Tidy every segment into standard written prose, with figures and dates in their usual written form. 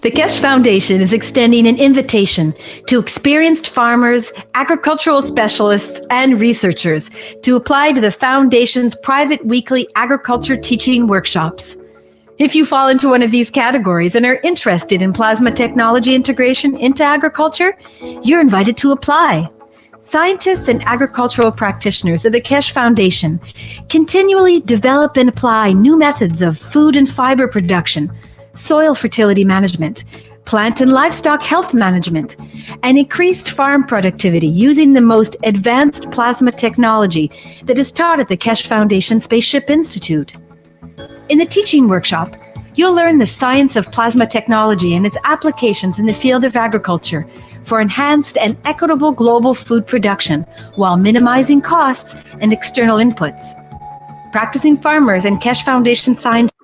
The Kesh Foundation is extending an invitation to experienced farmers, agricultural specialists, and researchers to apply to the Foundation's private weekly agriculture teaching workshops. If you fall into one of these categories and are interested in plasma technology integration into agriculture, you're invited to apply. Scientists and agricultural practitioners of the Kesh Foundation continually develop and apply new methods of food and fiber production, soil fertility management, plant and livestock health management, and increased farm productivity using the most advanced plasma technology that is taught at the Kesh Foundation Spaceship Institute. In the teaching workshop, you'll learn the science of plasma technology and its applications in the field of agriculture for enhanced and equitable global food production while minimizing costs and external inputs. Practicing farmers and Kesh Foundation scientists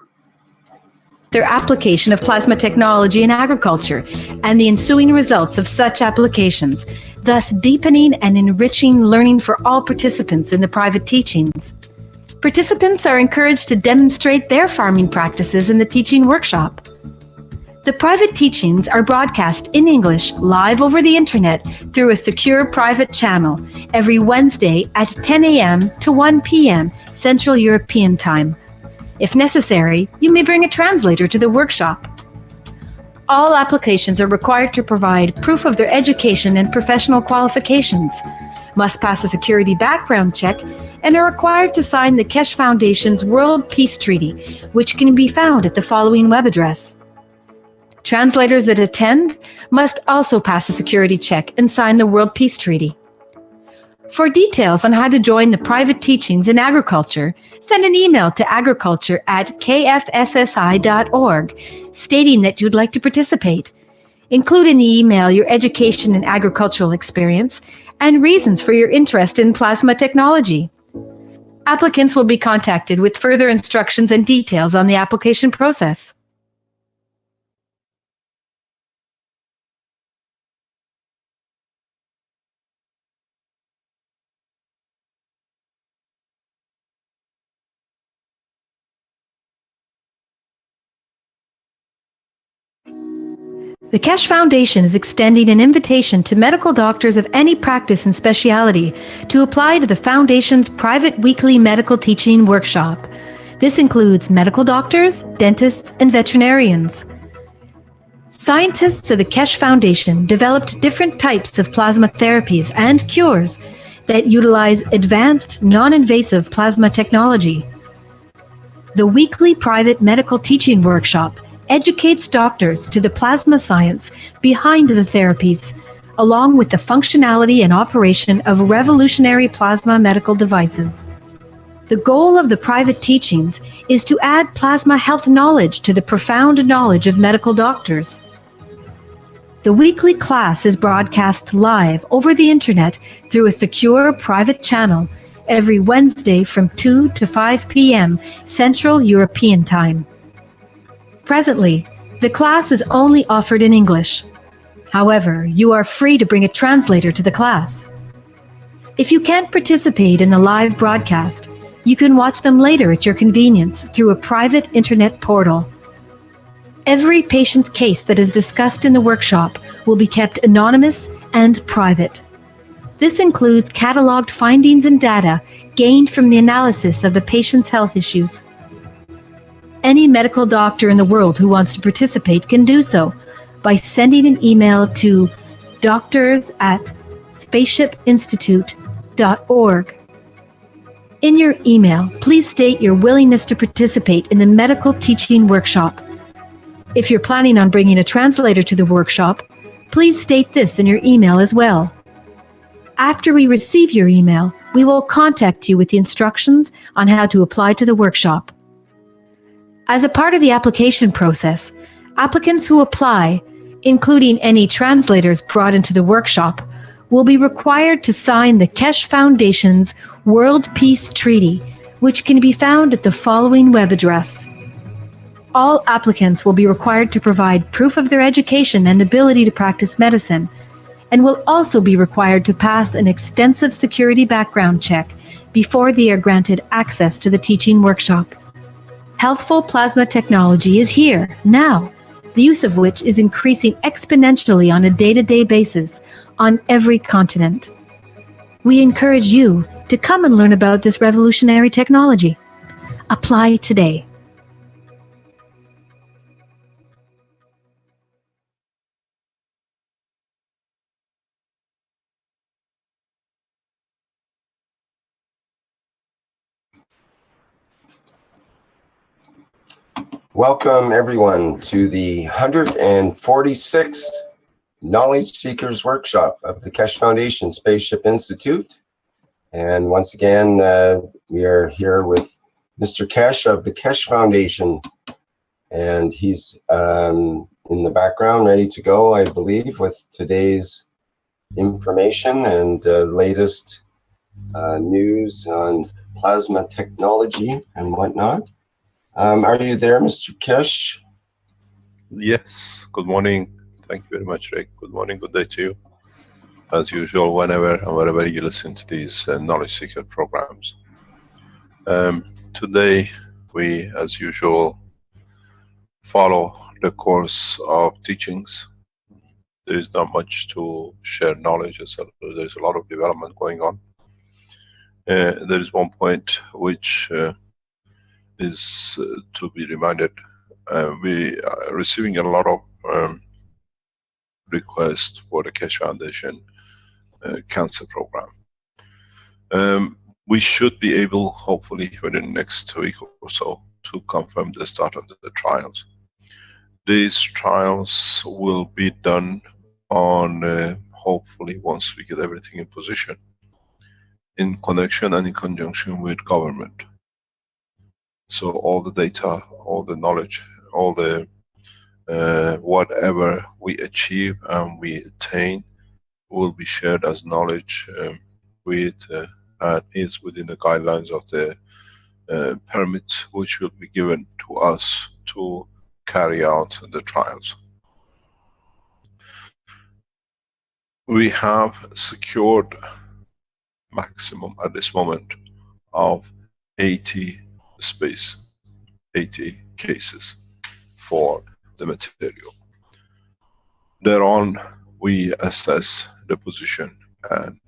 their application of plasma technology in agriculture and the ensuing results of such applications, thus deepening and enriching learning for all participants in the private teachings. Participants are encouraged to demonstrate their farming practices in the teaching workshop. The private teachings are broadcast in English live over the internet through a secure private channel every Wednesday at 10 a.m. to 1 p.m. Central European Time. If necessary, you may bring a translator to the workshop. All applications are required to provide proof of their education and professional qualifications, must pass a security background check, and are required to sign the Kesh Foundation's World Peace Treaty, which can be found at the following web address. Translators that attend must also pass a security check and sign the World Peace Treaty. For details on how to join the private teachings in agriculture, send an email to agriculture@kfssi.org stating that you'd like to participate. Include in the email your education and agricultural experience and reasons for your interest in plasma technology. Applicants will be contacted with further instructions and details on the application process. The Kesh Foundation is extending an invitation to medical doctors of any practice and specialty to apply to the Foundation's private weekly medical teaching workshop. This includes medical doctors, dentists, and veterinarians. Scientists of the Kesh Foundation developed different types of plasma therapies and cures that utilize advanced, non-invasive plasma technology. The weekly private medical teaching workshop educates doctors to the plasma science behind the therapies, along with the functionality and operation of revolutionary plasma medical devices. The goal of the private teachings is to add plasma health knowledge to the profound knowledge of medical doctors. The weekly class is broadcast live over the internet through a secure private channel every Wednesday from 2 to 5 p.m. Central European Time. Presently, the class is only offered in English. However, you are free to bring a translator to the class. If you can't participate in the live broadcast, you can watch them later at your convenience through a private internet portal. Every patient's case that is discussed in the workshop will be kept anonymous and private. This includes cataloged findings and data gained from the analysis of the patient's health issues. Any medical doctor in the world who wants to participate can do so by sending an email to doctors@spaceshipinstitute.org. In your email, please state your willingness to participate in the medical teaching workshop. If you're planning on bringing a translator to the workshop, please state this in your email as well. After we receive your email, we will contact you with the instructions on how to apply to the workshop. As a part of the application process, applicants who apply, including any translators brought into the workshop, will be required to sign the Kesh Foundation's World Peace Treaty, which can be found at the following web address. All applicants will be required to provide proof of their education and ability to practice medicine, and will also be required to pass an extensive security background check before they are granted access to the teaching workshop. Healthful plasma technology is here, now. the use of which is increasing exponentially on a day-to-day basis on every continent. We encourage you to come and learn about this revolutionary technology. Apply today. Welcome everyone to the 146th Knowledge Seekers Workshop of the Keshe Foundation Spaceship Institute. And once again, we are here with Mr. Keshe of the Keshe Foundation. And he's in the background ready to go, I believe, with today's information and latest news on plasma technology and whatnot. Are you there, Mr. Keshe? Yes, good morning. Thank you very much, Rick. Good morning, good day to you. As usual, whenever and wherever you listen to these Knowledge Seeker programs. Today, we, as usual, follow the course of teachings. There is not much to share knowledge, there's a lot of development going on. There is one point which is to be reminded. We are receiving a lot of requests for the Keshe Foundation cancer program. We should be able, hopefully within the next week or so, to confirm the start of the trials. These trials will be done on, hopefully once we get everything in position, in connection and in conjunction with government. So all the data, all the knowledge, all the whatever we achieve and we attain will be shared as knowledge with and is within the guidelines of the permit which will be given to us to carry out the trials. We have secured maximum at this moment of 80 space, 80 cases for the material. Thereon we assess the position and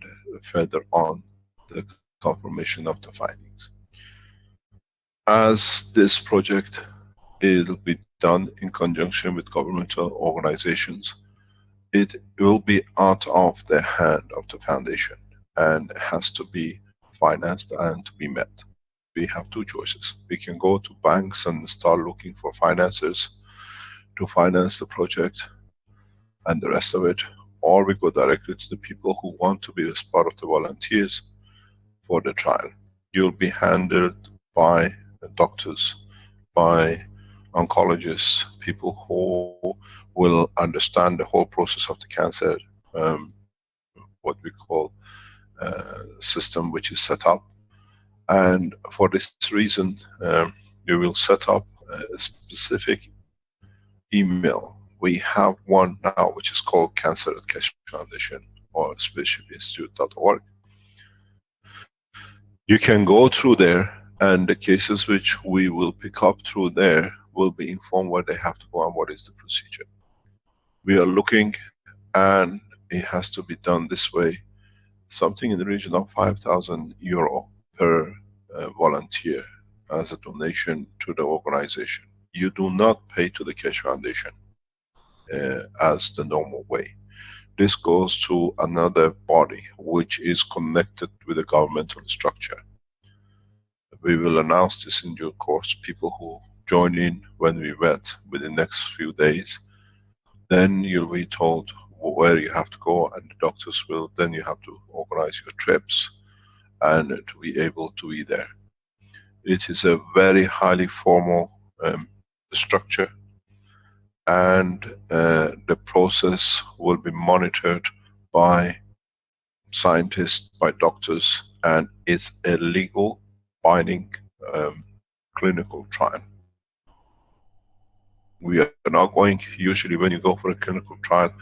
further on the confirmation of the findings. As this project will be done in conjunction with governmental organizations, it will be out of the hand of the foundation and has to be financed and to be met. We have two choices. We can go to banks and start looking for financiers to finance the project and the rest of it, or we go directly to the people who want to be as part of the volunteers for the trial. You'll be handled by doctors, by oncologists, people who will understand the whole process of the cancer, what we call system which is set up. And for this reason, you will set up a specific email. We have one now which is called Cancer@Keshe Foundation or spaceshipinstitute.org. You can go through there and the cases which we will pick up through there will be informed where they have to go and what is the procedure. We are looking, and it has to be done this way, something in the region of €5,000 per volunteer as a donation to the organization. You do not pay to the Keshe Foundation as the normal way. This goes to another body which is connected with a governmental structure. We will announce this in due course. People who join in when we met within the next few days, then you'll be told where you have to go, and the doctors will, then you have to organize your trips and to be able to be there. It is a very highly formal structure, and the process will be monitored by scientists, by doctors, and it's a legal binding clinical trial. We are not going, usually when you go for a clinical trial,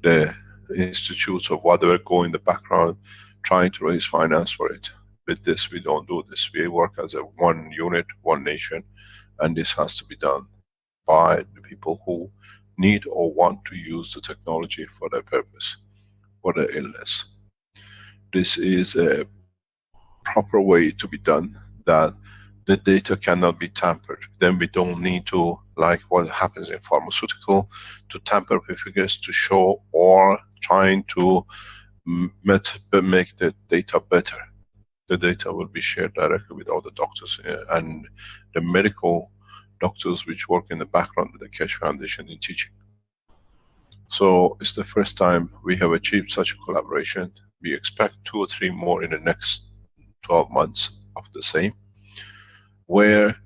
the institutes or whatever go in the background trying to raise finance for it. With this, we don't do this. We work as a one unit, one nation, and this has to be done by the people who need or want to use the technology for their purpose, for their illness. This is a proper way to be done, that the data cannot be tampered. Then we don't need to, like what happens in pharmaceutical, to tamper with figures to show or trying to make the data better. The data will be shared directly with all the doctors and the medical doctors which work in the background with the Keshe Foundation in teaching. So it's the first time we have achieved such a collaboration. We expect 2 or 3 more in the next 12 months of the same, where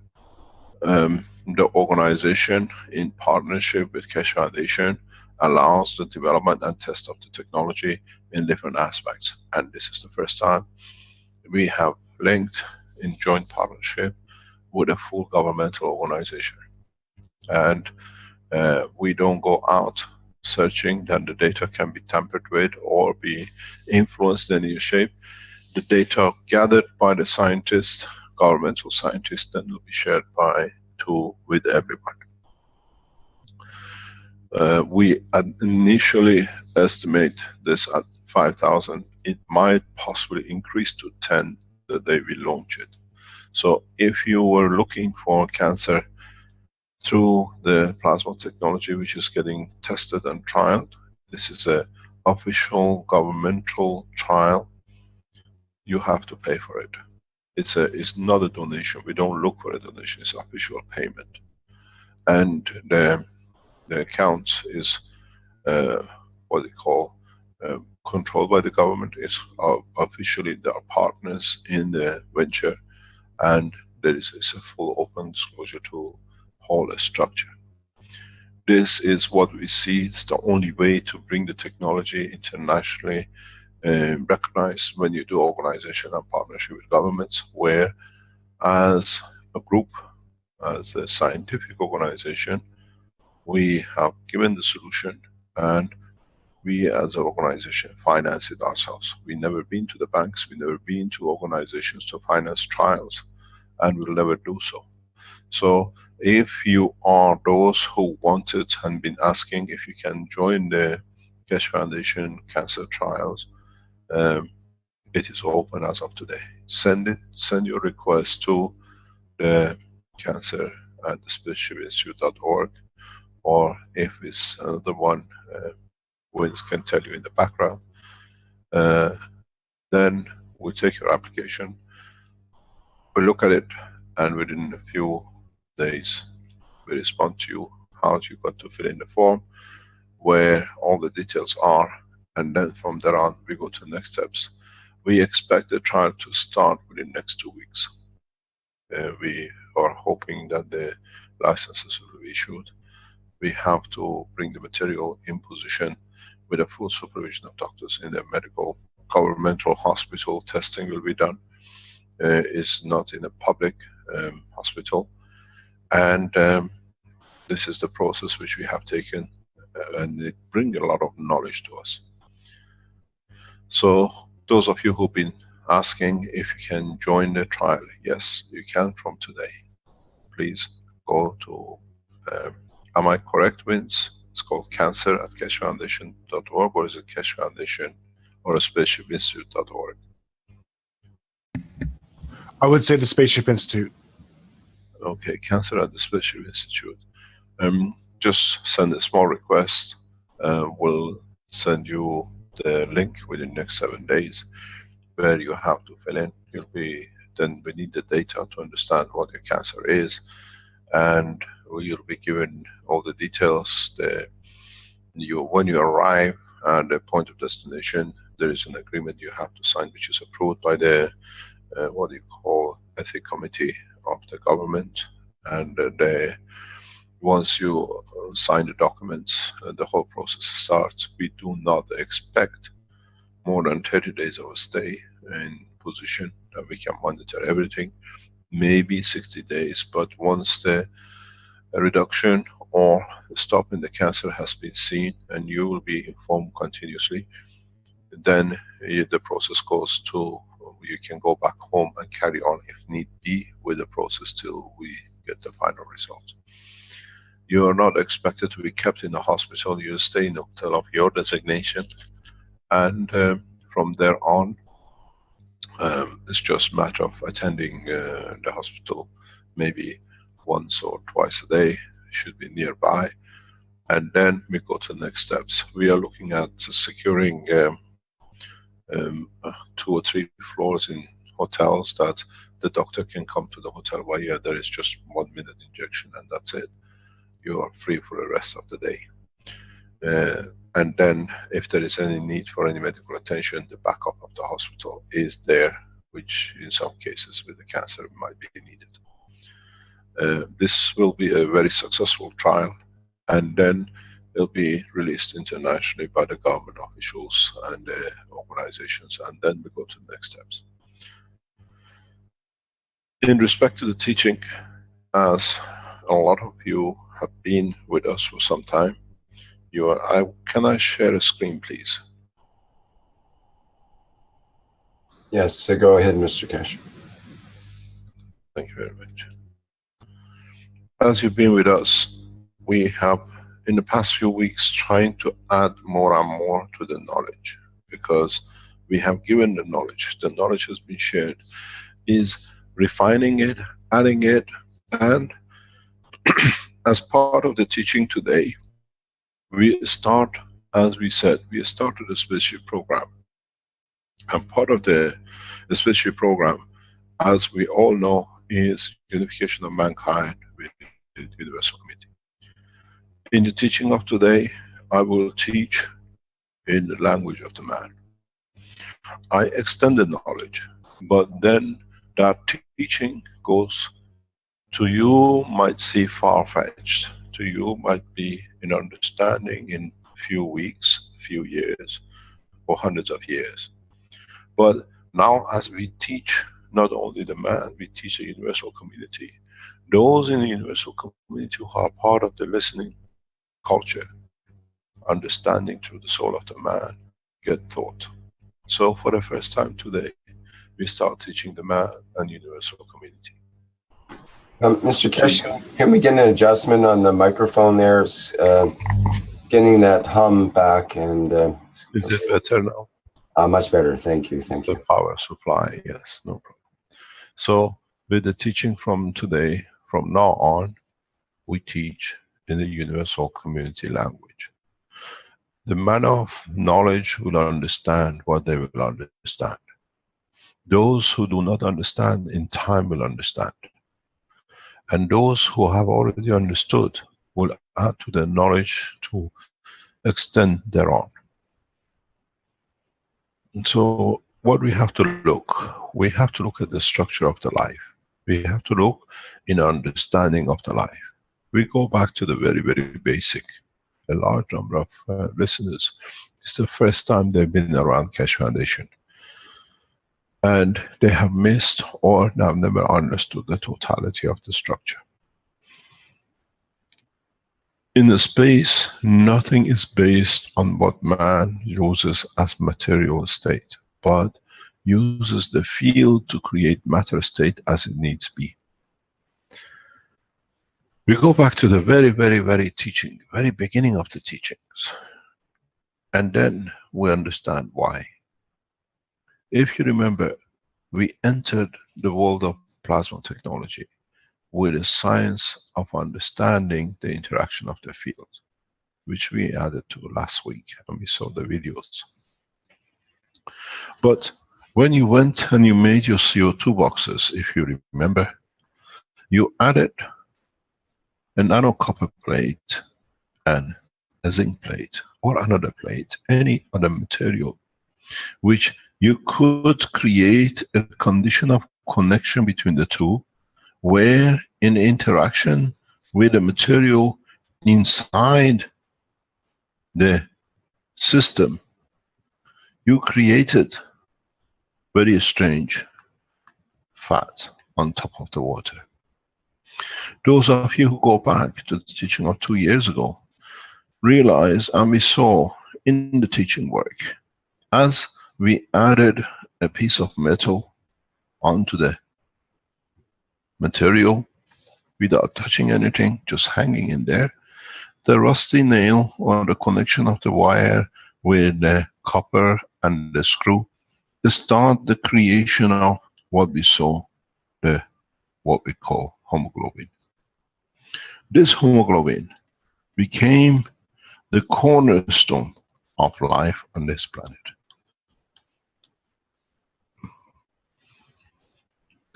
the organization in partnership with Keshe Foundation allows the development and test of the technology in different aspects. And this is the first time we have linked in joint partnership with a full governmental organization. And we don't go out searching that the data can be tampered with or be influenced in any shape. The data gathered by the scientists, governmental scientists, then will be shared with everyone. We initially estimate this at 5,000. It might possibly increase to 10 the day we launch it. So if you were looking for cancer through the plasma technology which is getting tested and trialed, this is an official governmental trial. You have to pay for it. It's not a donation. We don't look for a donation. It's official payment. And the account is what they call controlled by the government. It's officially their partners in the venture, and there is a full open disclosure to whole structure. This is what we see. It's the only way to bring the technology internationally recognized when you do organization and partnership with governments, where as a group, as a scientific organization, we have given the solution and we as an organization finance it ourselves. We never been to the banks, we never been to organizations to finance trials, and we'll never do so. So if you are those who wanted and been asking if you can join the Keshe Foundation cancer trials, it is open as of today. Send your request to the cancer@thespaceshipisinstitute.org, or if it's another one, Wins can tell you in the background, then we take your application, we look at it, and within a few days we respond to you how you got to fill in the form, where all the details are, and then from there on we go to the next steps. We expect the trial to start within the next 2 weeks. We are hoping that the licenses will be issued. We have to bring the material in position with a full supervision of doctors in the medical governmental hospital. Testing will be done. It's not in a public hospital, and this is the process which we have taken, and it brings a lot of knowledge to us. So those of you who've been asking if you can join the trial, yes, you can from today. Please go to, am I correct, Vince? It's called cancer@keshefoundation.org, or is it Keshe Foundation or a spaceshipinstitute.org? I would say the Spaceship Institute. Okay, cancer@the-Spaceship Institute. Just send a small request. We'll send you the link within the next 7 days, where you have to fill in. Then we need the data to understand what your cancer is, and you'll be given all the details. When you arrive at the point of destination, there is an agreement you have to sign, which is approved by the what you call ethics committee of the government, and once you sign the documents, the whole process starts. We do not expect more than 30 days of a stay in position that we can monitor everything. Maybe 60 days, but once the reduction or stop in the cancer has been seen, and you will be informed continuously, then the process goes to, you can go back home and carry on if need be with the process till we get the final result. You are not expected to be kept in the hospital. You stay in the hotel of your designation, and from there on, it's just a matter of attending the hospital maybe once or twice a day. Should be nearby, and then we go to the next steps. We are looking at securing 2 or 3 floors in hotels that the doctor can come to the hotel where there is just 1 minute injection and that's it. You are free for the rest of the day. And then if there is any need for any medical attention, the backup of the hospital is there, which in some cases with the cancer might be needed. This will be a very successful trial, and then it'll be released internationally by the government officials and organizations, and then we go to the next steps. In respect to the teaching, as a lot of you have been with us for some time, can I share a screen, please? Yes, so go ahead, Mr. Keshe. Thank you very much. As you've been with us, we have in the past few weeks trying to add more and more to the knowledge, because we have given the knowledge has been shared, is refining it, adding it, and as part of the teaching today, we start, as we said, we started a spaceship program. And part of the spaceship program, as we all know, is unification of mankind with the universal community. In the teaching of today, I will teach in the language of the man. I extend the knowledge, but then that teaching goes to you might see far-fetched, to you might be in understanding in few weeks, few years, or hundreds of years. But now as we teach not only the man, we teach the universal community. Those in the universal community who are part of the listening culture, understanding through the soul of the man, get taught. So for the first time today, we start teaching the man and universal community. Mr. Keshe, can we get an adjustment on the microphone there? It's getting that hum back, and is it better now? Much better, thank you, thank you. The power supply, yes, no problem. So with the teaching from today, from now on, we teach in the universal community language. The man of knowledge will understand what they will understand. Those who do not understand in time will understand. And those who have already understood will add to their knowledge to extend their own. And so what we have to look at the structure of the life. We have to look in understanding of the life. We go back to the very, very basic. A large number of listeners, it's the first time they've been around Keshe Foundation. And they have missed or have never understood the totality of the structure. In the space, nothing is based on what man uses as material state, but uses the field to create matter state as it needs be. We go back to the very, very, very teaching, very beginning of the teachings. And then we understand why. If you remember, we entered the world of plasma technology with a science of understanding the interaction of the field, which we added to last week, and we saw the videos. But when you went and you made your CO2 boxes, if you remember, you added a nano copper plate and a zinc plate, or another plate, any other material, which you could create a condition of connection between the two, where in interaction with the material inside the system, you created very strange fat on top of the water. Those of you who go back to the teaching of 2 years ago realize, and we saw in the teaching work, as we added a piece of metal onto the material without touching anything, just hanging in there, the rusty nail or the connection of the wire with the copper and the screw start the creation of what we saw, what we call hemoglobin. This hemoglobin became the cornerstone of life on this planet.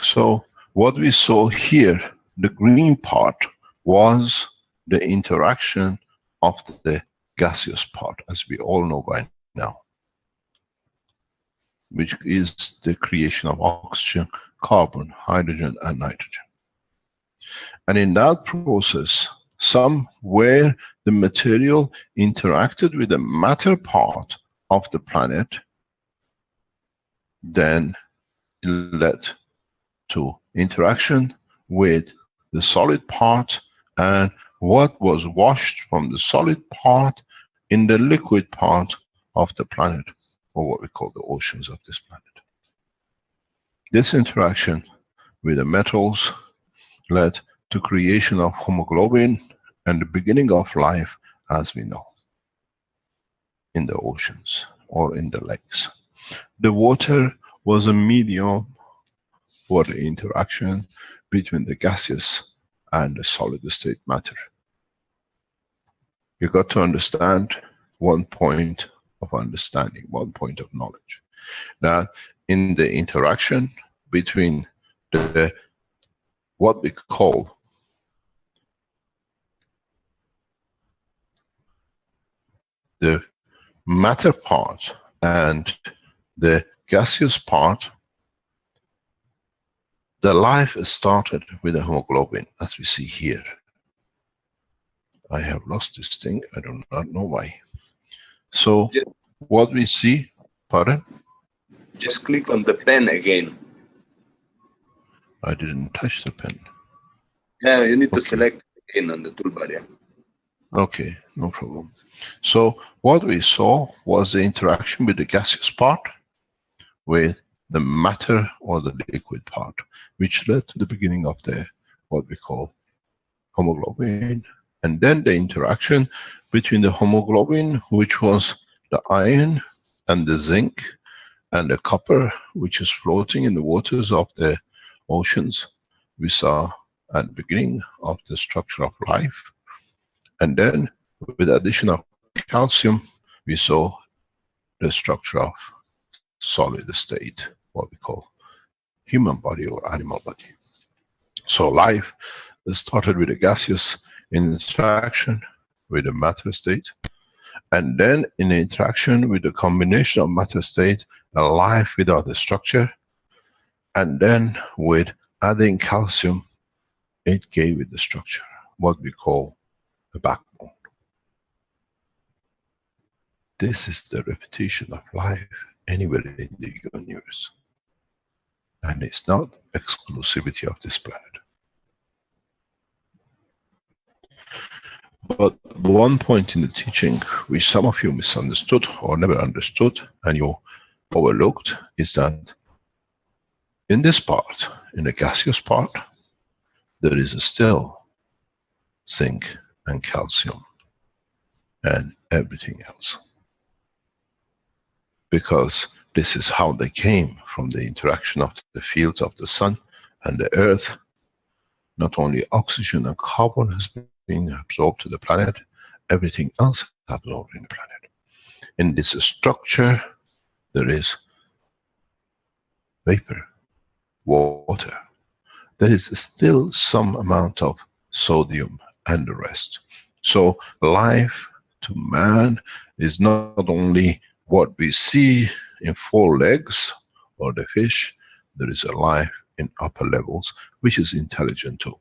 So what we saw here, the green part, was the interaction of the gaseous part, as we all know by now, which is the creation of oxygen, carbon, hydrogen and nitrogen. And in that process, somewhere the material interacted with the matter part of the planet, then it led to interaction with the solid part, and what was washed from the solid part in the liquid part of the planet, or what we call the oceans of this planet. This interaction with the metals led to creation of hemoglobin and the beginning of life as we know in the oceans or in the lakes. The water was a medium for the interaction between the gaseous and the solid state matter. You got to understand one point of understanding, one point of knowledge. That in the interaction between what we call the matter part and the gaseous part, the life started with a hemoglobin, as we see here. I have lost this thing, I do not know why. So what we see, pardon? Just click on the pen again. I didn't touch the pen. Yeah, you need to select again on the toolbar, yeah. Okay, no problem. So what we saw was the interaction with the gaseous part with the matter or the liquid part, which led to the beginning of the what we call hemoglobin, and then the interaction between the hemoglobin, which was the iron and the zinc and the copper, which is floating in the waters of the oceans, we saw at the beginning of the structure of life. And then with the addition of calcium, we saw the structure of solid state, what we call human body or animal body. So life started with a gaseous interaction with the matter state, and then in the interaction with the combination of matter state and life without the structure, and then with adding calcium, it gave it the structure, what we call a backbone. This is the repetition of life anywhere in the universe. And it's not exclusivity of this planet. But one point in the teaching, which some of you misunderstood or never understood and you overlooked, is that in this part, in the gaseous part, there is still zinc and calcium and everything else. Because this is how they came from the interaction of the fields of the sun and the earth. Not only oxygen and carbon has been absorbed to the planet, everything else is absorbed in the planet. In this structure, there is vapor, water. There is still some amount of sodium and the rest. So life to man is not only what we see in 4 legs or the fish, there is a life in upper levels which is intelligent too.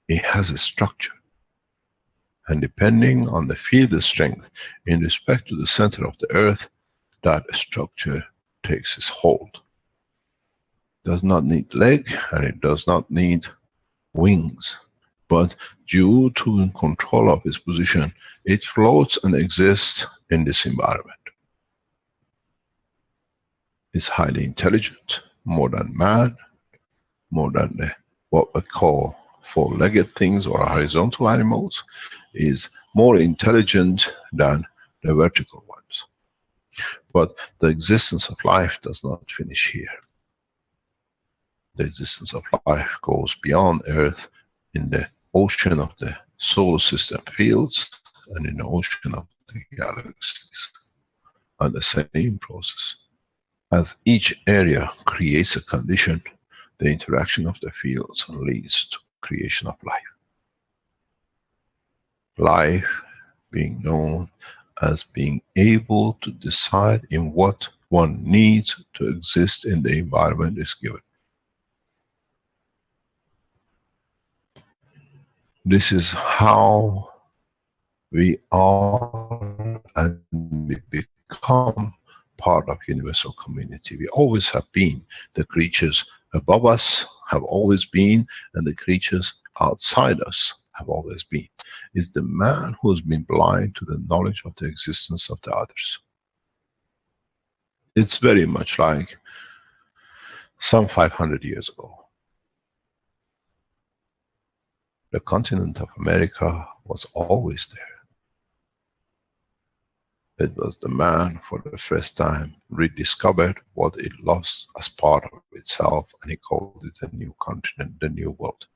It has a structure, and depending on the field strength in respect to the center of the earth, that structure takes its hold. Does not need leg and it does not need wings, but due to control of its position, it floats and exists in this environment. It's highly intelligent, more than man, more than what we call four-legged things or horizontal animals is more intelligent than the vertical ones. But the existence of life does not finish here. The existence of life goes beyond Earth in the ocean of the solar system fields and in the ocean of the galaxies. And the same process. As each area creates a condition, the interaction of the fields leads to creation of life. Life being known as being able to decide in what one needs to exist in the environment is given. This is how we are and we become part of universal community. We always have been. The creatures above us have always been, and the creatures outside us have always been. It's the man who has been blind to the knowledge of the existence of the others. It's very much like some 500 years ago. The continent of America was always there. It was the man for the first time rediscovered what it lost as part of itself, and he called it the new continent, the new world.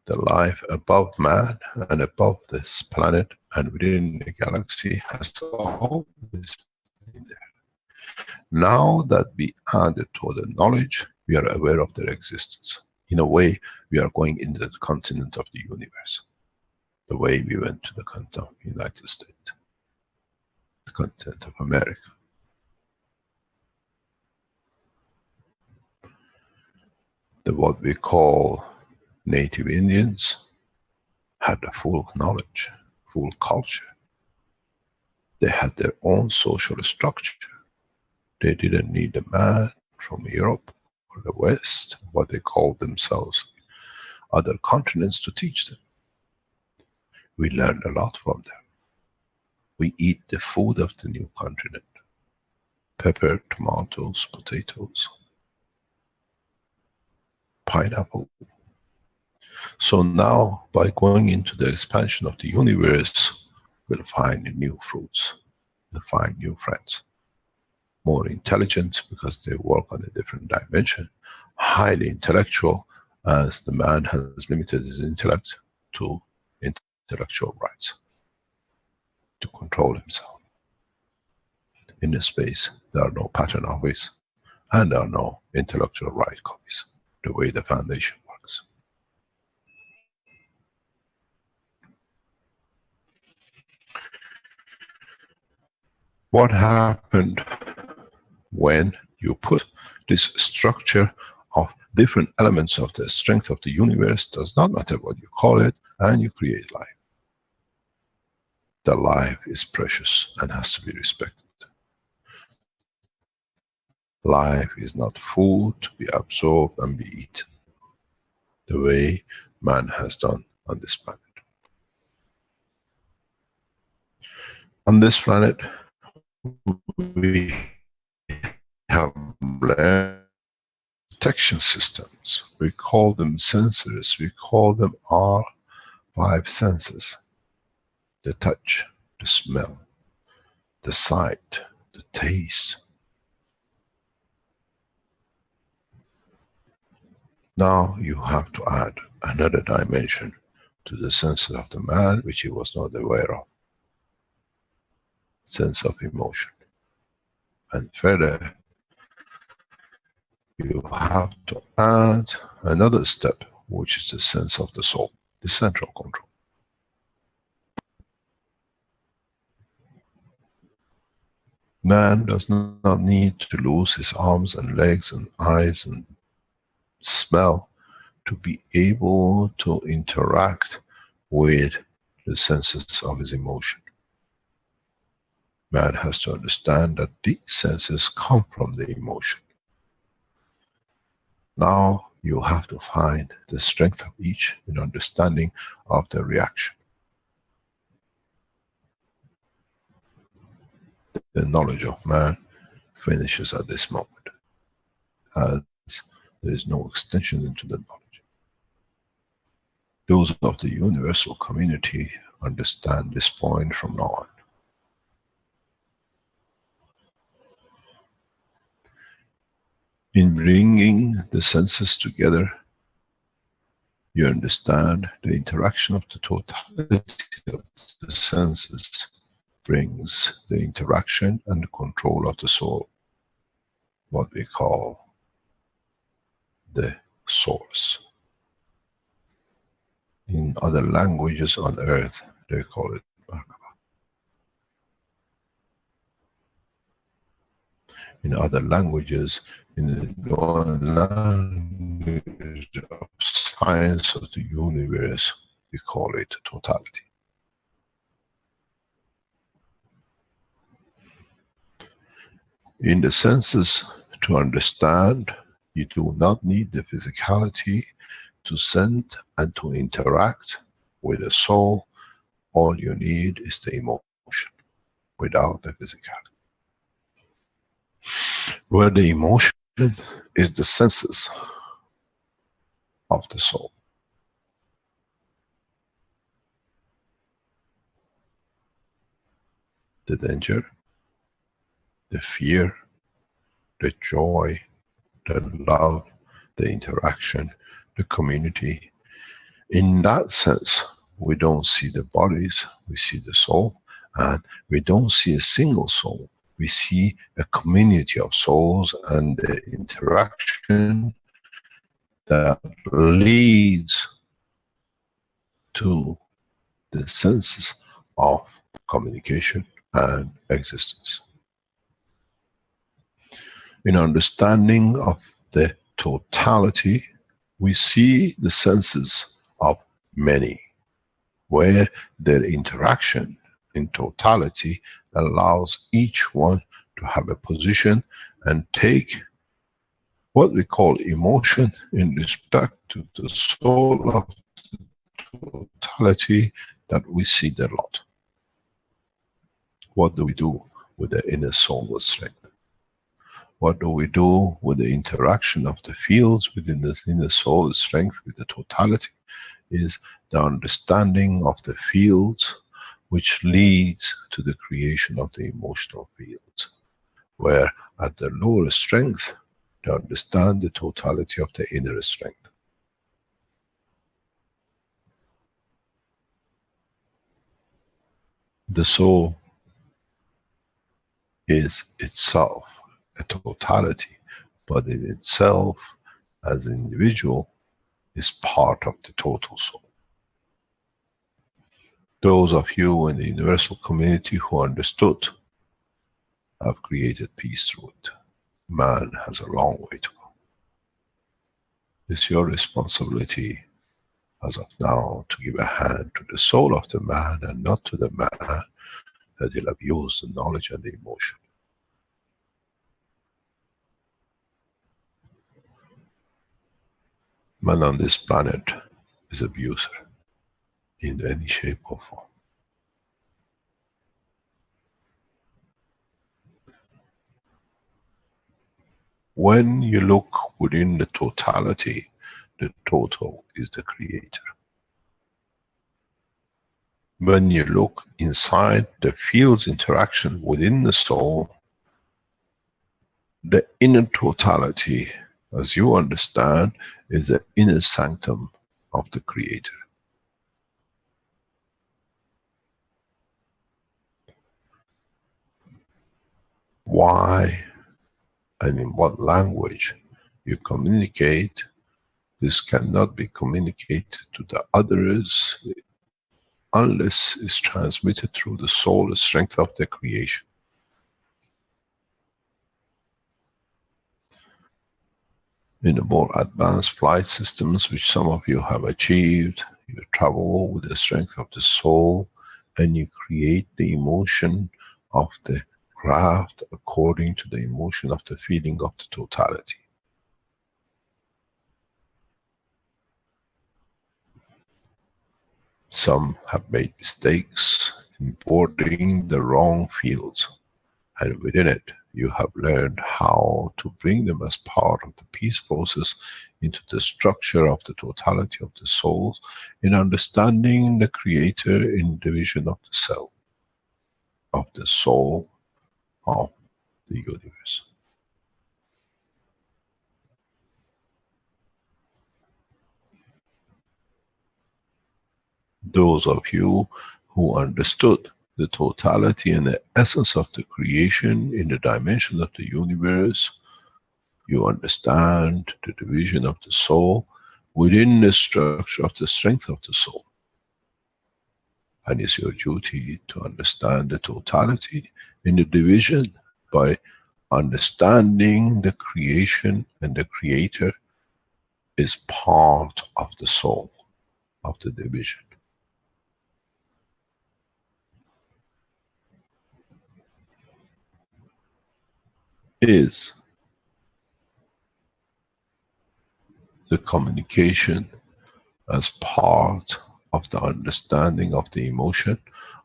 The life above man and above this planet and within the galaxy has always been there. Now that we added to the knowledge, we are aware of their existence. In a way, we are going into the continent of the universe. The way we went to the continent of the United States. The continent of America. What we call native Indians had a full knowledge, full culture. They had their own social structure. They didn't need a man from Europe or the West, what they called themselves, other continents, to teach them. We learned a lot from them. We eat the food of the new continent. Pepper, tomatoes, potatoes, pineapple. So now, by going into the expansion of the universe, we'll find new fruits, we'll find new friends. More intelligent because they work on a different dimension. Highly intellectual, as the man has limited his intellect to intellectual rights. To control himself. In this space, there are no patent office and there are no intellectual right copies, the way the foundation works. What happened when you put this structure of different elements of the strength of the universe, does not matter what you call it, and you create life. The life is precious and has to be respected. Life is not food to be absorbed and be eaten, the way man has done on this planet. On this planet, we have protection systems. We call them sensors. We call them our 5 senses. The touch, the smell, the sight, the taste. Now you have to add another dimension to the senses of the man, which he was not aware of. Sense of emotion. And further, you have to add another step, which is the sense of the soul, the central control. Man does not need to lose his arms and legs and eyes and smell to be able to interact with the senses of his emotion. Man has to understand that these senses come from the emotion. Now you have to find the strength of each in understanding of the reaction. The knowledge of man finishes at this moment, as there is no extension into the knowledge. Those of the universal community understand this point from now on. In bringing the senses together, you understand the interaction of the totality of the senses brings the interaction and the control of the soul, what we call the source. In other languages on earth, they call it Merkaba. In other languages, in the language of science of the universe, we call it totality. In the senses, to understand, you do not need the physicality to send and to interact with the soul. All you need is the emotion, without the physicality. Where the emotion is the senses of the soul. The danger, the fear, the joy, the love, the interaction, the community. In that sense, we don't see the bodies, we see the soul, and we don't see a single soul. We see a community of souls and the interaction that leads to the senses of communication and existence. In understanding of the totality, we see the senses of many, where their interaction in totality allows each one to have a position and take what we call emotion in respect to the soul of the totality that we see the lot. What do we do with the inner soul strength? What do we do with the interaction of the fields within the inner soul strength with the totality? Is the understanding of the fields which leads to the creation of the emotional fields, where at the lower strength to understand the totality of the inner strength. The soul is itself a totality, but in itself as an individual is part of the total soul. Those of you in the universal community who understood have created peace through it. Man has a long way to go. It's your responsibility as of now to give a hand to the soul of the man and not to the man that will abuse the knowledge and the emotion. Man on this planet is an abuser in any shape or form. When you look within the totality, the total is the creator. When you look inside the fields interaction within the soul, the inner totality, as you understand, is the inner sanctum of the creator. Why and in what language you communicate, this cannot be communicated to the others unless it's transmitted through the soul strength of the creation. In the more advanced flight systems, which some of you have achieved, you travel with the strength of the soul and you create the emotion of the craft according to the emotion of the feeling of the totality. Some have made mistakes in boarding the wrong fields, and within it, You have learned how to bring them as part of the peace process into the structure of the totality of the souls, in understanding the Creator in division of the self, of the soul, of the universe. Those of you who understood the totality and the essence of the creation in the dimension of the universe, you understand the division of the soul within the structure of the strength of the soul. And it's your duty to understand the totality in the division by understanding the creation, and the Creator is part of the soul of the division. Is the communication as part of the understanding of the emotion,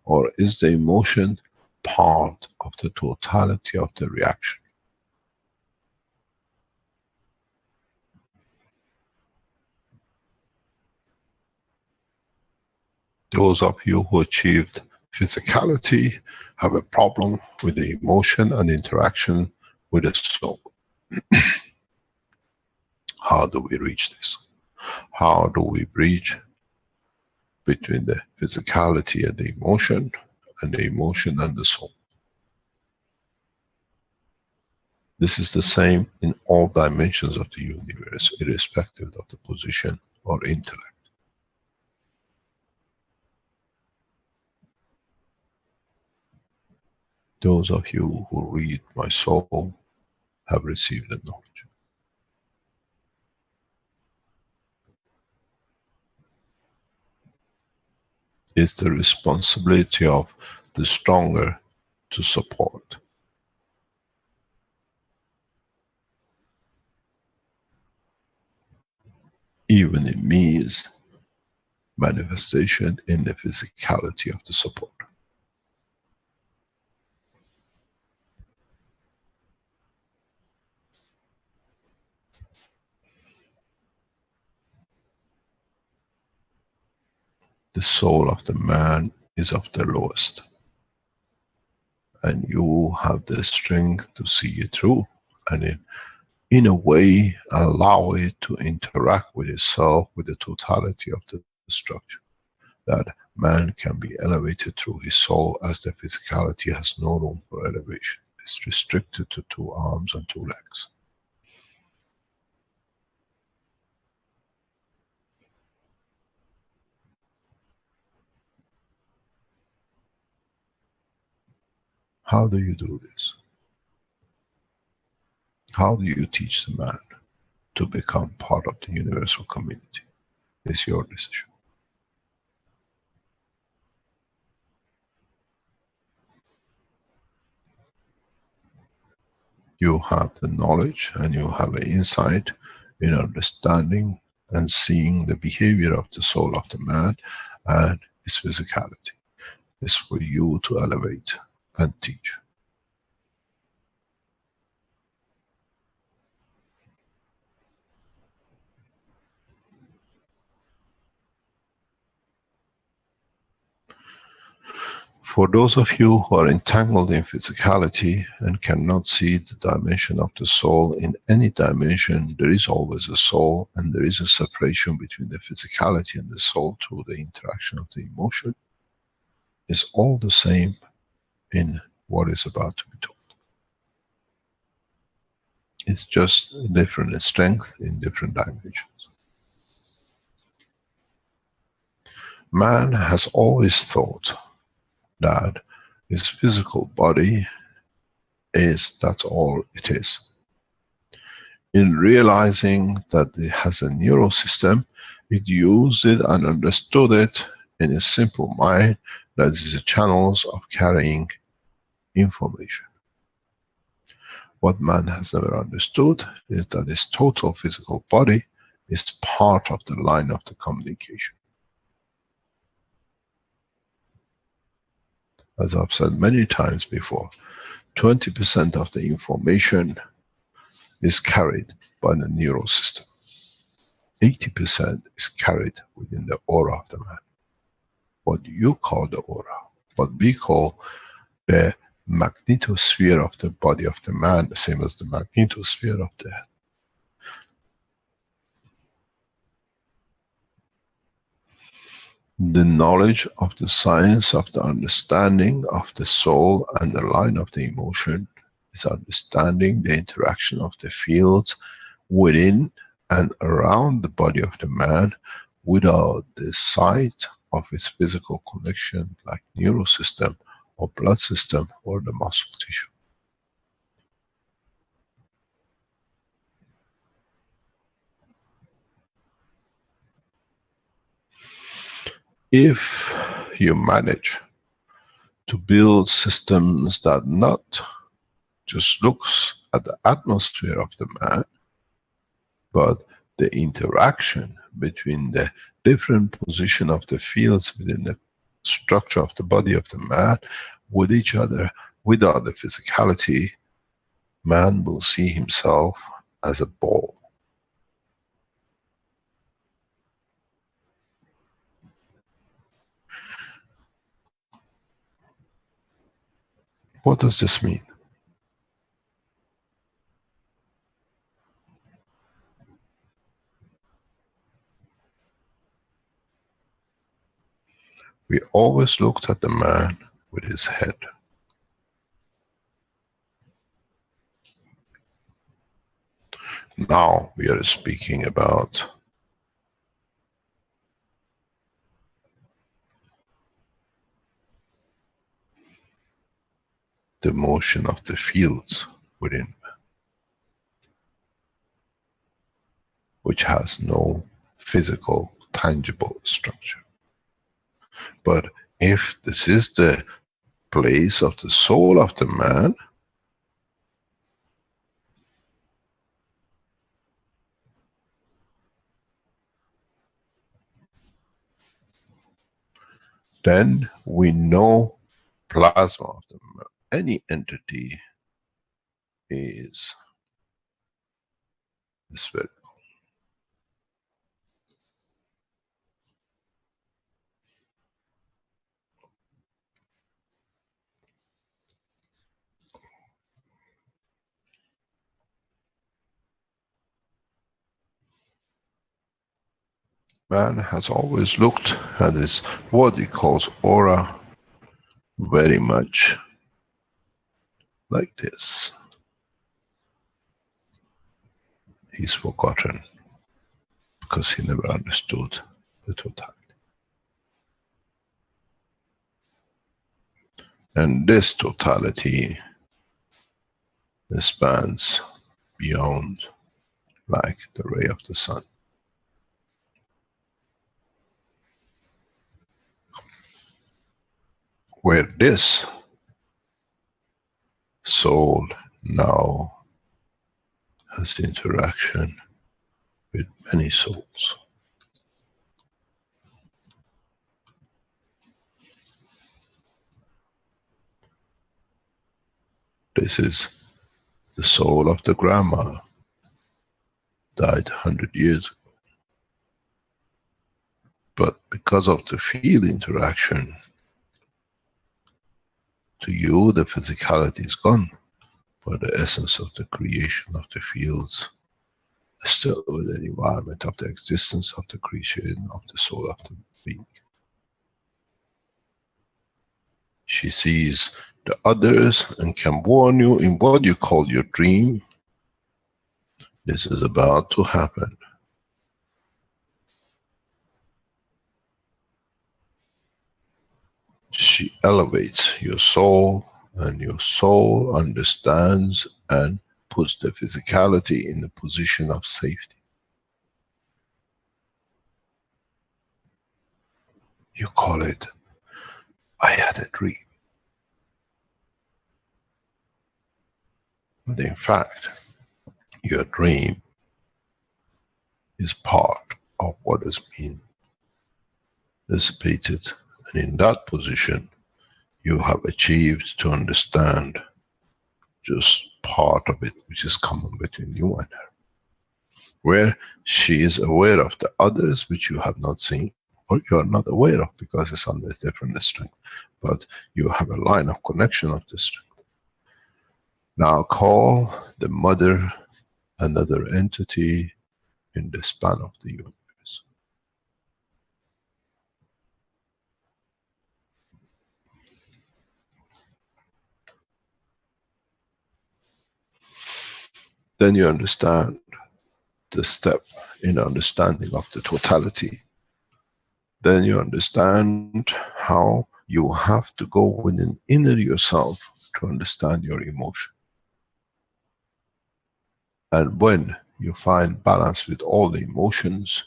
or is the emotion part of the totality of the reaction? Those of you who achieved physicality have a problem with the emotion and interaction with the soul. How do we reach this? How do we bridge between the physicality and the emotion and the soul? This is the same in all dimensions of the universe, irrespective of the position or intellect. Those of you who read my soul have received the knowledge. It's the responsibility of the stronger to support. Even it means manifestation in the physicality of the support. The soul of the man is of the lowest, and you have the strength to see it through, and in a way allow it to interact with itself, with the totality of the structure. That man can be elevated through his soul, as the physicality has no room for elevation. It's restricted to 2 arms and 2 legs. How do you do this? How do you teach the man to become part of the universal community? It's your decision. You have the knowledge and you have an insight in understanding and seeing the behavior of the soul of the man and its physicality. It's for you to elevate and teach. For those of you who are entangled in physicality and cannot see the dimension of the soul, in any dimension there is always a soul, and there is a separation between the physicality and the soul through the interaction of the emotion. It's all the same in what is about to be told. It's just different strength in different dimensions. Man has always thought that his physical body that's all it is. In realizing that it has a neural system, it used it and understood it in a simple mind, that is the channels of carrying information. What man has never understood is that his total physical body is part of the line of the communication. As I've said many times before, 20% of the information is carried by the neural system. 80% is carried within the aura of the man. What you call the aura, what we call the magnetosphere of the body of the man, the same as the magnetosphere of the earth. The knowledge of the science of the understanding of the soul and the line of the emotion is understanding the interaction of the fields within and around the body of the man without the sight of its physical connection like neural system or blood system or the muscle tissue. If you manage to build systems that not just looks at the atmosphere of the man, but the interaction between the different position of the fields within the structure of the body of the man with each other without the physicality, man will see himself as a ball. What does this mean? We always looked at the man with his head. Now we are speaking about the motion of the fields within, which has no physical, tangible structure. But if this is the place of the soul of the man, then we know plasma of the man. Any entity is spherical. Man has always looked at this, what he calls aura, very much like this. He's forgotten because he never understood the totality. And this totality spans beyond, like the ray of the sun. Where this soul now has interaction with many souls. This is the soul of the grandma, died 100 years ago. But because of the field interaction, to you the physicality is gone, but the essence of the creation of the fields is still with the environment of the existence of the creation of the soul of the being. She sees the others and can warn you in what you call your dream. This is about to happen. She elevates your soul, and your soul understands and puts the physicality in the position of safety. You call it, I had a dream. But in fact, your dream is part of what has been dissipated, and in that position you have achieved to understand just part of it which is common between you and her, where she is aware of the others which you have not seen or you are not aware of because it's on this different strength, but you have a line of connection of the strength. Now call the mother another entity in the span of the universe. Then you understand the step in understanding of the totality. Then you understand how you have to go within inner yourself to understand your emotion. And when you find balance with all the emotions,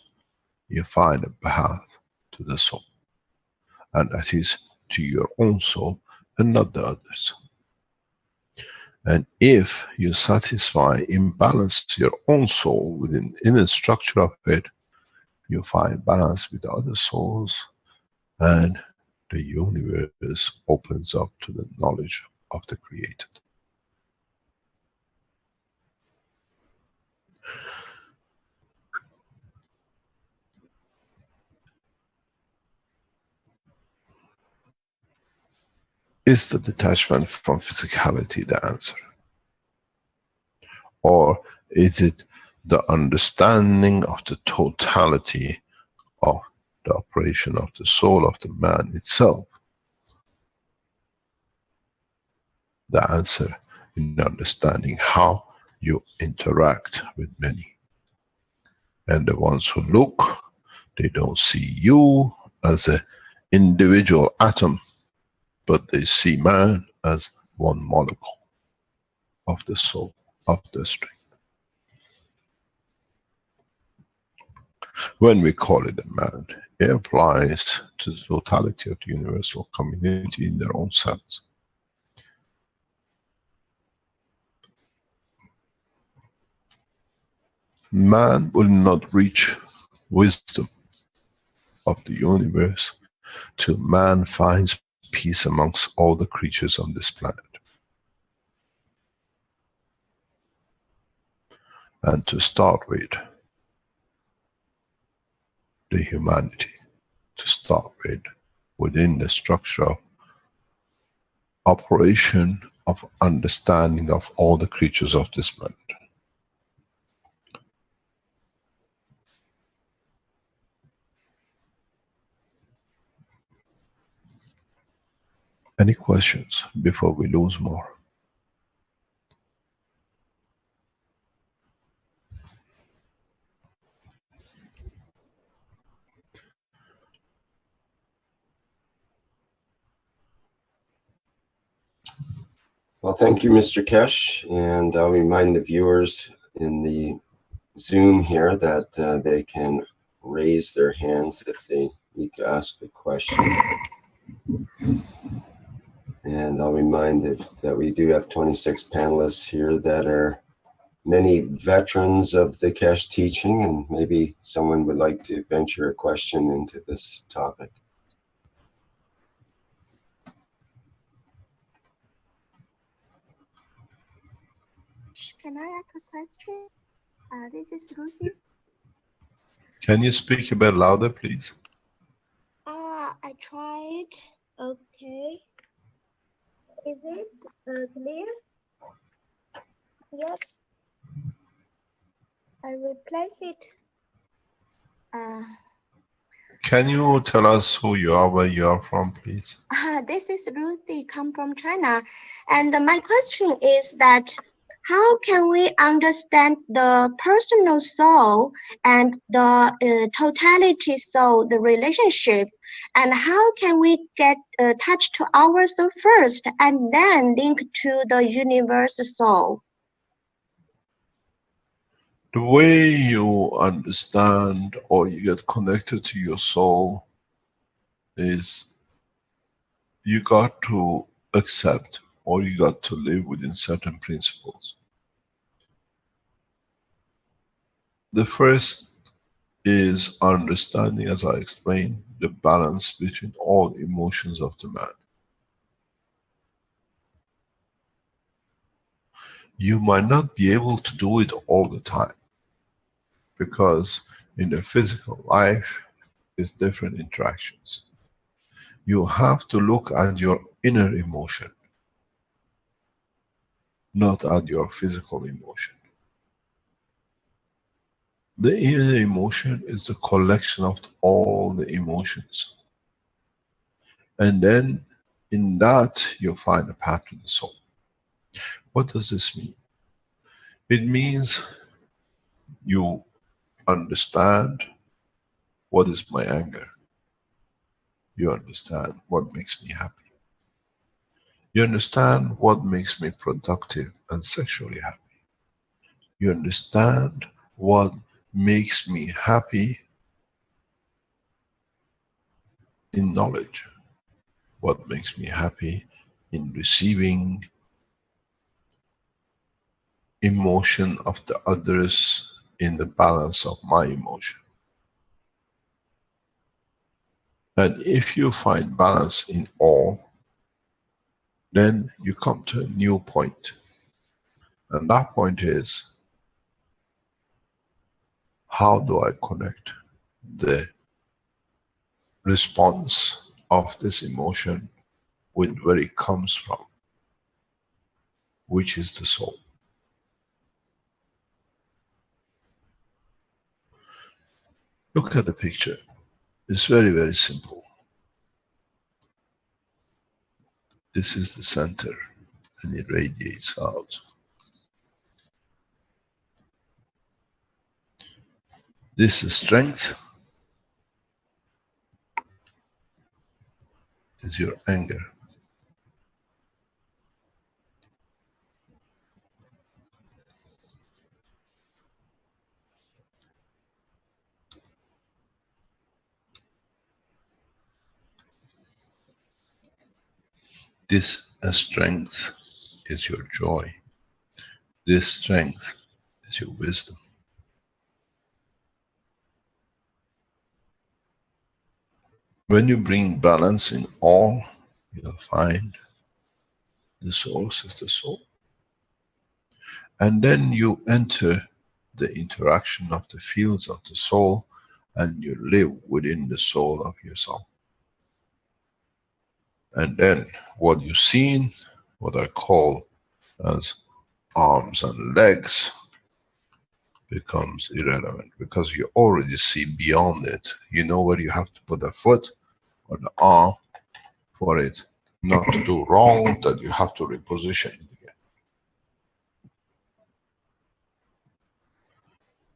you find a path to the soul. And that is to your own soul and not the others. And if you satisfy, imbalance your own soul within inner structure of it, you find balance with the other souls, and the universe opens up to the knowledge of the created. Is the detachment from physicality the answer? Or is it the understanding of the totality of the operation of the soul of the man itself? The answer in understanding how you interact with many. And the ones who look, they don't see you as an individual atom, but they see man as one molecule of the soul, of the strength. When we call it a man, it applies to the totality of the universal community in their own sense. Man will not reach wisdom of the universe till man finds peace amongst all the creatures on this planet. And to start with, the humanity, to start with, within the structure of operation of understanding of all the creatures of this planet. Any questions before we lose more? Well, thank you, Mr. Keshe, and I'll remind the viewers in the Zoom here that they can raise their hands if they need to ask a question. And I'll remind that we do have 26 panelists here that are many veterans of the Keshe teaching, and maybe someone would like to venture a question into this topic. Can I ask a question? This is Ruthie. Can you speak a bit louder, please? I tried. Okay. Is it clear? Yes. I replace it. Can you tell us who you are, where you are from, please? This is Ruthie, come from China. And my question is that how can we understand the personal soul and the totality soul, the relationship, and how can we get touch to our soul first and then link to the universal soul? The way you understand or you get connected to your soul is you got to accept or you got to live within certain principles. The first is understanding, as I explained, the balance between all emotions of the man. You might not be able to do it all the time, because in the physical life is different interactions. You have to look at your inner emotion, not at your physical emotion. The inner emotion is the collection of all the emotions. And then in that you find a path to the soul. What does this mean? It means you understand what is my anger. You understand what makes me happy. You understand what makes me productive and sexually happy. You understand what makes me happy in knowledge. What makes me happy in receiving emotion of the others in the balance of my emotion. And if you find balance in all, then you come to a new point. And that point is, how do I connect the response of this emotion with where it comes from, which is the soul. Look at the picture. It's very, very simple. This is the center and it radiates out. This is strength. Is your anger. This strength is your joy. This strength is your wisdom. When you bring balance in all, you'll find the source is the soul. And then you enter the interaction of the fields of the soul and you live within the soul of your soul. And then what you've seen, what I call as arms and legs, becomes irrelevant, because you already see beyond it. You know where you have to put the foot or the arm for it not to do wrong, that you have to reposition it again.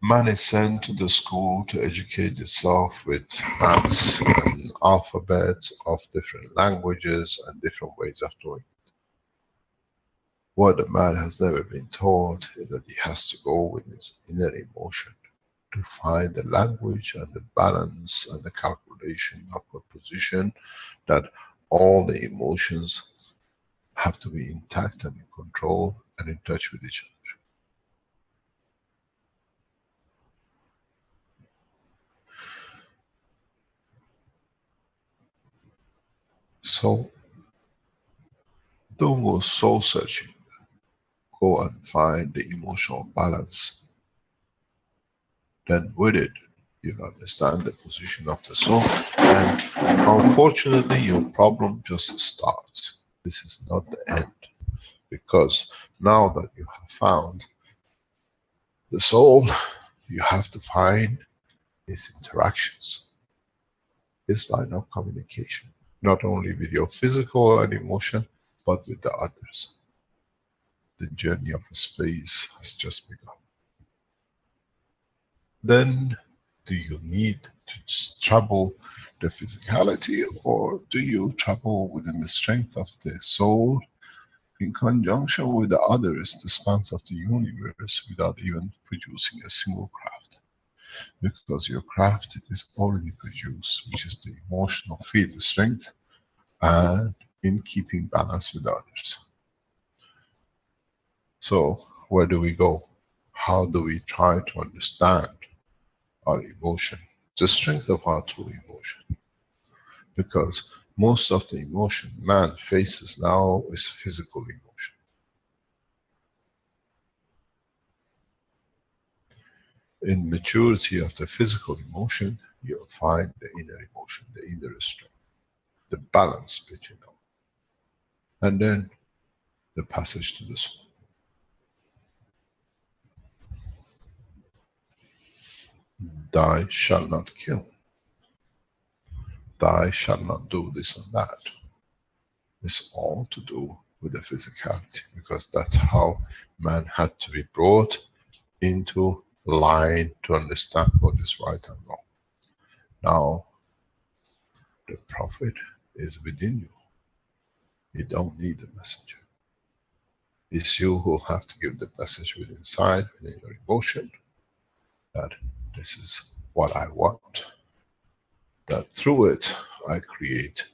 Man is sent to the school to educate itself with maths and alphabets of different languages and different ways of doing it. What the man has never been taught is that he has to go with his inner emotion to find the language and the balance and the calculation of a position that all the emotions have to be intact and in control and in touch with each other. So, don't go soul searching. Go and find the emotional balance. Then with it, you'll understand the position of the soul. And unfortunately, your problem just starts. This is not the end. Because now that you have found the soul, you have to find its interactions, its line of communication. Not only with your physical and emotion, but with the others. The journey of space has just begun. Then, do you need to travel the physicality, or do you travel within the strength of the soul in conjunction with the others, the spans of the universe, without even producing a single craft? Because your craft is already produced, which is the emotional field strength, and in keeping balance with others. So, where do we go? How do we try to understand our emotion, the strength of our true emotion? Because most of the emotion man faces now is physical emotion. In maturity of the physical emotion, you'll find the inner emotion, the inner strength, the balance between them. And then the passage to the soul. Thou shalt not kill. Thou shalt not do this and that. It's all to do with the physicality, because that's how man had to be brought into line to understand what is right and wrong. Now, the prophet is within you. You don't need a messenger. It's you who have to give the message within inside, within your emotion, that this is what I want. That through it, I create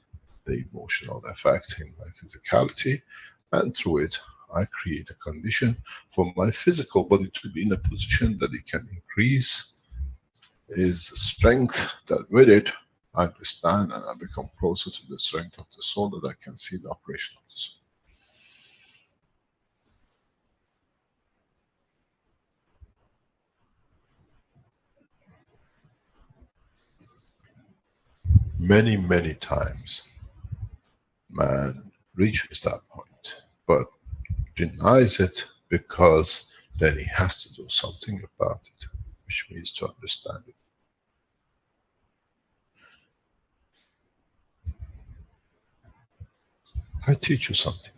the emotional effect in my physicality, and through it, I create a condition for my physical body to be in a position that it can increase its strength, that with it, I understand and I become closer to the strength of the soul, that I can see the operation of the soul. Many, many times, man reaches that point, but denies it because then he has to do something about it, which means to understand it. I teach you something.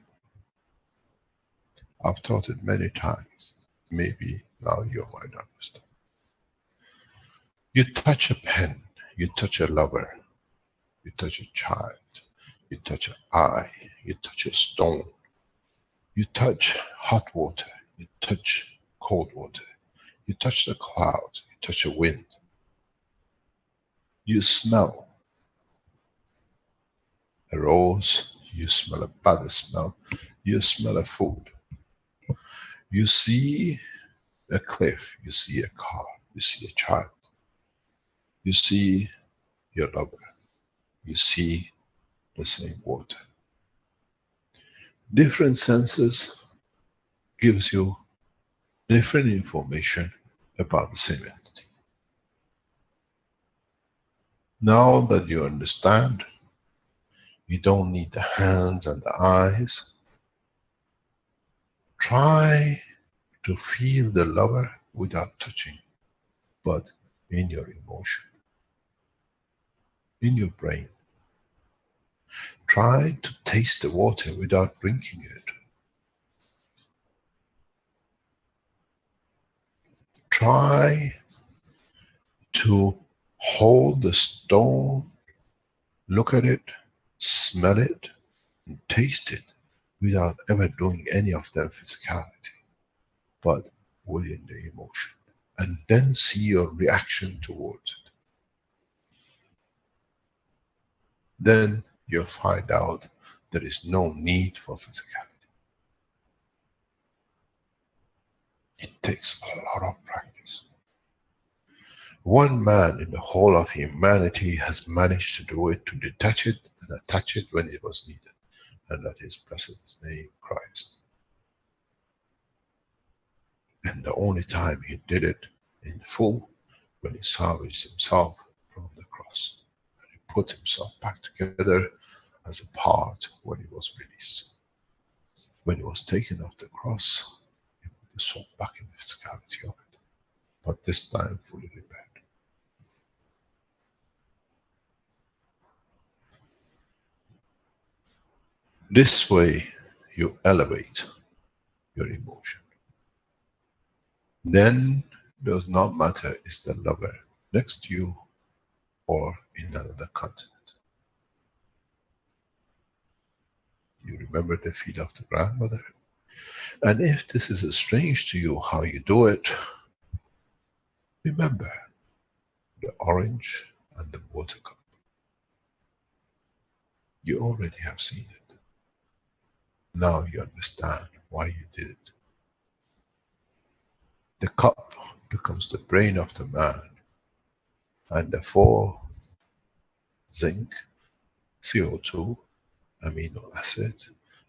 I've taught it many times. Maybe now you might understand. You touch a pen, you touch a lover, you touch a child, you touch an eye, you touch a stone, you touch hot water, you touch cold water, you touch the clouds, you touch a wind, you smell a rose, you smell a bad smell, you smell a food, you see a cliff, you see a car, you see a child, you see your lover, you see the same water. Different senses gives you different information about the same entity. Now that you understand, you don't need the hands and the eyes. Try to feel the lover without touching, but in your emotion, in your brain. Try to taste the water without drinking it. Try to hold the stone, look at it, smell it, and taste it without ever doing any of their physicality, but within the emotion. And then see your reaction towards it. Then you'll find out there is no need for physicality. It takes a lot of practice. One man in the whole of humanity has managed to do it, to detach it and attach it when it was needed. And that is, blessed his name, Christ. And the only time he did it in full, when he salvaged himself from the cross. And he put himself back together as a part when he was released. When he was taken off the cross, he put the soul back in the physicality of it. But this time fully repaired. This way you elevate your emotion. Then it does not matter is the lover next to you or in another continent. You remember the feet of the grandmother? And if this is strange to you how you do it, remember the orange and the water cup. You already have seen it. Now you understand why you did it. The cup becomes the brain of the man, and the 4 zinc, CO2, amino acid,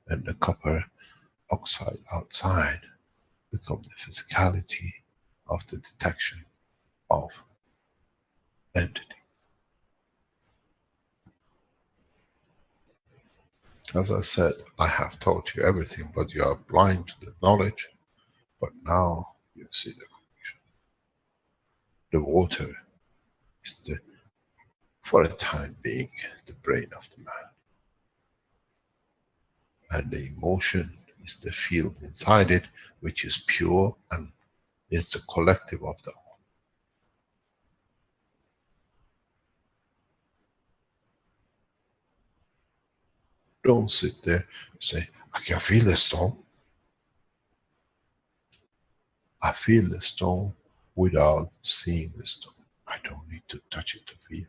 and the copper oxide outside become the physicality of the detection of entity. As I said, I have taught you everything, but you are blind to the knowledge. But now you see the connection. The water is the, for a time being, the brain of the man. And the emotion is the field inside it, which is pure and is the collective of the whole. Don't sit there and say, I can feel the stone. I feel the stone without seeing the stone. I don't need to touch it to feel it.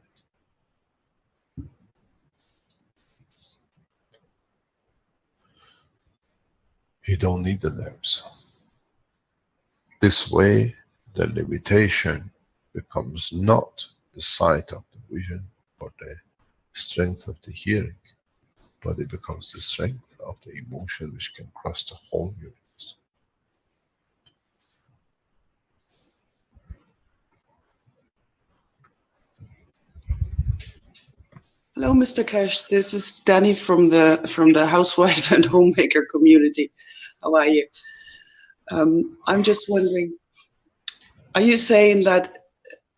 You don't need the nerves. This way, the limitation becomes not the sight of the vision or the strength of the hearing, but it becomes the strength of the emotion which can cross the whole universe. Hello, Mr. Keshe. This is Danny from the housewife and homemaker community. How are you? I'm just wondering, are you saying that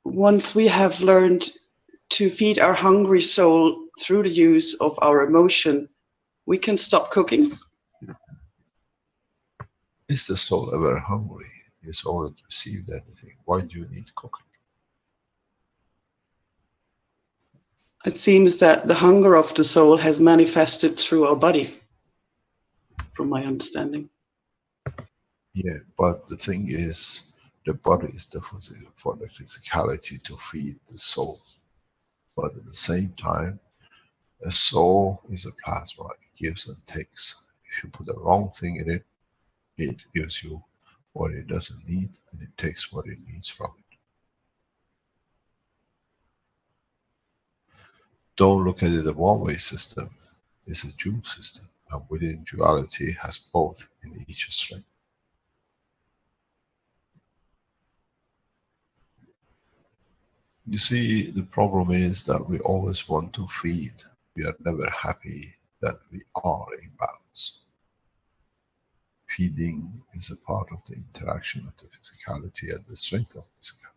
once we have learned to feed our hungry soul through the use of our emotion, we can stop cooking? Is the soul ever hungry? It's already received anything. Why do you need cooking? It seems that the hunger of the soul has manifested through our body, from my understanding. Yeah, but the thing is, the body is for the physicality to feed the soul. But at the same time, a soul is a plasma. It gives and takes. If you put the wrong thing in it, it gives you what it doesn't need, and it takes what it needs from it. Don't look at it a one-way system. It's a dual system, and within duality has both in each strength. You see, the problem is that we always want to feed. We are never happy that we are in balance. Feeding is a part of the interaction of the physicality and the strength of physicality.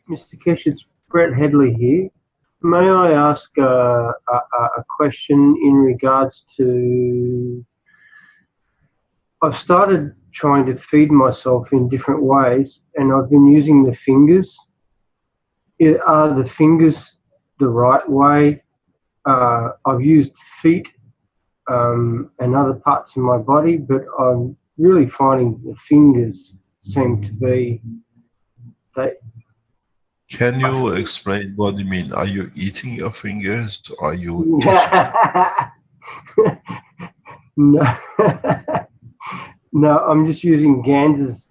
Mr. Keshe, it's Brett Headley here. May I ask a question in regards to... I've started trying to feed myself in different ways, and I've been using the fingers. Are the fingers the right way? I've used feet and other parts of my body, but I'm really finding the fingers seem to be... Can you explain what you mean? Are you eating your fingers, or are you... No. No, I'm just using ganzas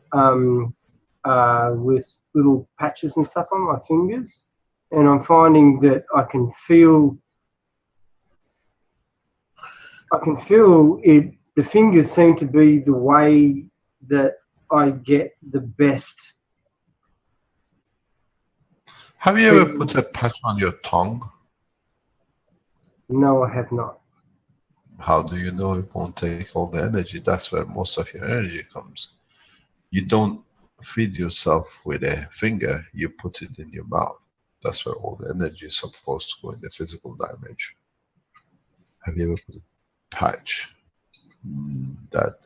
with little patches and stuff on my fingers, and I'm finding that I can feel it. The fingers seem to be the way that I get the best. Have you ever put a patch on your tongue? No, I have not. How do you know it won't take all the energy? That's where most of your energy comes. You don't feed yourself with a finger, you put it in your mouth. That's where all the energy is supposed to go in the physical dimension. Have you ever put a patch that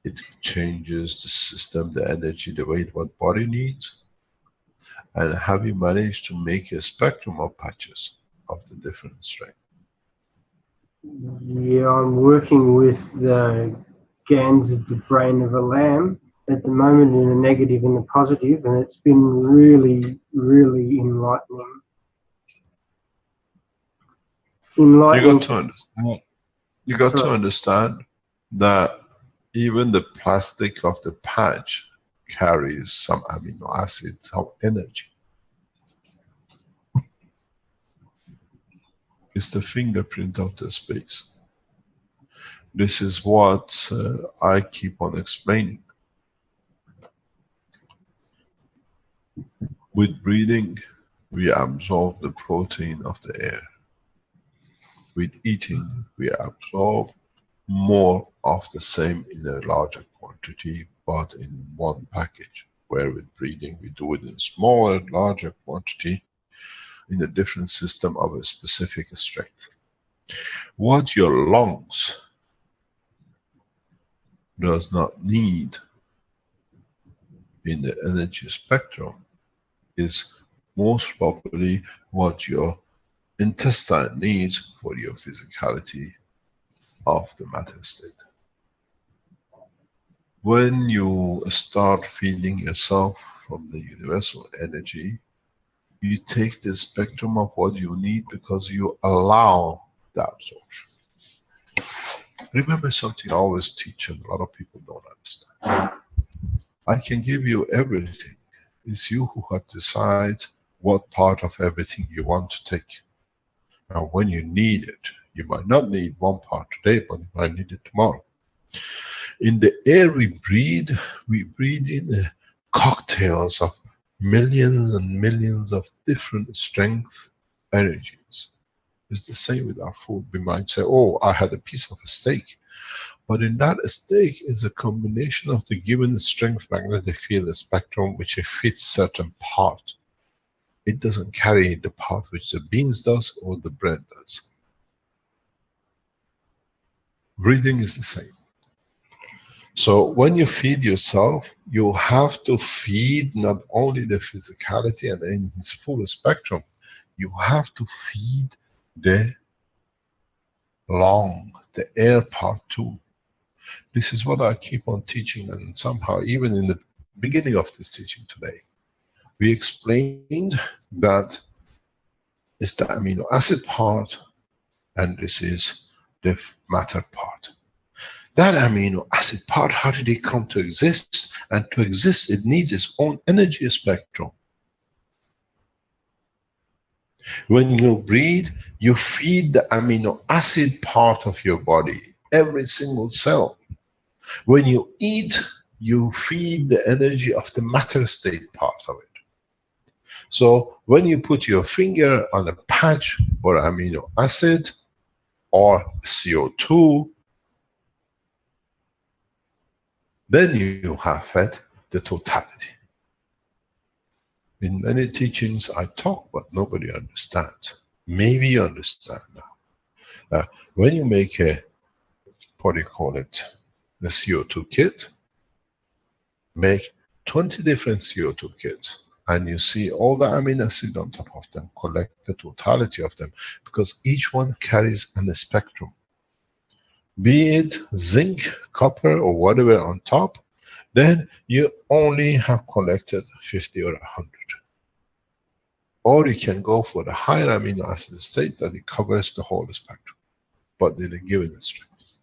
it changes the system, the energy, the way what body needs? And have you managed to make a spectrum of patches of the different strength? Yeah, I'm working with the GANs of the brain of a lamb at the moment, in a negative and a positive, and it's been really, really enlightening. You got to understand that even the plastic of the patch carries some amino acids, some energy. It's the fingerprint of the space. This is what I keep on explaining. With breathing, we absorb the protein of the air. With eating, we absorb more of the same in a larger quantity, but in one package. Where with breathing, we do it in smaller, larger quantity, in a different system of a specific strength. What your lungs does not need in the energy spectrum is most probably what your intestine needs for your physicality of the matter state. When you start feeding yourself from the universal energy, you take the spectrum of what you need because you allow the absorption. Remember something I always teach and a lot of people don't understand. I can give you everything. It's you who have to decide what part of everything you want to take. And when you need it, you might not need one part today, but you might need it tomorrow. In the air we breathe in cocktails of millions and millions of different strength energies. It's the same with our food. We might say, oh, I had a piece of a steak. But in that steak is a combination of the given strength magnetic field spectrum which fits certain part. It doesn't carry the part which the beans does or the bread does. Breathing is the same. So when you feed yourself, you have to feed not only the physicality and in its full spectrum, you have to feed the lung, the air part too. This is what I keep on teaching, and somehow even in the beginning of this teaching today, we explained that it's the amino acid part and this is the matter part. That amino acid part, how did it come to exist? And to exist, it needs its own energy spectrum. When you breathe, you feed the amino acid part of your body, every single cell. When you eat, you feed the energy of the matter state part of it. So when you put your finger on a patch for amino acid or CO2, then you have fed the totality. In many teachings I talk, but nobody understands. Maybe you understand now. When you make a, what do you call it, the CO2 kit, make 20 different CO2 kits, and you see all the amino acids on top of them, collect the totality of them, because each one carries a spectrum. Be it zinc, copper, or whatever on top, then you only have collected 50 or 100. Or you can go for the higher amino acid state that it covers the whole spectrum, but in a given strength.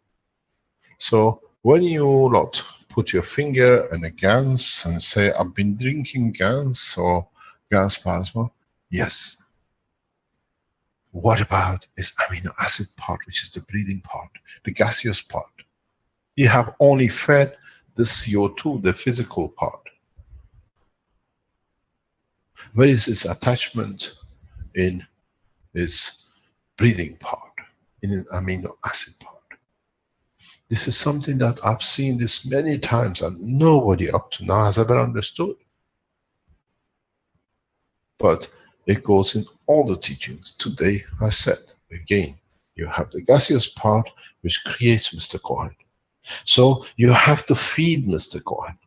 So when you lot put your finger in a GANS and say, I've been drinking GANS or gas plasma, yes. What about this amino acid part, which is the breathing part, the gaseous part? You have only fed the CO2, the physical part. Where is this attachment in this breathing part, in an amino acid part? This is something that I've seen this many times and nobody up to now has ever understood. But it goes in all the teachings. Today I said, again, you have the gaseous part which creates Mr. Cohen. So you have to feed Mr. Cohen.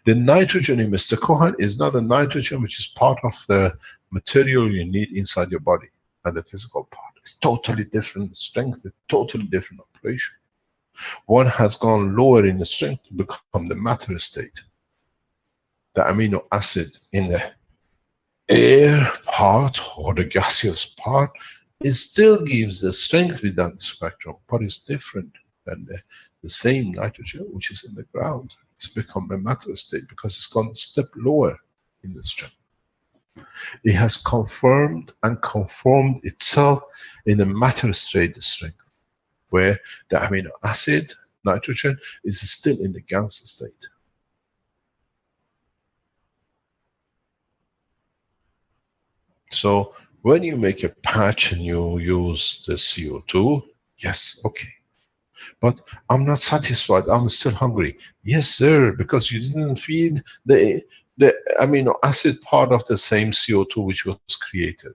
The nitrogen in Mr. Cohen is not a nitrogen which is part of the material you need inside your body and the physical part. It's totally different strength, a totally different operation. One has gone lower in the strength to become the matter state. The amino acid in the air part or the gaseous part, it still gives the strength within the spectrum, but it's different than the same nitrogen which is in the ground. It's become a matter state because it's gone a step lower in the strength. It has confirmed and conformed itself in a matter state strength, where the amino acid, nitrogen, is still in the GANS state. So when you make a patch and you use the CO2, yes, okay. But I'm not satisfied, I'm still hungry. Yes, sir, because you didn't feed the amino acid part of the same CO2 which was created.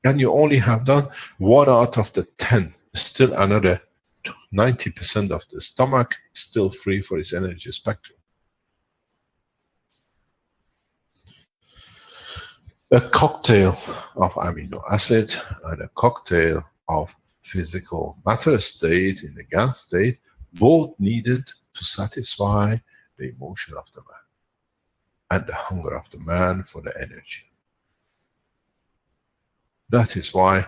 And you only have done 1 out of the 10. Still another 90% of the stomach still free for its energy spectrum. A cocktail of amino acid and a cocktail of physical matter state in the GANS state, both needed to satisfy the emotion of the man and the hunger of the man for the energy. That is why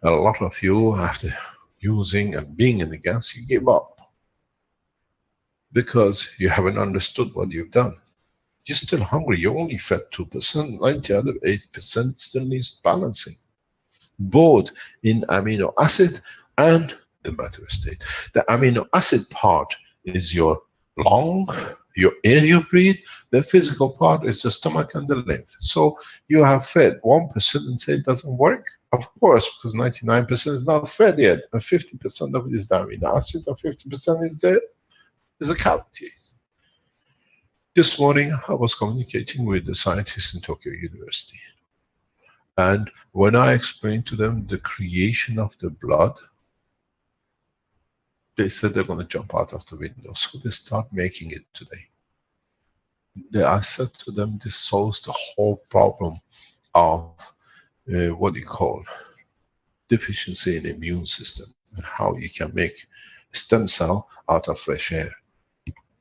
a lot of you, after using and being in the GANS, you give up. Because you haven't understood what you've done. You're still hungry, you only fed 2%, 90 other 8% still needs balancing. Both in amino acid and the matter state. The amino acid part is your lung, your air you breathe. The physical part is the stomach and the lymph. So you have fed 1% and say it doesn't work? Of course, because 99% is not fed yet, and 50% of it is the amino acid, and 50% is the physicality. This morning, I was communicating with the scientists in Tokyo University. And when I explained to them the creation of the blood, they said they're going to jump out of the window. So they start making it today. I said to them, this solves the whole problem of what you call deficiency in the immune system, and how you can make stem cell out of fresh air.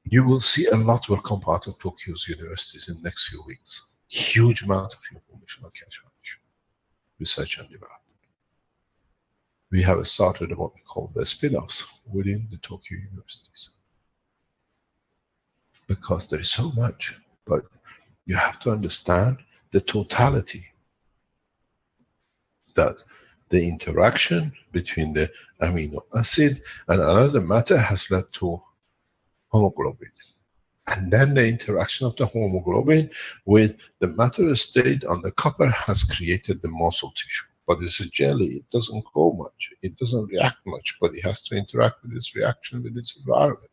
You will see a lot will come out of Tokyo's universities in the next few weeks. Huge amount of information on Keshe Foundation, research and development. We have started what we call the spin-offs within the Tokyo universities. Because there is so much, but you have to understand the totality. That the interaction between the amino acid and another matter has led to hemoglobin. And then the interaction of the hemoglobin with the matter state on the copper has created the muscle tissue. But it's a jelly, it doesn't grow much, it doesn't react much, but it has to interact with its reaction with its environment.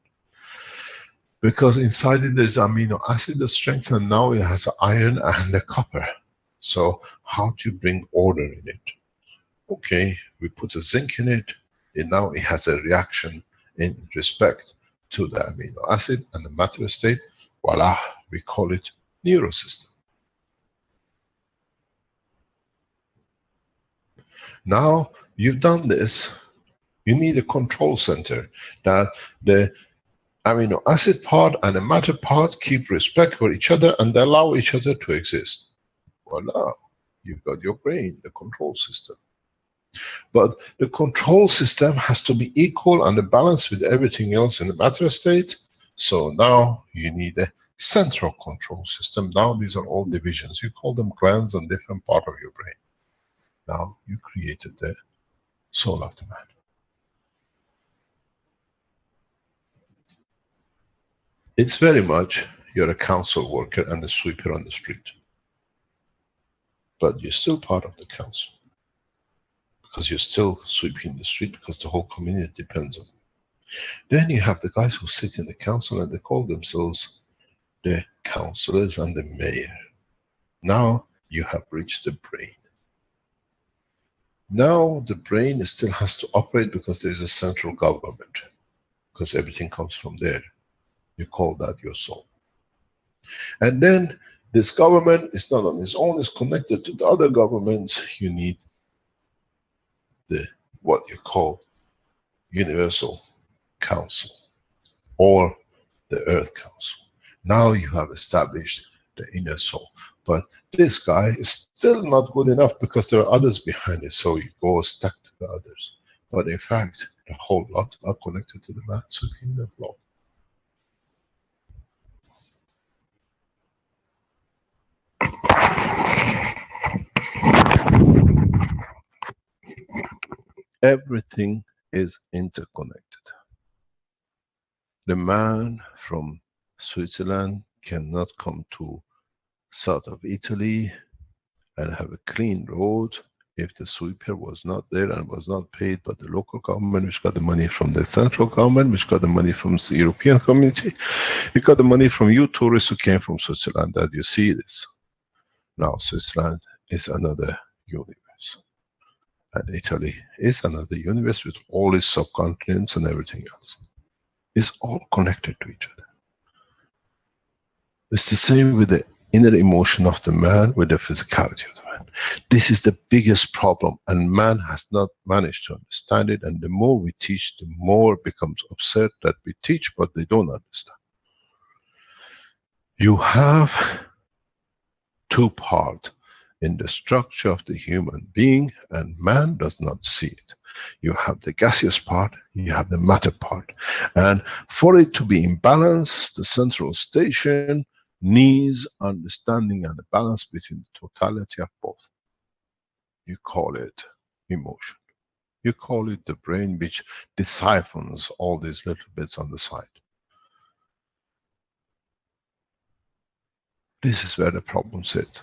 Because inside it there's amino acid strength, and now it has iron and the copper. So how to bring order in it? Okay, we put a zinc in it, and now it has a reaction in respect to the amino acid and the matter state. Voila, we call it neurosystem. Now you've done this, you need a control center that the amino acid part and the matter part keep respect for each other and allow each other to exist. Voila, you've got your brain, the control system. But the control system has to be equal and the balance with everything else in the matter state. So now you need a central control system. Now these are all divisions. You call them glands on different part of your brain. Now you created the soul of the man. It's very much you're a council worker and a sweeper on the street. But you're still part of the council. Because you're still sweeping the street, because the whole community depends on you. Then you have the guys who sit in the council and they call themselves the councillors and the mayor. Now you have reached the brain. Now the brain still has to operate because there is a central government. Because everything comes from there. You call that your soul. And then this government is not on its own, it's connected to the other governments. You need the what you call Universal Council or the Earth Council. Now you have established the inner soul. But this guy is still not good enough because there are others behind it, so you go stuck to the others. But in fact, The whole lot are connected to the mats in the floor. Everything is interconnected. The man from Switzerland cannot come to south of Italy and have a clean road if the sweeper was not there and was not paid by the local government, which got the money from the central government, which got the money from the European community. We got the money from you tourists who came from Switzerland, that you see this. Now Switzerland is another universe. And Italy is another universe with all its subcontinents and everything else. It's all connected to each other. It's the same with the inner emotion of the man, with the physicality of the man. This is the biggest problem, and man has not managed to understand it, and the more we teach, the more it becomes absurd that we teach, but they don't understand. You have two parts in the structure of the human being, and man does not see it. You have the gaseous part, you have the matter part. And for it to be in balance, the central station needs understanding and the balance between the totality of both. You call it emotion. You call it the brain, which deciphers all these little bits on the side. This is where the problem sits.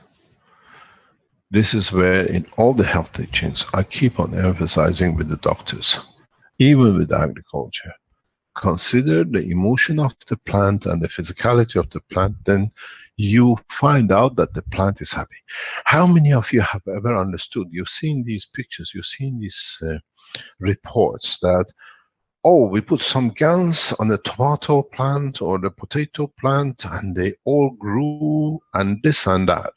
This is where in all the health teachings I keep on emphasizing with the doctors, even with agriculture. Consider the emotion of the plant and the physicality of the plant, then you find out that the plant is happy. How many of you have ever understood? You've seen these pictures, you've seen these reports that, oh, we put some GANs on the tomato plant or the potato plant and they all grew and this and that.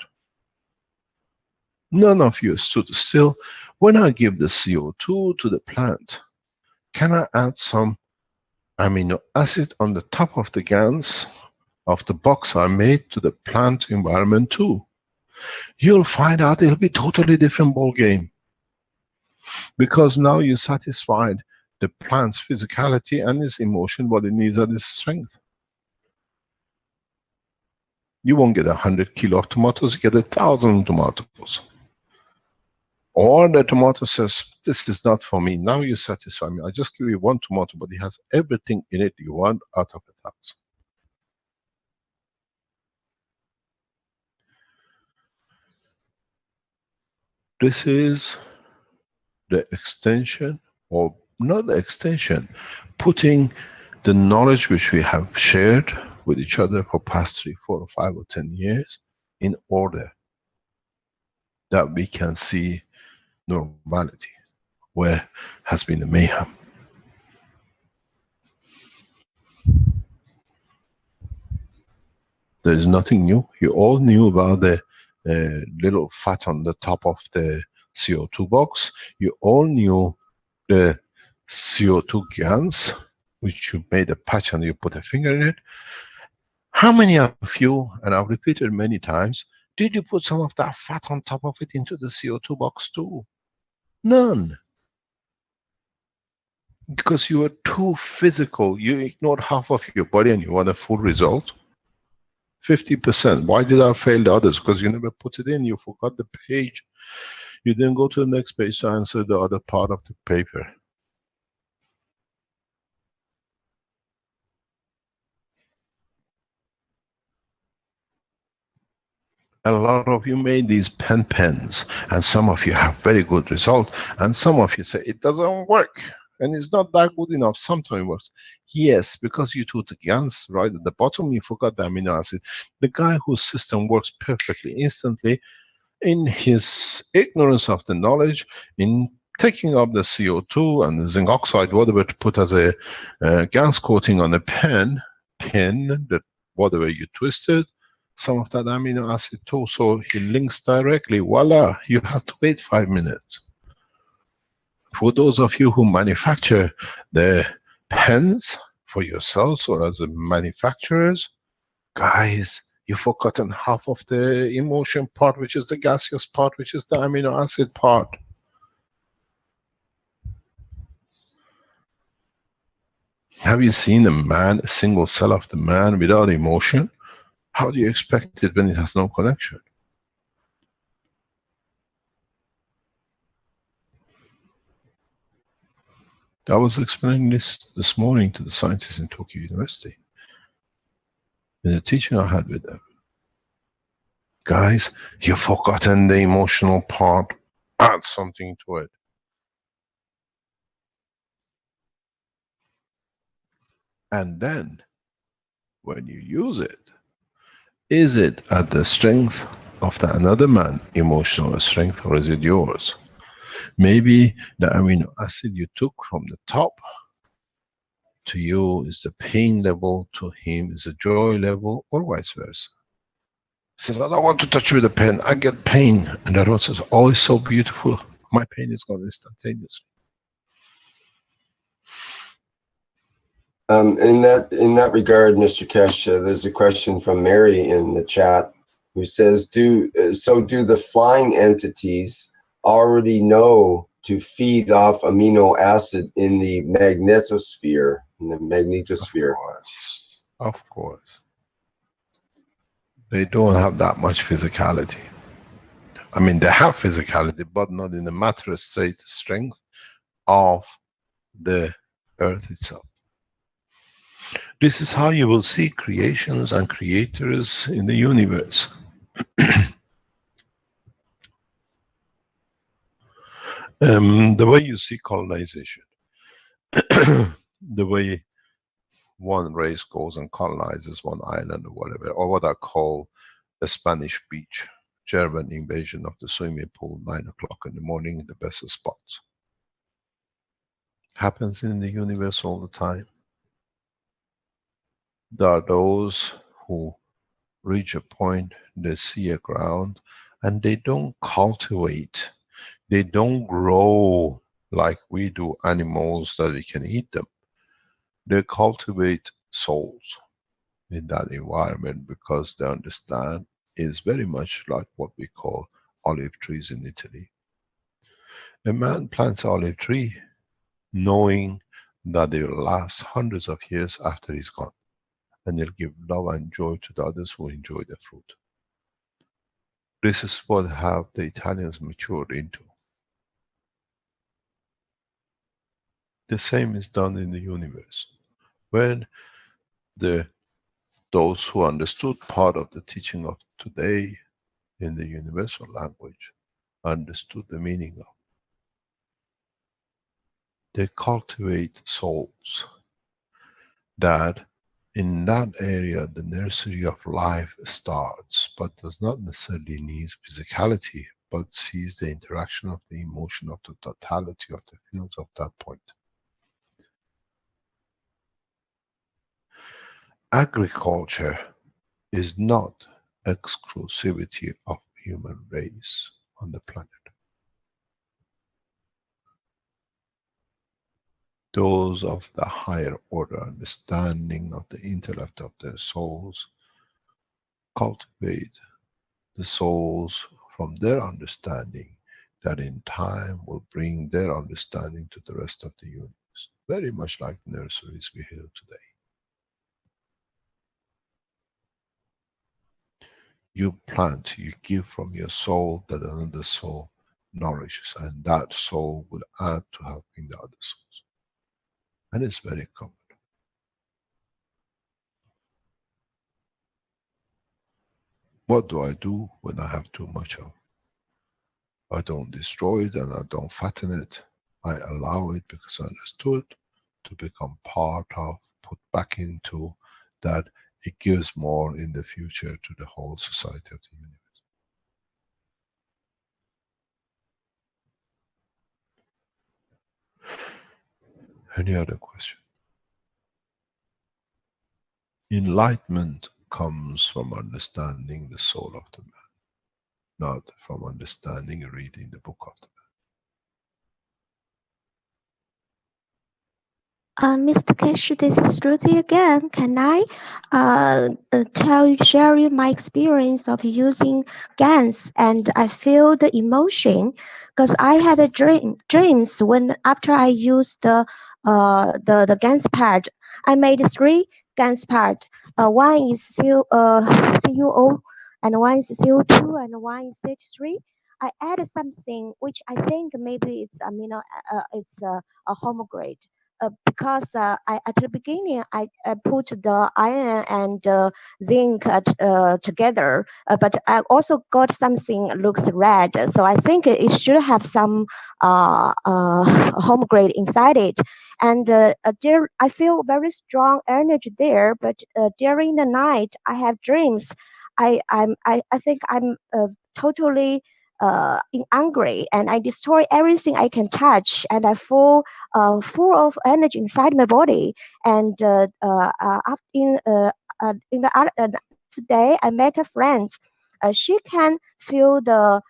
None of you stood still. When I give the CO2 to the plant, can I add some amino acid on the top of the GANs of the box I made to the plant environment too? You'll find out it'll be totally different ball game. Because now you satisfied the plant's physicality and its emotion, what it needs at its strength. You won't get 100 kilo of tomatoes, you get 1,000 tomatoes. Or the tomato says, this is not for me, now you satisfy me. I just give you one tomato, but it has everything in it you want out of 1,000. This is the extension, or not the extension, putting the knowledge which we have shared with each other for past 3, 4, or 5 or 10 years in order that we can see normality where has been a mayhem. There is nothing new. You all knew about the little fat on the top of the CO2 box. You all knew the CO2 GANs, which you made a patch and you put a finger in it. How many of you, and I've repeated many times, did you put some of that fat on top of it into the CO2 box too? None. Because you were too physical. You ignored half of your body and you want a full result. 50%. Why did I fail the others? Because you never put it in. You forgot the page. You didn't go to the next page to answer the other part of the paper. A lot of you made these pens, and some of you have very good result, and some of you say it doesn't work, and it's not that good enough. Sometimes it works. Yes, because you took the GANs right at the bottom, you forgot the amino acid. The guy whose system works perfectly instantly, in his ignorance of the knowledge, in taking up the CO2 and the zinc oxide, whatever to put as a GANs coating on a pin, that whatever you twisted, some of that amino acid too, so he links directly. Voila, you have to wait 5 minutes. For those of you who manufacture the pens for yourselves or as a manufacturers, guys, you've forgotten half of the emotion part, which is the gaseous part, which is the amino acid part. Have you seen a man, a single cell of the man without emotion? How do you expect it when it has no connection? I was explaining this morning to the scientists in Tokyo University in the teaching I had with them. Guys, you've forgotten the emotional part. Add something to it. And then, when you use it, is it at the strength of the another man, emotional strength, or is it yours? Maybe the amino acid you took from the top to you is the pain level, to him is a joy level, or vice versa. He says, I don't want to touch with a pen, I get pain. And the other one says, oh, it's so beautiful, my pain is gone instantaneously. In that regard, Mr. Keshe, there's a question from Mary in the chat who says, do the flying entities already know to feed off amino acid in the magnetosphere? Of course. They don't have that much physicality. I mean, they have physicality, but not in the matter state strength of the earth itself. This is how you will see creations and creators in the universe. The way you see colonization, the way one race goes and colonizes one island or whatever, or what I call the Spanish beach, German invasion of the swimming pool, 9 o'clock in the morning, the best spots. Happens in the universe all the time. There are those who reach a point, they see a ground, and they don't cultivate, they don't grow like we do animals that we can eat them. They cultivate souls in that environment because they understand it's very much like what we call olive trees in Italy. A man plants an olive tree knowing that they will last hundreds of years after he's gone, and they'll give love and joy to the others who enjoy the fruit. This is what have the Italians matured into. The same is done in the universe. When those who understood part of the teaching of today in the universal language understood the meaning of, they cultivate souls that in that area the nursery of life starts, but does not necessarily need physicality, but sees the interaction of the emotion of the totality of the fields of that point. Agriculture is not exclusivity of human race on the planet. Those of the higher order understanding of the intellect of their souls cultivate the souls from their understanding that in time will bring their understanding to the rest of the universe. Very much like nurseries we hear today. You plant, you give from your soul that another soul nourishes, and that soul will add to helping the other souls. And it's very common. What do I do when I have too much of? I don't destroy it and I don't fatten it. I allow it because I understood to become part of, put back into that it gives more in the future to the whole society of the universe. Any other question? Enlightenment comes from understanding the soul of the man, not from understanding and reading the book of the man. Mr. Keshe, this is Ruthie again. Can I share you my experience of using GANs, and I feel the emotion because I had dreams when after I used the GANs pad. I made 3 GANs part. One is CuO, and one is CO2, and one is CH3. I added something which I think maybe it's it's a homograde. Because at the beginning I put the iron and zinc together, but I also got something looks red, so I think it should have some home grade inside it. And there I feel very strong energy there, but during the night I have dreams. I think I'm totally angry, and I destroy everything I can touch, and I feel full of energy inside my body. And in the other next day, I met a friend. She can feel the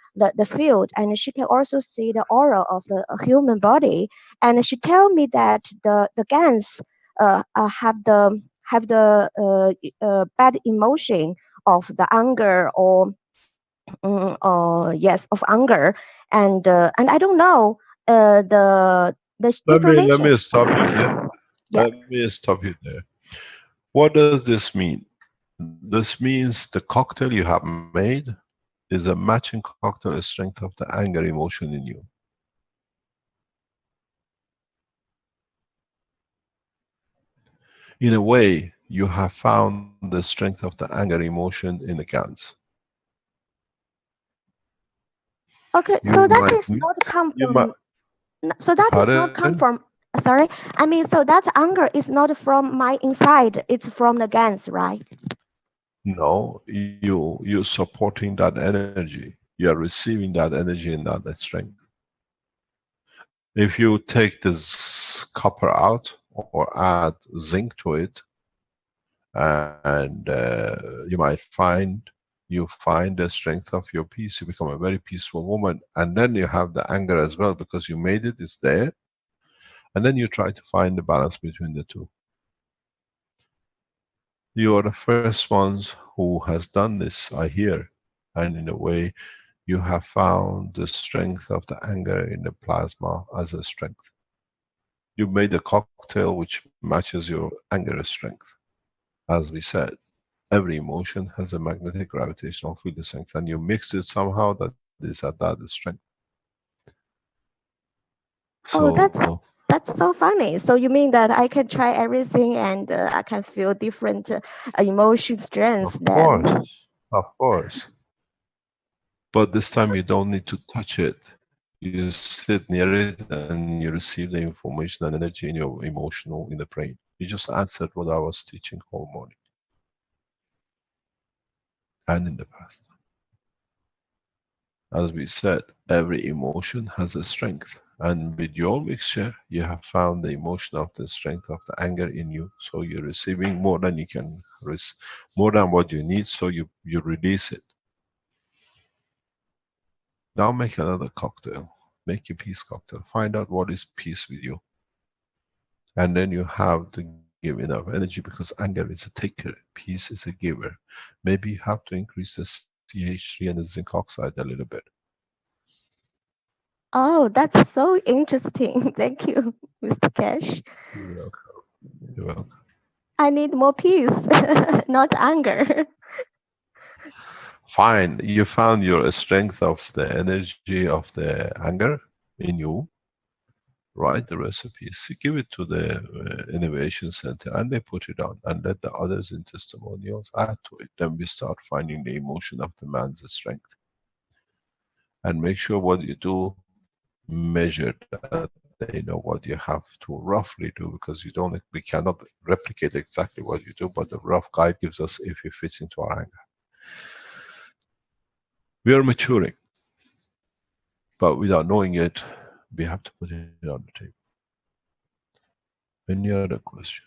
field, and she can also see the aura of the human body. And she tell me that the GANs have the bad emotion of the anger, or yes, of anger. And I don't know the Let information. me stop you there. Yeah. Let me stop you there. What does this mean? This means the cocktail you have made is a matching cocktail strength of the anger emotion in you. In a way, you have found the strength of the anger emotion in the GANs. Okay, You so that might is not mix, come you might, from. So that is not come pardon? from. Sorry, I mean, so that anger is not from my inside. It's from the GANs, right? No, you're supporting that energy. You are receiving that energy and that strength. If you take this copper out or add zinc to it, and you find the strength of your peace. You become a very peaceful woman, and then you have the anger as well because you made it. It's there, and then you try to find the balance between the two. You are the first ones who has done this, I hear, and in a way, you have found the strength of the anger in the plasma as a strength. You made a cocktail which matches your anger strength. As we said, every emotion has a magnetic gravitational field strength, and you mix it somehow that is at that strength. Oh, So that's so funny. So you mean that I can try everything, and I can feel different emotion strengths of then? course. But this time you don't need to touch it. You sit near it and you receive the information and energy in your emotional, in the brain. You just answered what I was teaching whole morning and in the past. As we said, every emotion has a strength. And with your mixture, you have found the emotion of the strength of the anger in you. So you're receiving more than you can, more than what you need, so you release it. Now make another cocktail. Make a peace cocktail. Find out what is peace with you. And then you have to give enough energy, because anger is a taker, peace is a giver. Maybe you have to increase the CH3 and the zinc oxide a little bit. Oh, that's so interesting. Thank you, Mr. Cash. You're welcome. You're welcome. I need more peace, not anger. Fine, you found your strength of the energy of the anger in you. Write the recipes, give it to the innovation center, and they put it on, and let the others in testimonials add to it. Then we start finding the emotion of the man's strength. And make sure what you do, measure that they know what you have to roughly do, because we cannot replicate exactly what you do, but the rough guide gives us if it fits into our anger. We are maturing, but without knowing it, we have to put it on the table. Any other question?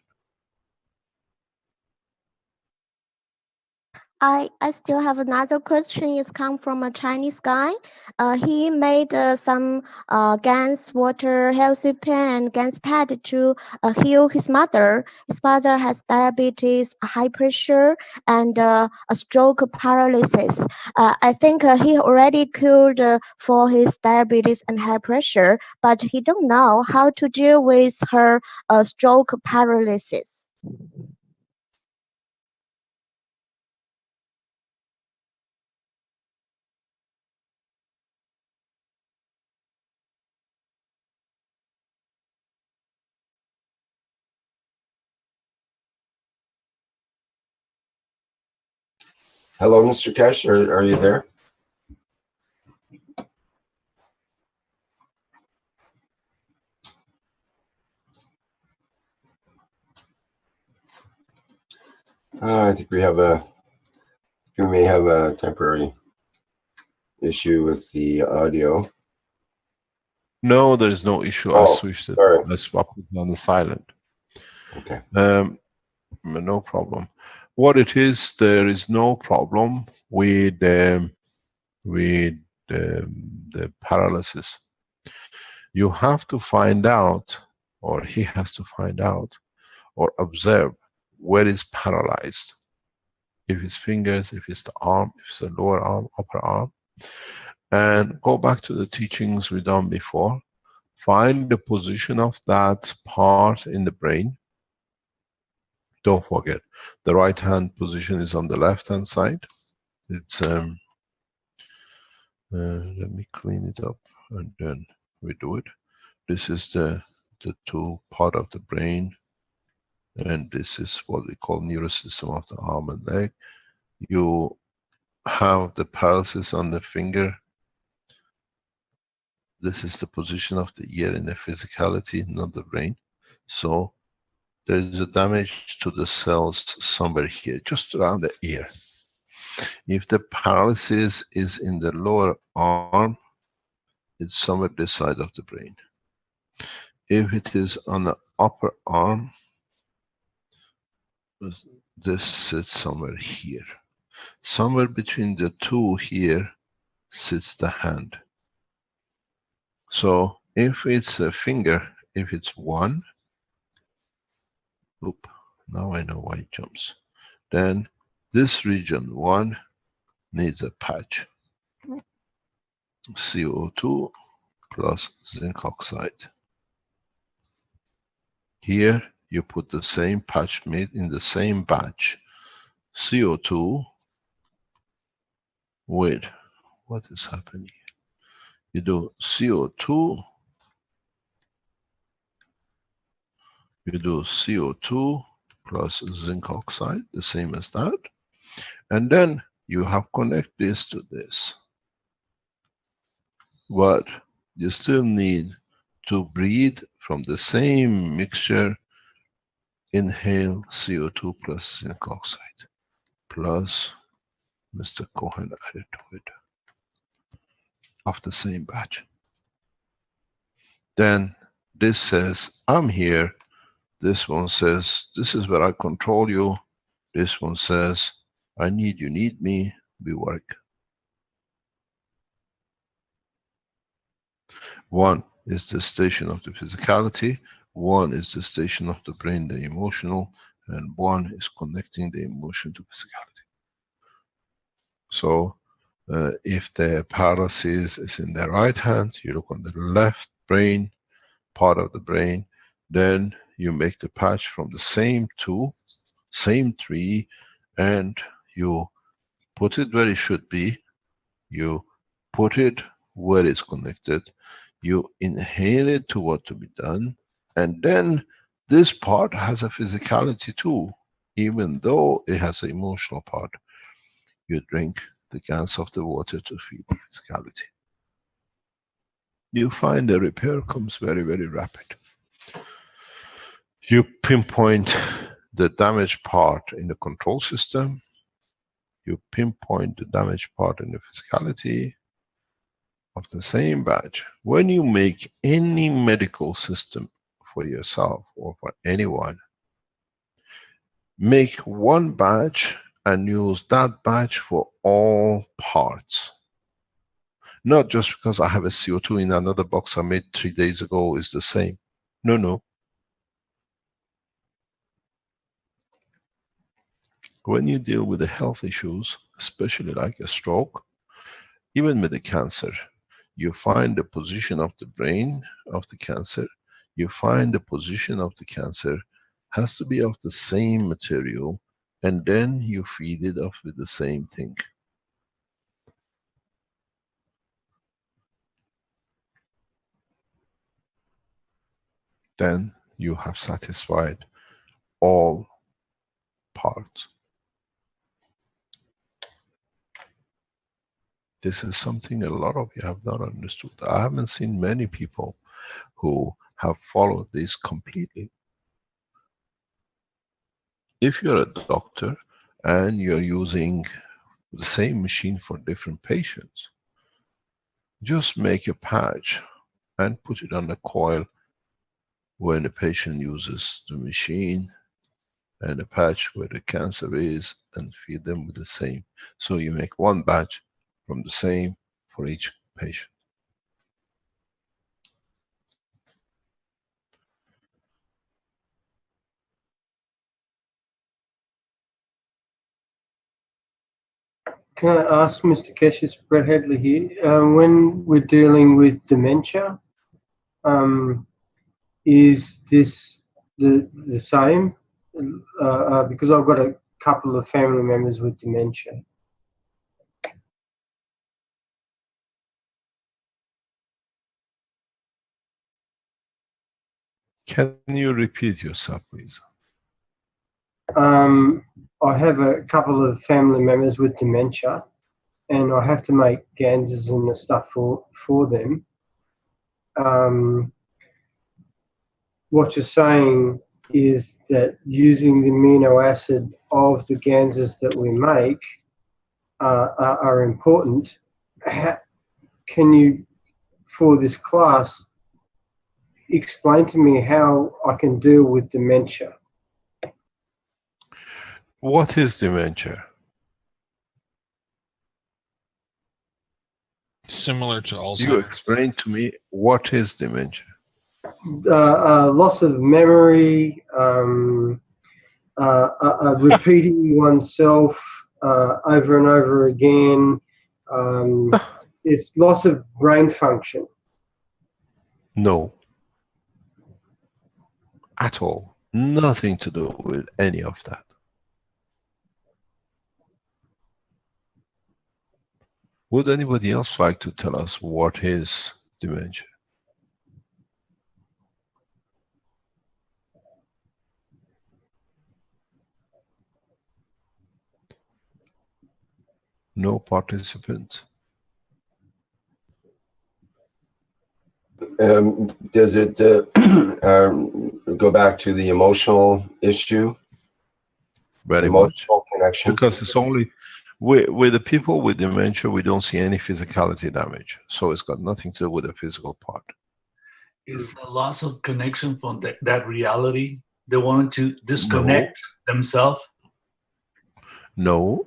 I still have another question. It's come from a Chinese guy. He made some GANs water healthy pen and GANs pad to heal his mother. His mother has diabetes, high pressure, and a stroke paralysis. I think he already cured for his diabetes and high pressure, but he don't know how to deal with her stroke paralysis. Hello, Mr. Kesh, are you there? I think we may have a temporary issue with the audio. No, there is no issue. I Oh, switched it. sorry. I swapped it on the silent. Okay. No problem. What it is, there is no problem with the paralysis. You have to find out, or he has to find out, or observe where is paralyzed. If it's fingers, if it's the arm, if it's the lower arm, upper arm. And go back to the teachings we done before. Find the position of that part in the brain. Don't forget, the right hand position is on the left hand side. It's let me clean it up and then we do it. This is the two part of the brain, and this is what we call neurosystem of the arm and leg. You have the paralysis on the finger. This is the position of the ear in the physicality, not the brain. So there is a damage to the cells somewhere here, just around the ear. If the paralysis is in the lower arm, it's somewhere this side of the brain. If it is on the upper arm, this sits somewhere here. Somewhere between the two here sits the hand. So if it's a finger, if it's one, oop, now I know why it jumps. Then this region 1 needs a patch. CO2 plus zinc oxide. Here you put the same patch made in the same batch. CO2 with, what is happening? You do CO2, you do CO2 plus zinc oxide, the same as that. And then you have connect this to this. But you still need to breathe from the same mixture. Inhale CO2 plus zinc oxide plus Mr. Cohen added to it of the same batch. Then this says, I'm here. This one says, this is where I control you. This one says, I need you, need me, we work. One is the station of the physicality, one is the station of the brain, the emotional, and one is connecting the emotion to physicality. So if the paralysis is in the right hand, you look on the left brain, part of the brain, then you make the patch from the same two, same tree, and you put it where it should be, you put it where it's connected, you inhale it to what to be done, and then this part has a physicality too, even though it has an emotional part. You drink the gans of the water to feel the physicality. You find the repair comes very, very rapid. You pinpoint the damaged part in the control system, you pinpoint the damaged part in the physicality of the same batch. When you make any medical system for yourself or for anyone, make one batch and use that batch for all parts. Not just because I have a CO2 in another box I made 3 days ago is the same. No, no. When you deal with the health issues, especially like a stroke, even with the cancer, you find the position of the brain of the cancer, you find the position of the cancer has to be of the same material, and then you feed it off with the same thing. Then you have satisfied all parts. This is something a lot of you have not understood. I haven't seen many people who have followed this completely. If you're a doctor and you're using the same machine for different patients, just make a patch and put it on the coil when the patient uses the machine, and a patch where the cancer is, and feed them with the same. So you make one batch from the same for each patient. Can I ask Mr. Keshe, it's Brett Headley here, when we're dealing with dementia, is this the same? Because I've got a couple of family members with dementia. Can you repeat yourself, please? I have a couple of family members with dementia, and I have to make ganses and the stuff for them. What you're saying is that using the amino acid of the ganses that we make are important. Can you, for this class, explain to me how I can deal with dementia? What is dementia? Similar to Alzheimer's. You explain to me what is dementia. Loss of memory, repeating oneself over and over again. It's loss of brain function. No. At all. Nothing to do with any of that. Would anybody else like to tell us what is dementia? No participant? Does it go back to the emotional issue? Very much. Emotional connection? Because it's only, with the people with dementia, we don't see any physicality damage. So it's got nothing to do with the physical part. Is the loss of connection from that reality? They want to disconnect themselves? No.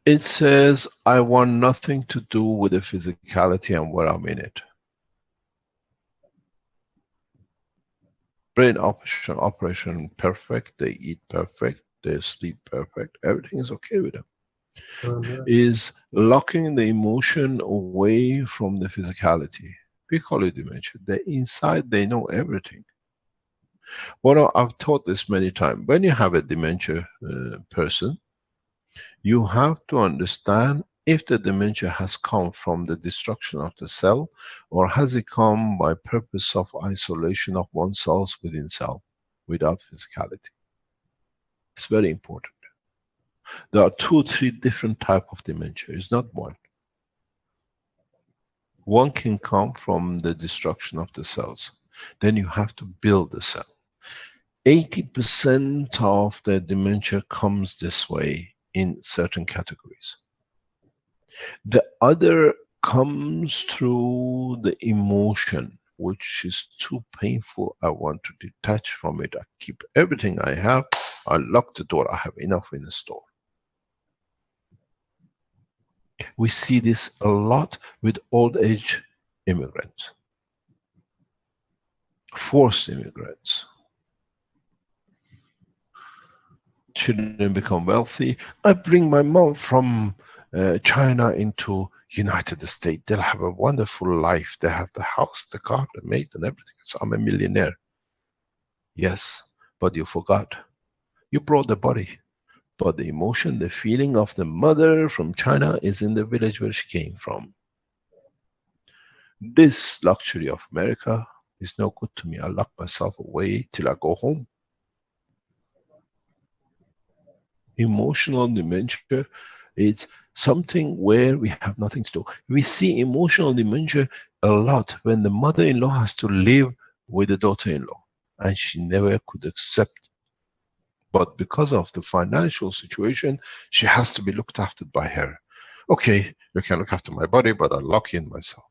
It says, I want nothing to do with the physicality and where I'm in it. Brain operation perfect, they eat perfect, they sleep perfect, everything is okay with them. Is locking the emotion away from the physicality. We call it dementia. They inside, they know everything. Well, I've taught this many times. When you have a dementia person, you have to understand if the dementia has come from the destruction of the cell, or has it come by purpose of isolation of oneself within cell, without physicality. It's very important. There are 2 or 3 different types of dementia. It's not one. One can come from the destruction of the cells. Then you have to build the cell. 80% of the dementia comes this way in certain categories. The other comes through the emotion, which is too painful. I want to detach from it. I keep everything I have. I lock the door. I have enough in the store. We see this a lot with old age immigrants, forced immigrants. Children become wealthy. I bring my mom from China into United States. They'll have a wonderful life. They have the house, the car, the maid, and everything. So I'm a millionaire. Yes, but you forgot. You brought the body, but the emotion, the feeling of the mother from China is in the village where she came from. This luxury of America is no good to me. I lock myself away till I go home. Emotional dementia, it's something where we have nothing to do. We see emotional dementia a lot when the mother-in-law has to live with the daughter-in-law and she never could accept. But because of the financial situation, she has to be looked after by her. Okay, you can look after my body, but I lock in myself.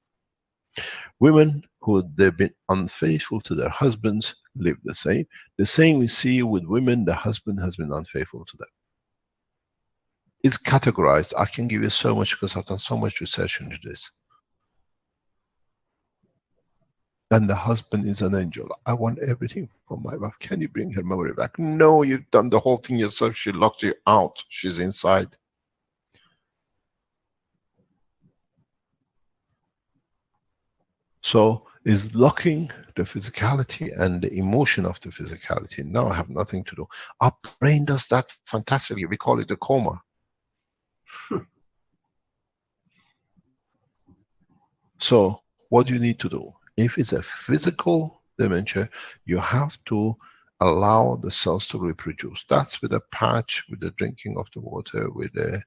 Women who they've been unfaithful to their husbands live the same. The same we see with women, the husband has been unfaithful to them. It's categorized. I can give you so much because I've done so much research into this. And the husband is an angel. I want everything from my wife. Can you bring her memory back? No, you've done the whole thing yourself. She locked you out. She's inside. So is locking the physicality and the emotion of the physicality. Now I have nothing to do. Our brain does that fantastically. We call it a coma. So what do you need to do? If it's a physical dementia, you have to allow the cells to reproduce. That's with a patch, with the drinking of the water, with the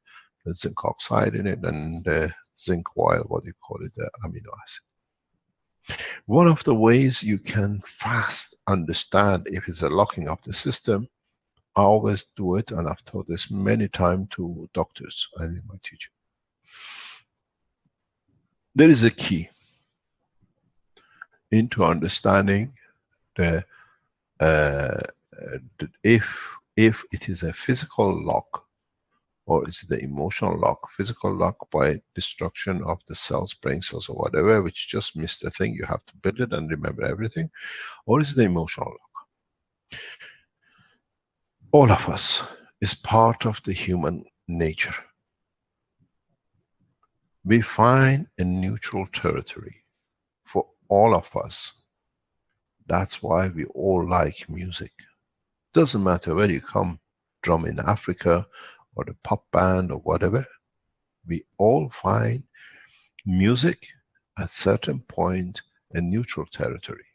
zinc oxide in it, and the zinc oil, what do you call it, the amino acid. One of the ways you can fast understand if it's a locking of the system, I always do it, and I've taught this many times to doctors and in my teaching. There is a key into understanding the if it is a physical lock or is it the emotional lock. Physical lock by destruction of the cells, brain cells or whatever, which just missed the thing, you have to build it and remember everything, or is it the emotional lock? All of us is part of the human nature. We find a neutral territory for all of us. That's why we all like music. Doesn't matter where you come, drum in Africa or the pop band or whatever, we all find music at certain point a neutral territory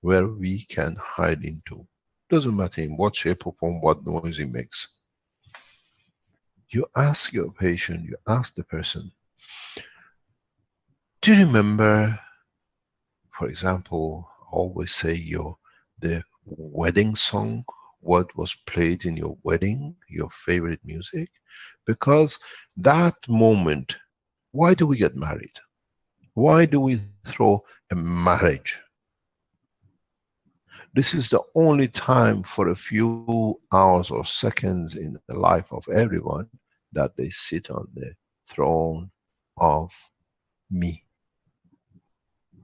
where we can hide into. Doesn't matter in what shape or form, what noise it makes. You ask your patient, you ask the person, do you remember, for example, I always say the wedding song, what was played in your wedding, your favorite music? Because that moment, why do we get married? Why do we throw a marriage? This is the only time for a few hours or seconds in the life of everyone that they sit on the throne of me.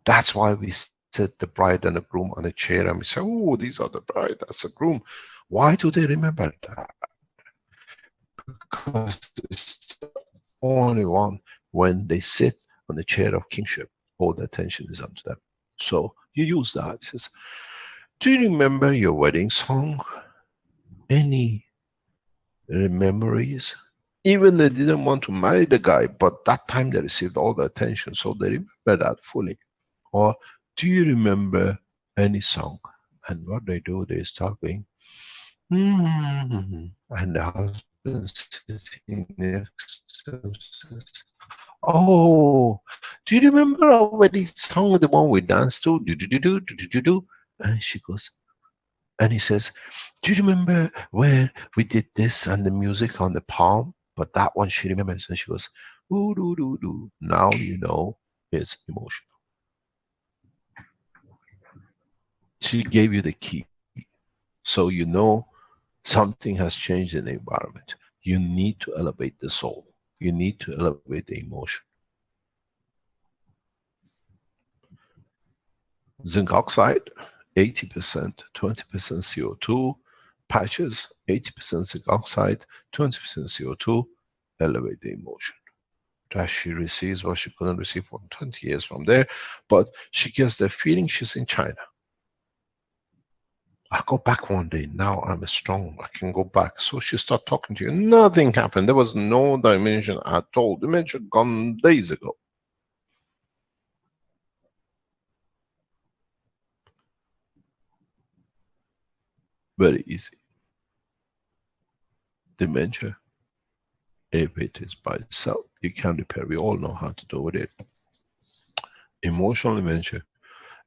That's why we set the bride and the groom on a chair and we say, oh, these are the bride, that's the groom. Why do they remember that? Because it's the only one when they sit on the chair of kingship, all the attention is onto them. So you use that. It says, do you remember your wedding song? Any memories? Even they didn't want to marry the guy, but that time they received all the attention, so they remember that fully. Or do you remember any song? And what they do, they start going, and the husband sitting next to him says, oh, do you remember our wedding song, the one we danced to? Do. And she goes, and he says, do you remember where we did this and the music on the palm? But that one she remembers, and she goes, ooh, do. Now you know it's emotional. She gave you the key. So you know something has changed in the environment. You need to elevate the soul. You need to elevate the emotion. Zinc oxide, 80%, 20% CO2. Patches, 80% zinc oxide, 20% CO2, elevate the emotion. That she receives what she couldn't receive for 20 years from there, but she gets the feeling she's in China. I'll go back one day. Now I'm strong. I can go back. So she started talking to you. Nothing happened. There was no dimension at all. Dimension gone days ago. Very easy. Dementia, if it is by itself, you can repair. We all know how to do with it. Emotional dementia,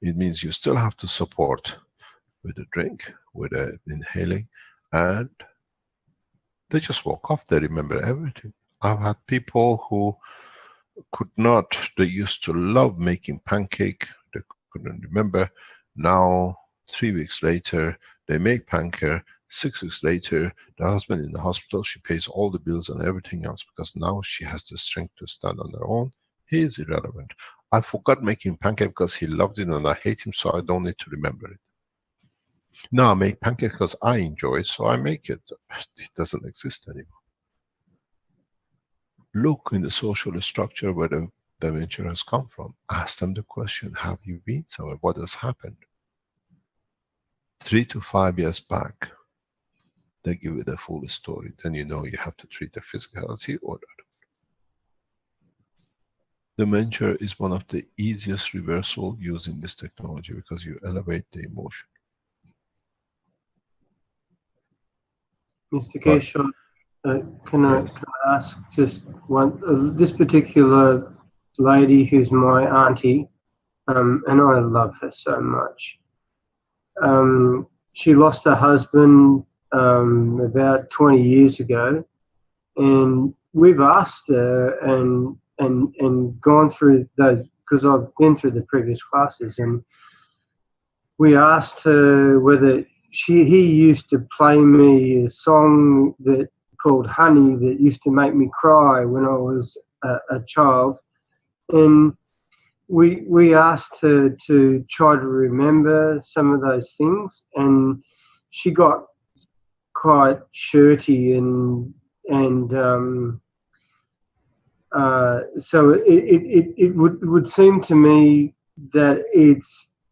it means you still have to support with a drink, with a inhaling, and they just walk off. They remember everything. I've had people who could not, they used to love making pancake, they couldn't remember. Now 3 weeks later they make pancake. 6 weeks later the husband in the hospital, she pays all the bills and everything else because now she has the strength to stand on her own. He is irrelevant. I forgot making pancake because he loved it and I hate him, so I don't need to remember it. Now I make pancake because I enjoy it, so I make it. It doesn't exist anymore. Look in the social structure where the dementia has come from. Ask them the question, have you been somewhere? What has happened? 3 to 5 years back, they give you the full story. Then you know you have to treat the physicality or not. Dementia is one of the easiest reversal using this technology because you elevate the emotion. Mr. Keshav, can I ask just one? This particular lady who's my auntie, and I love her so much. She lost her husband about 20 years ago, and we've asked her and gone through those, because I've been through the previous classes, and we asked her whether he used to play me a song that called Honey that used to make me cry when I was a child, and we asked her to try to remember some of those things, and she got quite shirty and so it would seem to me that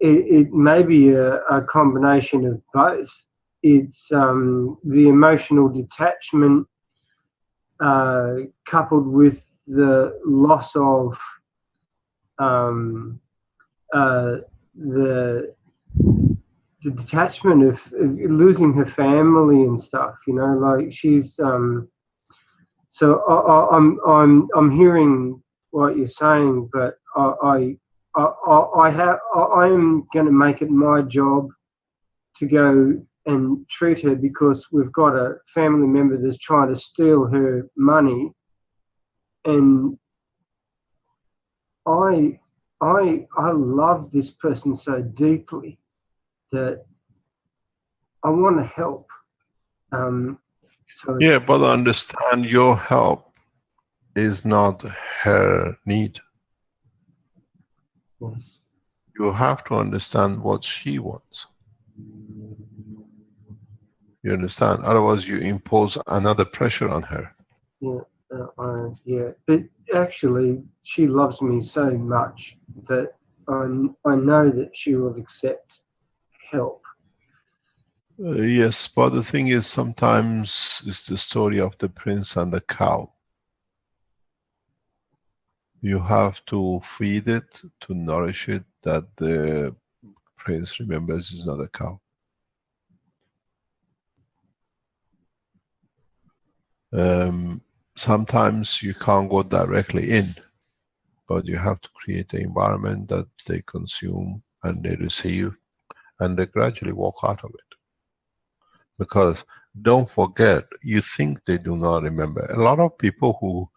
it may be a combination of both. It's the emotional detachment coupled with the loss of the detachment of losing her family and stuff, you know, like she's so I'm hearing what you're saying, but I am going to make it my job to go and treat her because we've got a family member that's trying to steal her money, and I love this person so deeply that I want to help. So yeah, but understand your help is not her need. Yes. You have to understand what she wants. You understand? Otherwise you impose another pressure on her. Yeah, yeah. But actually, she loves me so much that I know that she will accept help. Yes, but the thing is, sometimes it's the story of the prince and the cow. You have to feed it, to nourish it, that the prince remembers is not a cow. Sometimes you can't go directly in, but you have to create an environment that they consume and they receive, and they gradually walk out of it. Because don't forget, you think they do not remember. A lot of people who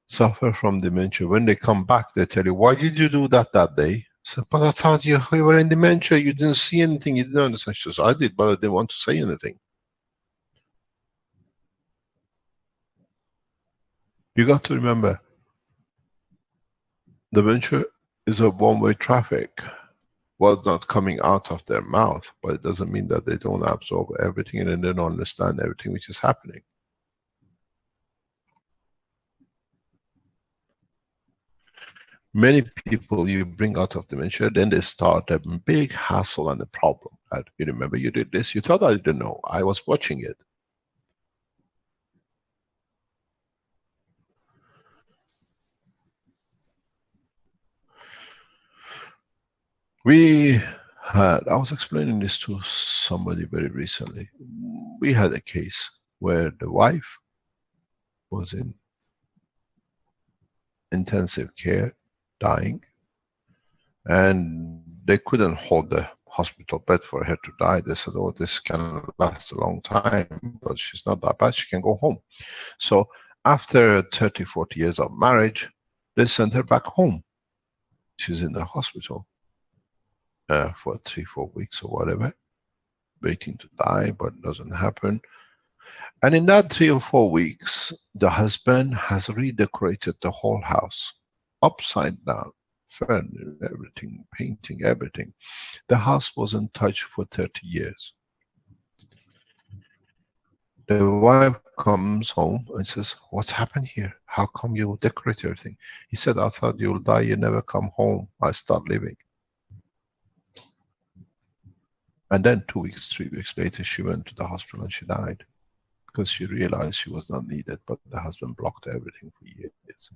suffer from dementia, when they come back, they tell you, why did you do that day? So, but I thought you were in dementia, you didn't see anything, you didn't understand. She says, I did, but I didn't want to say anything. You got to remember, dementia is a one-way traffic. What's not coming out of their mouth, but it doesn't mean that they don't absorb everything and they don't understand everything which is happening. Many people you bring out of dementia, then they start a big hassle and a problem. You remember you did this? You thought I didn't know. I was watching it. I was explaining this to somebody very recently. We had a case where the wife was in intensive care, dying, and they couldn't hold the hospital bed for her to die. They said, oh, this can last a long time, but she's not that bad, she can go home. So after 30, 40 years of marriage, they sent her back home. She's in the hospital for 3-4 weeks or whatever, waiting to die, but it doesn't happen. And in that 3 or 4 weeks, the husband has redecorated the whole house, upside down, furniture, everything, painting, everything. The house wasn't touched for 30 years. The wife comes home and says, what's happened here? How come you decorate everything? He said, I thought you'll die, you never come home. I start living. And then 2 weeks, 3 weeks later, she went to the hospital and she died. Because she realized she was not needed, but the husband blocked everything for years.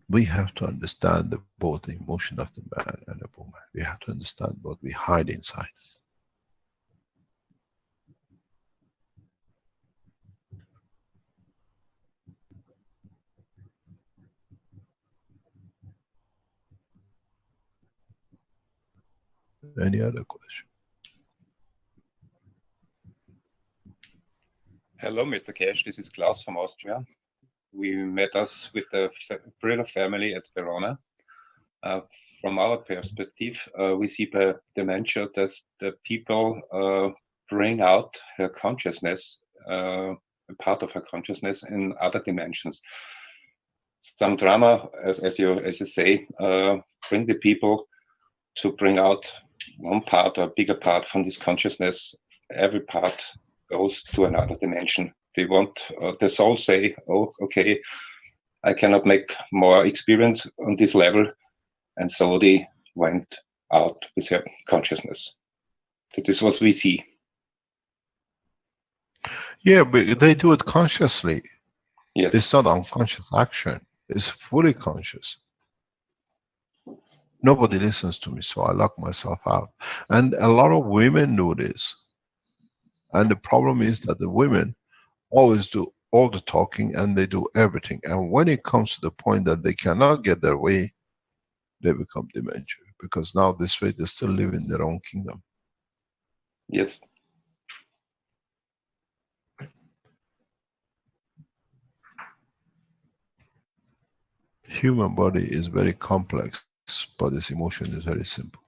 We have to understand both the emotion of the man and the woman. We have to understand what we hide inside. Any other question? Hello, Mr. Keshe. This is Klaus from Austria. We met us with the Brillo family at Verona. From our perspective, we see by dementia that the people bring out her consciousness, a part of her consciousness in other dimensions. Some drama, as you say, bring the people to bring out one part or a bigger part from this consciousness. Every part goes to another dimension. They want the soul say, oh, okay, I cannot make more experience on this level, and so they went out with their consciousness. That is what we see. Yeah, but they do it consciously. Yes. It's not unconscious action. It's fully conscious. Nobody listens to me, so I lock myself out. And a lot of women do this. And the problem is that the women always do all the talking and they do everything. And when it comes to the point that they cannot get their way, they become dementia. Because now this way they still live in their own kingdom. Yes. Human body is very complex, but its emotion is very simple.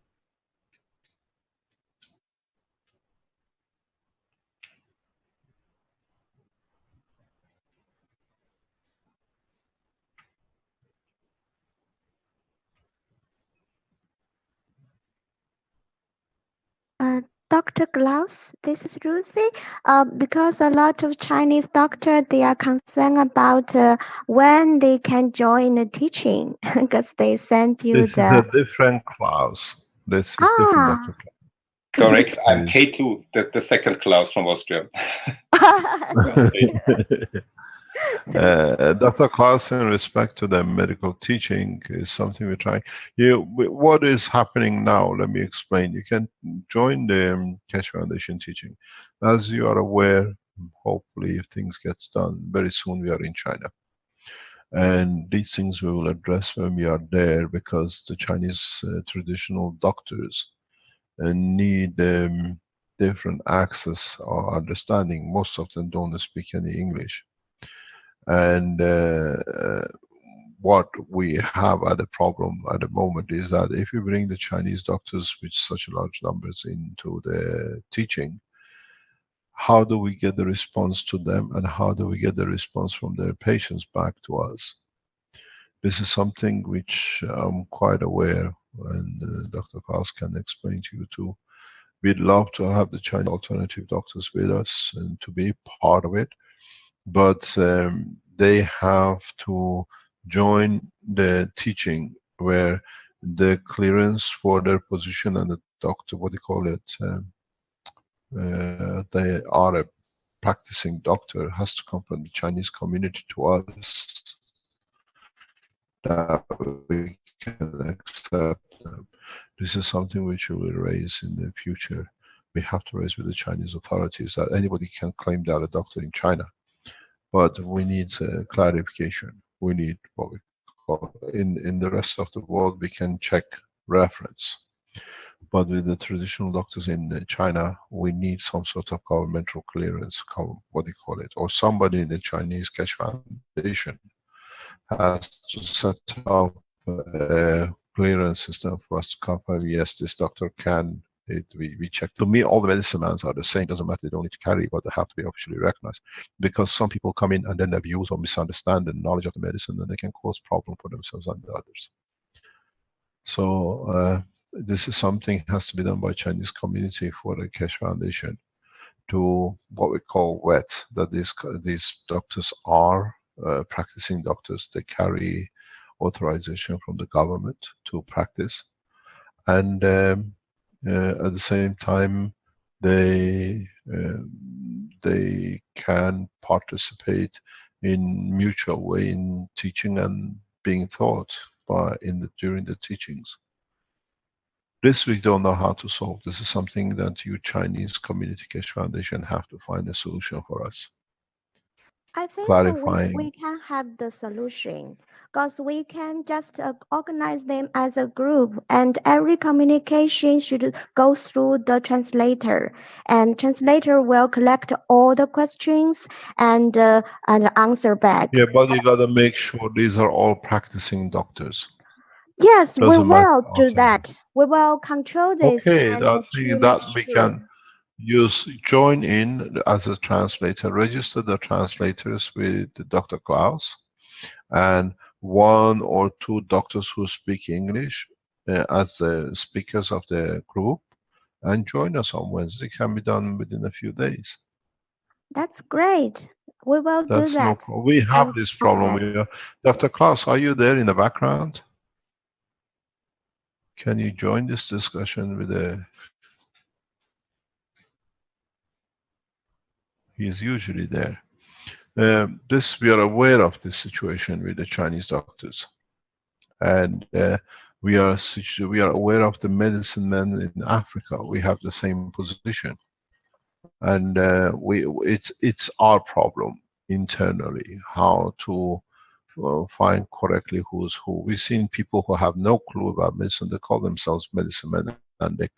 Dr. Klaus, this is Lucy. Because a lot of Chinese doctors, they are concerned about when they can join the teaching, because they send you this is a different Klaus. This is different Dr. Klaus. Correct. I'm K2, the second Klaus from Austria. Dr. Klaus, in respect to the medical teaching, is something we're trying. What is happening now? Let me explain. You can join the Keshe Foundation teaching. As you are aware, hopefully if things gets done, very soon we are in China. And these things we will address when we are there, because the Chinese traditional doctors need different access or understanding. Most of them don't speak any English. And what we have at the problem at the moment is that if you bring the Chinese doctors with such large numbers into the teaching, how do we get the response to them, and how do we get the response from their patients back to us? This is something which I'm quite aware, and Dr. Klaus can explain to you too. We'd love to have the Chinese alternative doctors with us and to be part of it. but they have to join the teaching where the clearance for their position and the doctor, what do you call it? They are a practicing doctor, has to come from the Chinese community to us, that we can accept them. This is something which we will raise in the future. We have to raise with the Chinese authorities that anybody can claim they're a doctor in China. But we need clarification. We need what we call, in the rest of the world, we can check reference. But with the traditional doctors in China, we need some sort of governmental clearance, what do you call it? Or somebody in the Chinese Keshe Foundation has to set up a clearance system for us to confirm, yes, this doctor can, we check. To me, all the medicine mans are the same. Doesn't matter, they don't need to carry, but they have to be officially recognized. Because some people come in and then abuse or misunderstand the knowledge of the medicine, and they can cause problem for themselves and the others. So this is something has to be done by Chinese community for the Keshe Foundation to what we call wet, that these doctors are practicing doctors. They carry authorization from the government to practice, and at the same time they can participate in mutual way in teaching and being taught during the teachings. This we don't know how to solve. This is something that you Chinese Community Keshe Foundation have to find a solution for us. I think Clarifying. we can have the solution, because we can just organize them as a group, and every communication should go through the translator, and translator will collect all the questions and answer back. Yeah, but you gotta make sure these are all practicing doctors. Yes, we Doesn't matter. will do that. We will control this. Okay, and that to that make we sure. can use, join in as a translator, register the translators with Dr. Klaus, and 1 or 2 doctors who speak English as the speakers of the group, and join us on Wednesday. It can be done within a few days. That's great. We will do That's no that. problem. We have this problem here. Dr. Klaus, are you there in the background? Can you join this discussion with the... He's usually there. We are aware of this situation with the Chinese doctors, and we are aware of the medicine men in Africa. We have the same position, and it's our problem internally how to find correctly who's who. We've seen people who have no clue about medicine. They call themselves medicine men, and they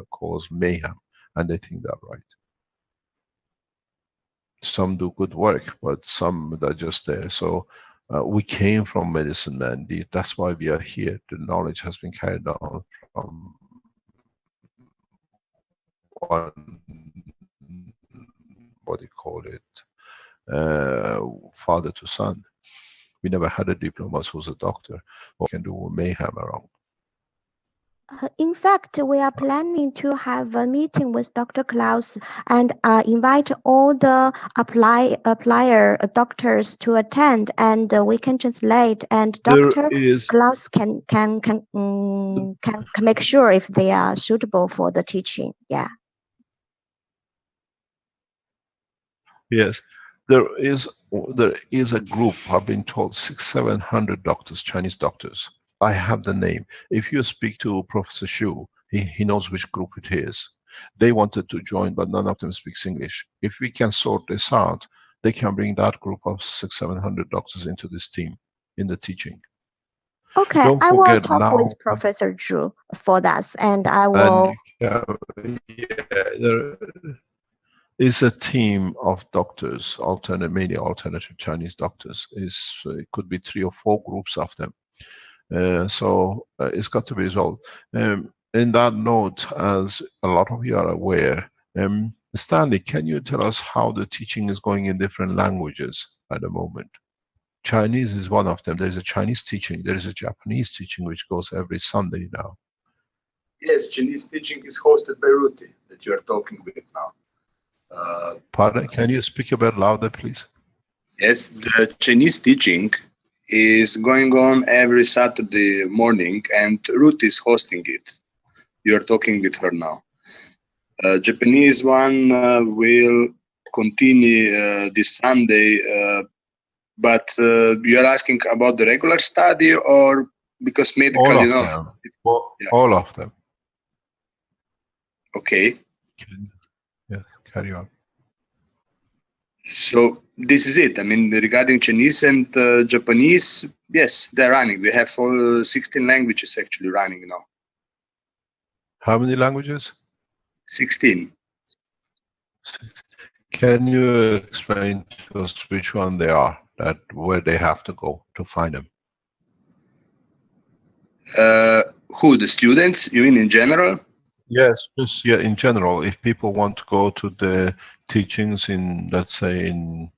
cause mayhem, and they think they're right. Some do good work, but some are just there. So we came from medicine men. That's why we are here. The knowledge has been carried on from one, what do you call it, father to son. We never had a diplomat who's a doctor or can do mayhem around. In fact, we are planning to have a meeting with Dr. Klaus and invite all the applier doctors to attend, and we can translate. And Dr. Klaus can make sure if they are suitable for the teaching. Yeah. Yes, there is a group. I've been told 600-700 doctors, Chinese doctors. I have the name. If you speak to Professor Xu, he knows which group it is. They wanted to join, but none of them speaks English. If we can sort this out, they can bring that group of 600-700 doctors into this team, in the teaching. Okay, I will talk with Professor Zhu for that, and I will. And, there is a team of doctors, mainly alternative Chinese doctors. It could be 3 or 4 groups of them. So it's got to be resolved. In that note, as a lot of you are aware, Stanley, can you tell us how the teaching is going in different languages at the moment? Chinese is one of them. There is a Chinese teaching. There is a Japanese teaching which goes every Sunday now. Yes, Chinese teaching is hosted by Ruti that you are talking with now. Pardon? Can you speak a bit louder, please? Yes, the Chinese teaching is going on every Saturday morning, and Ruth is hosting it. You're talking with her now. Japanese one will continue this Sunday, but you're asking about the regular study or because medical, All of you know? them. All of them. Okay. Yeah, carry on. So this is it. I mean, regarding Chinese and Japanese, yes, they're running. We have 16 languages actually running now. How many languages? 16. Can you explain to us which one they are, that where they have to go to find them? Who, the students? You mean in general? Yes, just yeah, in general. If people want to go to the teachings in, let's say, in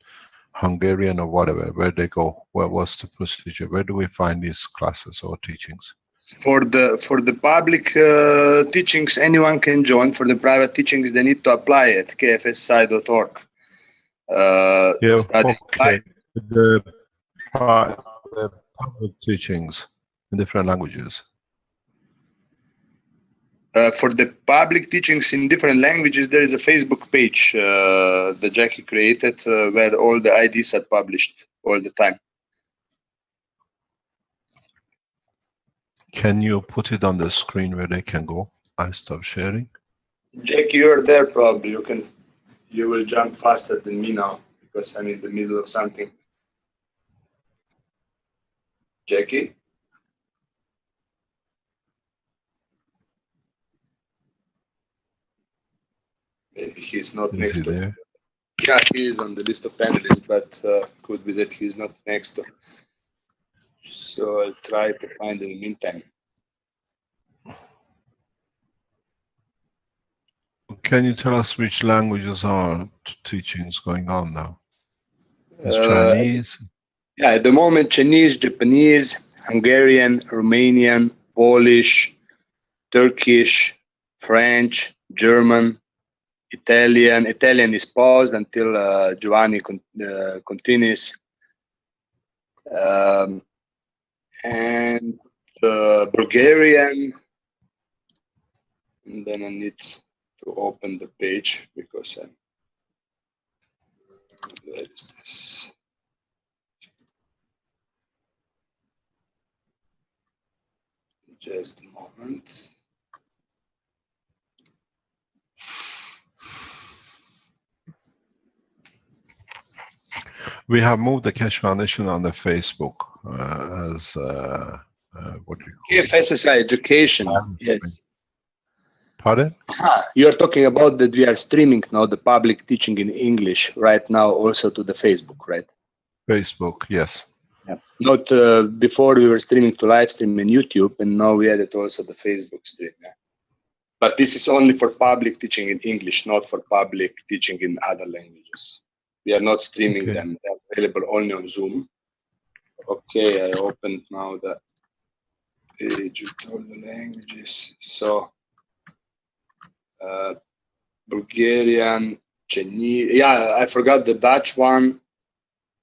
Hungarian or whatever, where they go, what's the procedure? Where do we find these classes or teachings? For the public teachings, anyone can join. For the private teachings, they need to apply at kfsi.org. Yeah, okay. The public teachings in different languages. For the public teachings in different languages, there is a Facebook page that Jackie created where all the IDs are published all the time. Can you put it on the screen where they can go? I stop sharing. Jackie, you're there probably. You will jump faster than me now because I'm in the middle of something. Jackie? Maybe he's not next to. There? Yeah, he is on the list of panelists, but could be that he's not next to. So I'll try to find in the meantime. Can you tell us which languages are teachings going on now? Is Chinese? Yeah, at the moment, Chinese, Japanese, Hungarian, Romanian, Polish, Turkish, French, German, Italian. Italian is paused until Giovanni continues. And Bulgarian. And then I need to open the page because I'm. Where is this? Just a moment. We have moved the Keshe Foundation on the Facebook as what do you call KFSSI Education. Yes. Pardon? You're talking about that we are streaming now the public teaching in English right now also to the Facebook, right? Facebook, yes. Yeah. Not before we were streaming to live stream in YouTube, and now we added also the Facebook stream. Yeah. But this is only for public teaching in English, not for public teaching in other languages. We are not streaming them. They're available only on Zoom. Okay, I opened now the page with all the languages. So Bulgarian, Chinese. Yeah, I forgot the Dutch one,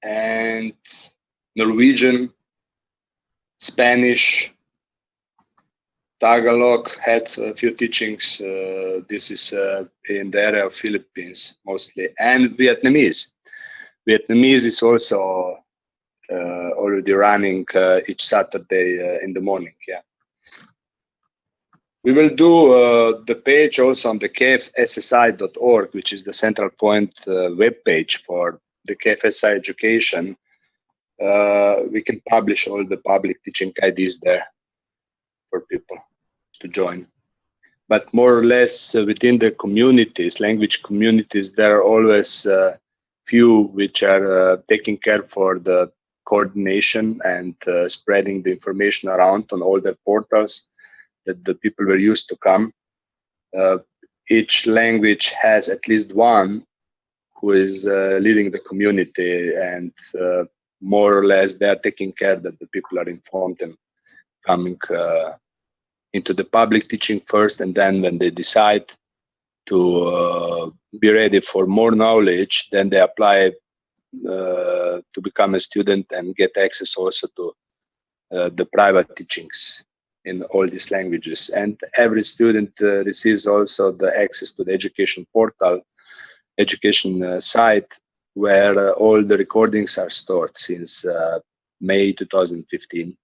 and Norwegian, Spanish, Tagalog had a few teachings. This is in the area of Philippines mostly, and Vietnamese. Vietnamese is also already running each Saturday in the morning. Yeah. We will do the page also on the kfssi.org, which is the central point web page for the KFSI education. We can publish all the public teaching IDs there for people to join. But more or less within the communities, language communities, there are always few which are taking care for the coordination and spreading the information around on all the portals that the people were used to come. Each language has at least one who is leading the community, and more or less they are taking care that the people are informed and coming into the public teaching first, and then when they decide to be ready for more knowledge, then they apply to become a student and get access also to the private teachings in all these languages. And every student receives also the access to the education portal, education site, where all the recordings are stored since May 2015.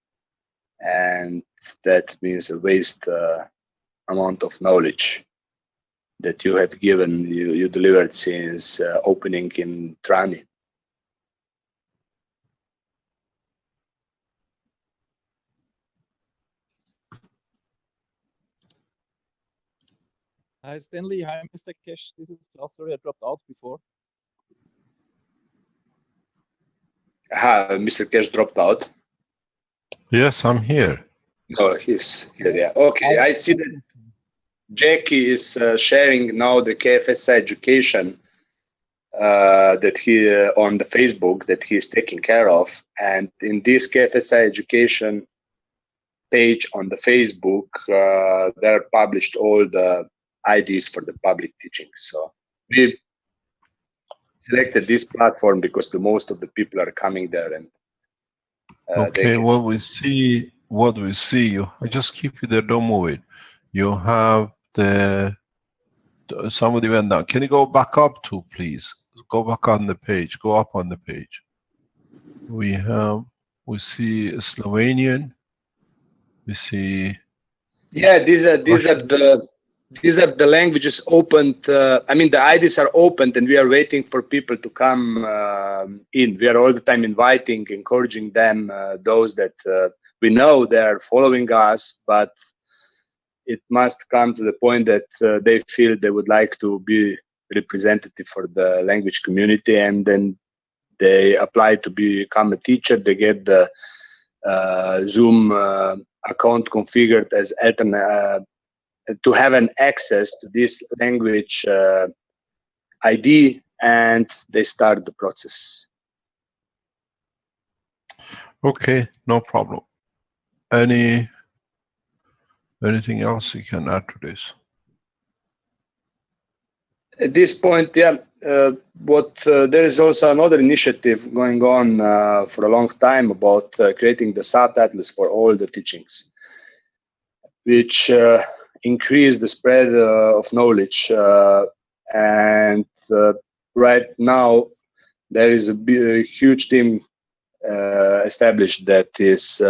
And that means a vast amount of knowledge that you have given, you delivered since opening in Trani. Hi, Stanley. Hi, Mr. Kesh. This is Klaus. Sorry, I dropped out before. Mr. Kesh dropped out. Yes, I'm here. No, he's here. Yeah. Okay. I see that Jackie is sharing now the KFSI education that he on the Facebook that he is taking care of, and in this KFSI education page on the Facebook, there are published all the IDs for the public teaching. So we selected this platform because the most of the people are coming there, and okay, what we see, I just keep it there, don't move it. You have somebody went down. Can you go back up to, please? Go back on the page, go up on the page. We see Slovenian, we see. Yeah, these are the languages opened. I mean, the IDs are opened, and we are waiting for people to come in. We are all the time inviting, encouraging them, those that we know they are following us, but it must come to the point that they feel they would like to be representative for the language community, and then they apply to become a teacher. They get the Zoom account configured as alternate to have an access to this language ID, and they start the process. Okay, no problem. Anything else you can add to this? At this point, yeah, there is also another initiative going on for a long time about creating the subtitles for all the teachings, which increase the spread of knowledge. And right now, there is a huge team established that is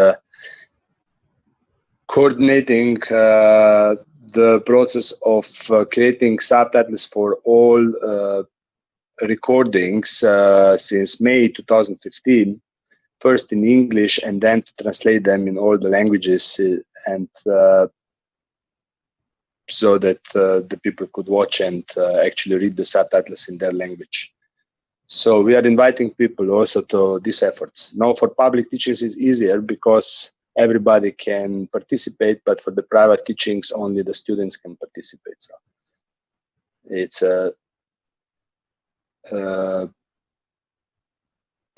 coordinating the process of creating subtitles for all recordings since May 2015, first in English and then to translate them in all the languages, and so that the people could watch and actually read the subtitles in their language. So we are inviting people also to these efforts. Now for public teachings it's easier because everybody can participate, but for the private teachings only the students can participate. So it's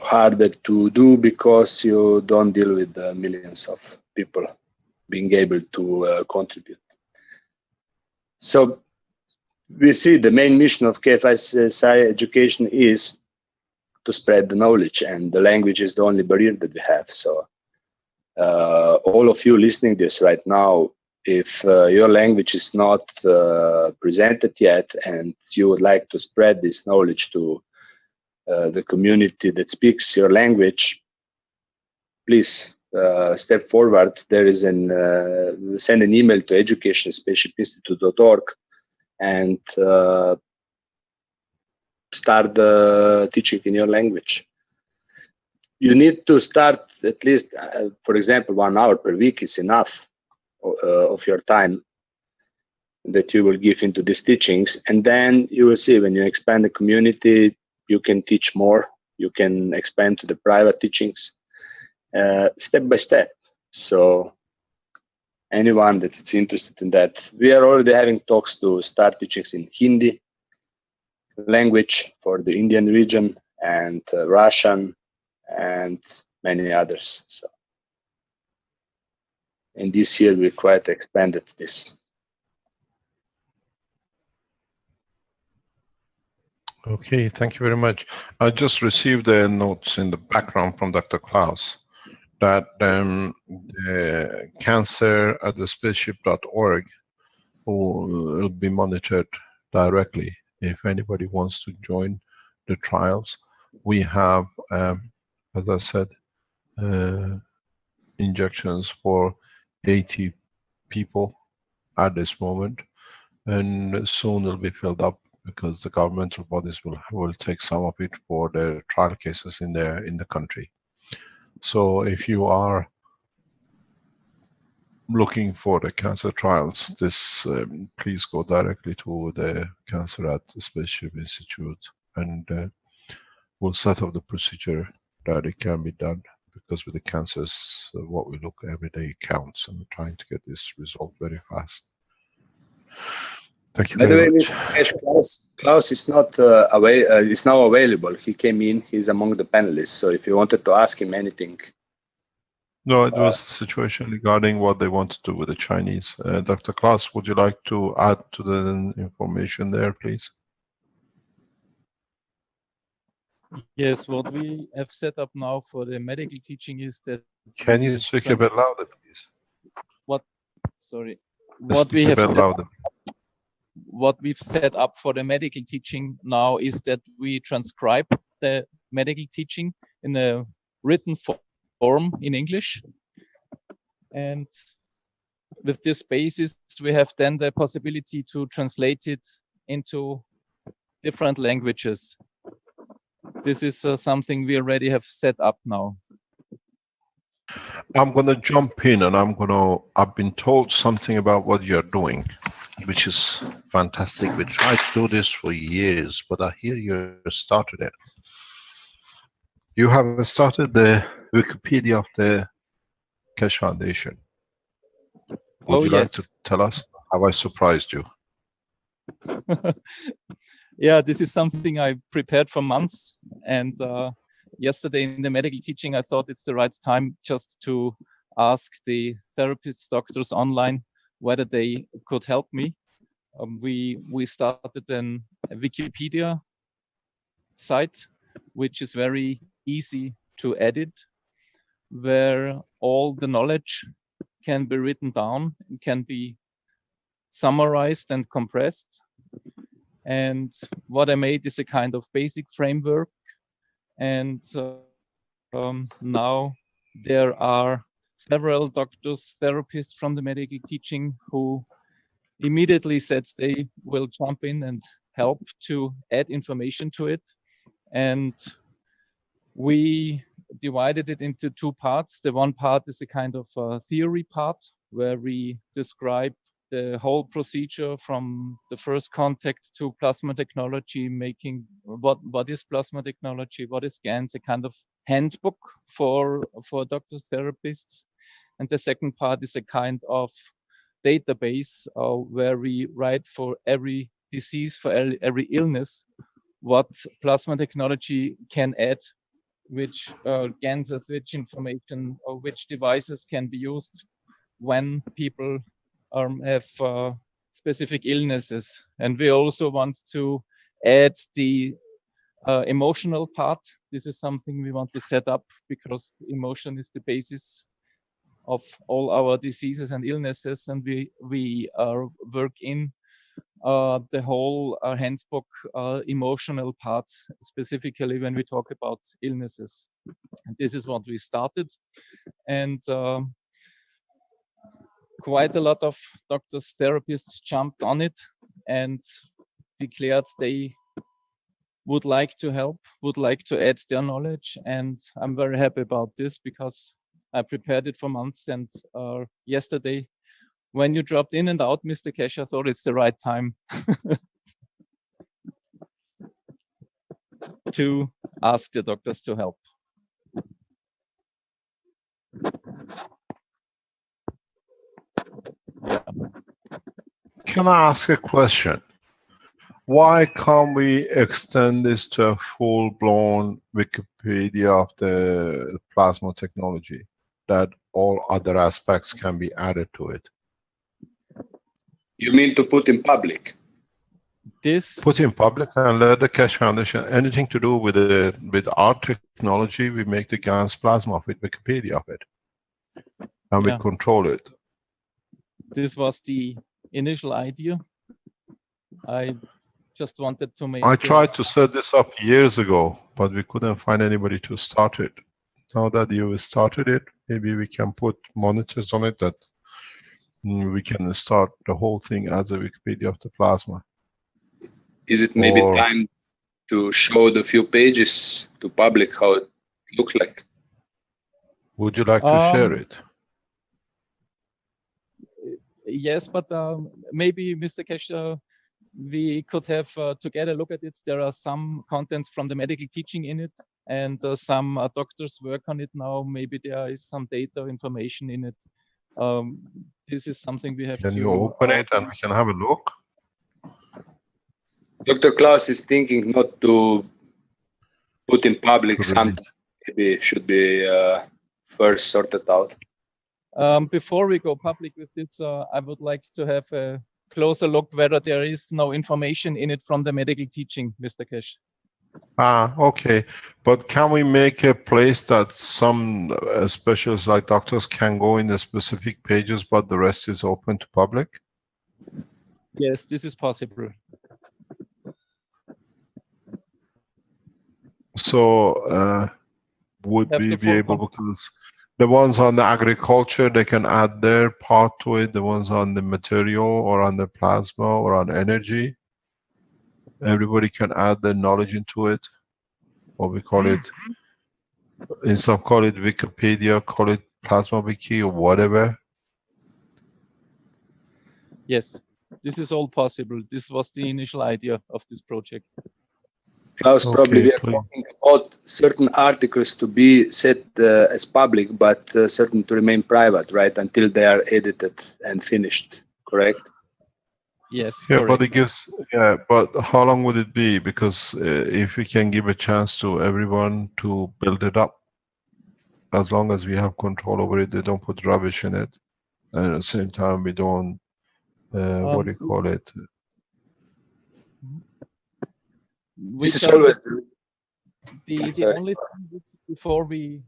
harder to do because you don't deal with millions of people being able to contribute. So we see the main mission of KFSI education is to spread the knowledge, and the language is the only barrier that we have. So all of you listening this right now, if your language is not presented yet and you would like to spread this knowledge to the community that speaks your language, please step forward. There is send an email to education@spaceshipinstitute.org and start teaching in your language. You need to start at least, for example, 1 hour per week is enough of your time that you will give into these teachings. And then you will see when you expand the community, you can teach more, you can expand to the private teachings step by step. So anyone that is interested in that, we are already having talks to start teachings in Hindi language for the Indian region and Russian and many others. So in this year we quite expanded this. Okay, thank you very much. I just received the notes in the background from Dr. Klaus that the cancer at the spaceship.org will be monitored directly if anybody wants to join the trials. We have, as I said, injections for 80 people at this moment, and soon it'll be filled up because the governmental bodies will take some of it for their trial cases in the country. So if you are looking for the cancer trials, please go directly to the Cancer at the Spaceship Institute, and we'll set up the procedure that it can be done, because with the cancers, what we look every day counts, and we're trying to get this resolved very fast. Thank you By the very way, much. Mr. Klaus is not is now available. He came in. He's among the panelists. So if you wanted to ask him anything. No, it was a situation regarding what they want to do with the Chinese. Dr. Klaus, would you like to add to the information there, please? Yes, what we have set up now for the medical teaching is that. Can you speak a bit louder, please? Sorry. What we've set up for the medical teaching now is that we transcribe the medical teaching in a written form in English. And with this basis, we have then the possibility to translate it into different languages. This is something we already have set up now. I'm going to jump in, and I've been told something about what you're doing, which is fantastic. We tried to do this for years, but I hear you started it. You have started the Wikipedia of the Keshe Foundation. Would you like to tell us? Have I surprised you? Yeah, this is something I prepared for months, and yesterday in the medical teaching, I thought it's the right time just to ask the therapists, doctors online whether they could help me. We started a Wikipedia site, which is very easy to edit, where all the knowledge can be written down and can be summarized and compressed. And what I made is a kind of basic framework. And now there are several doctors, therapists from the medical teaching who immediately said they will jump in and help to add information to it. And we divided it into two parts. The one part is a kind of theory part, where we describe the whole procedure from the first contact to plasma technology, making what is plasma technology, what is GANS, a kind of handbook for doctors, therapists. And the second part is a kind of database where we write for every disease, for every illness, what plasma technology can add, which GANs, which information or which devices can be used when people have specific illnesses. And we also want to add the emotional part. This is something we want to set up because emotion is the basis of all our diseases and illnesses. And we work in the whole handbook emotional parts, specifically when we talk about illnesses. And this is what we started. And quite a lot of doctors, therapists jumped on it and declared they would like to help, would like to add their knowledge. And I'm very happy about this because I prepared it for months. And yesterday, when you dropped in and out, Mr. Keshe, I thought it's the right time to ask the doctors to help. Yeah. Can I ask a question? Why can't we extend this to a full-blown Wikipedia of the plasma technology, that all other aspects can be added to it? You mean to put in public? This Put in public and let the Keshe Foundation, anything to do with our technology, we make the GANS plasma of it, Wikipedia of it, and we control it. This was the initial idea. I just wanted to make. I tried to set this up years ago, but we couldn't find anybody to start it. Now that you started it, maybe we can put monitors on it that we can start the whole thing as a Wikipedia of the plasma. Is it maybe time to show the few pages to public how it looks like? Would you like to share it? Yes, but maybe, Mr. Keshe, we could have together look at it. There are some contents from the medical teaching in it, and some doctors work on it now. Maybe there is some data information in it. This is something we have to... Can you open it and we can have a look? Dr. Klaus is thinking not to put in public something. Maybe should be first sorted out. Before we go public with this, I would like to have a closer look whether there is no information in it from the medical teaching, Mr. Keshe. Okay. But can we make a place that some specialists like doctors can go in the specific pages, but the rest is open to public? Yes, this is possible. So would we be able, because the ones on the agriculture, they can add their part to it, the ones on the material or on the plasma or on energy, everybody can add their knowledge into it, or we call it, instead of call it Wikipedia, call it Plasma Wiki or whatever. Yes, this is all possible. This was the initial idea of this project. Klaus, probably we are talking about certain articles to be set as public, but certain to remain private, right, until they are edited and finished, correct? Yes. Yeah, correct. but it gives, yeah, but how long would it be? Because if we can give a chance to everyone to build it up, as long as we have control over it, they don't put rubbish in it. And at the same time, we don't, what do you call it? This is always the only thing before we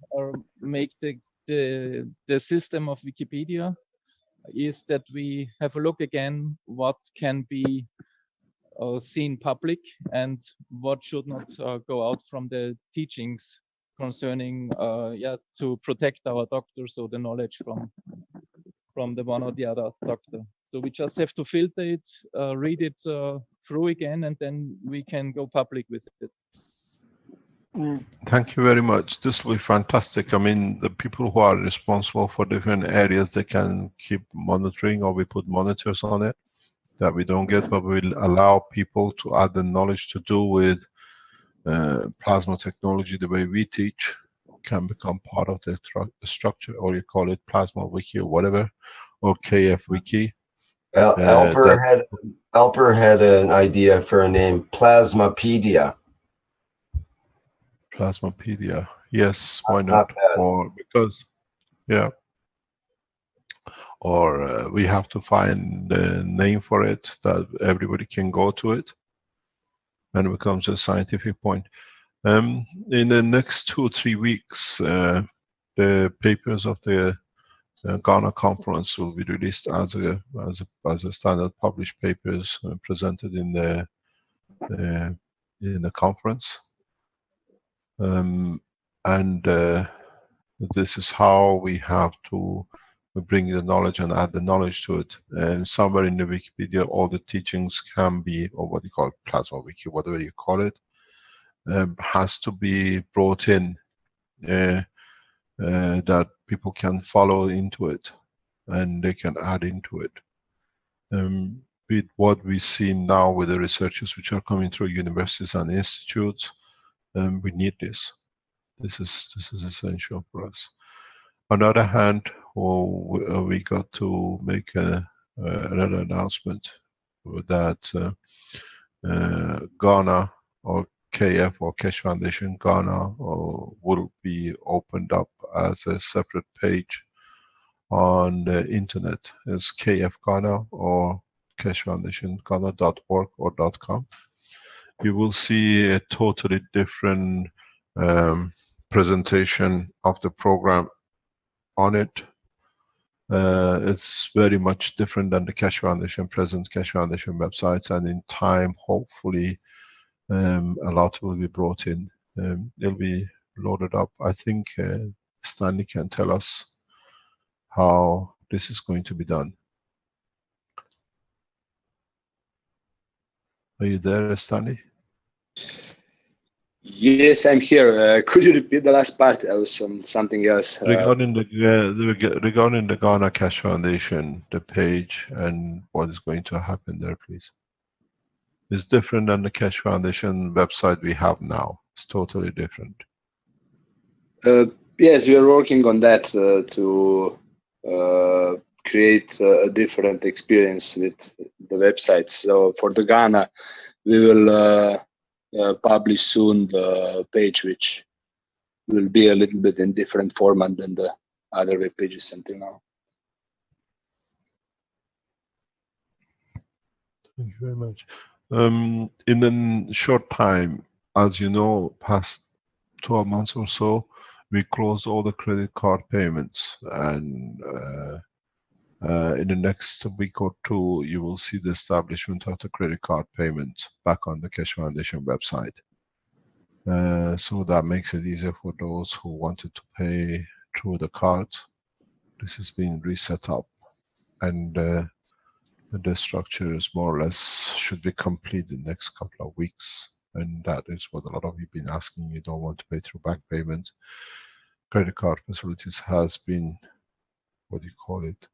make the system of Wikipedia is that we have a look again what can be seen public and what should not go out from the teachings concerning to protect our doctors or the knowledge from the one or the other doctor. So we just have to filter it, read it through again, and then we can go public with it. Thank you very much. This will be fantastic. I mean, the people who are responsible for different areas, they can keep monitoring, or we put monitors on it that we don't get, but we'll allow people to add the knowledge to do with plasma technology the way we teach, can become part of the structure, or you call it Plasma Wiki or whatever, or KF Wiki. Alper had an idea for a name, Plasmapedia. Plasmapedia, yes, why not? Or because, yeah, or we have to find a name for it that everybody can go to it, and it becomes a scientific point. In the next 2 or 3 weeks, the papers of the Ghana conference will be released as a standard published papers presented in the conference, and this is how we have to bring the knowledge and add the knowledge to it. And somewhere in the Wikipedia, all the teachings can be, or what you call Plasma Wiki, whatever you call it, has to be brought in. That people can follow into it and they can add into it. With what we see now with the researchers which are coming through universities and institutes, we need this. This is essential for us. On the other hand, we got to make another announcement that Ghana, or KF or Keshe Foundation Ghana, will be opened up as a separate page on the internet as KF Ghana or keshefoundation.ghana.org or .com. You will see a totally different presentation of the program on it. It's very much different than the Keshe Foundation present Keshe Foundation websites, and in time, hopefully, a lot will be brought in. It'll be loaded up. I think Stanley can tell us how this is going to be done. Are you there, Stanley? Yes, I'm here. Could you repeat the last part? I was on something else. Regarding the Ghana Keshe Foundation, the page and what is going to happen there, please. It's different than the Keshe Foundation website we have now. It's totally different. Yes, we are working on that to create a different experience with the websites. So for the Ghana, we will publish soon the page, which will be a little bit in different format than the other web pages until now. Thank you very much. In a short time, as you know, past 12 months or so, we closed all the credit card payments, and in the next week or two, you will see the establishment of the credit card payment back on the Keshe Foundation website. So that makes it easier for those who wanted to pay through the card. This has been reset up, and the structure is more or less should be complete in the next couple of weeks. And that is what a lot of you have been asking. You don't want to pay through bank payments. Credit card facilities has been, what do you call it,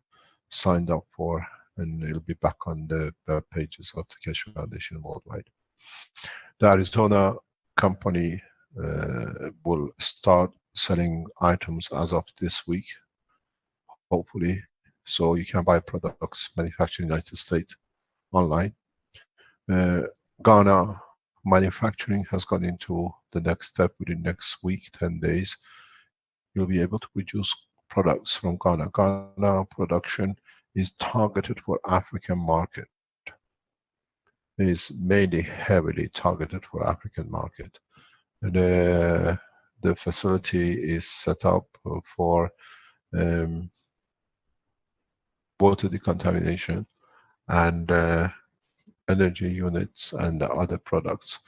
signed up for, and it'll be back on the web pages of the Keshe Foundation worldwide. The Arizona company will start selling items as of this week, hopefully. So you can buy products manufactured in the United States online. Ghana manufacturing has gone into the next step within next week, 10 days. You'll be able to produce products from Ghana. Ghana production is targeted for African market. It is mainly heavily targeted for African market. The facility is set up for water decontamination and energy units and other products,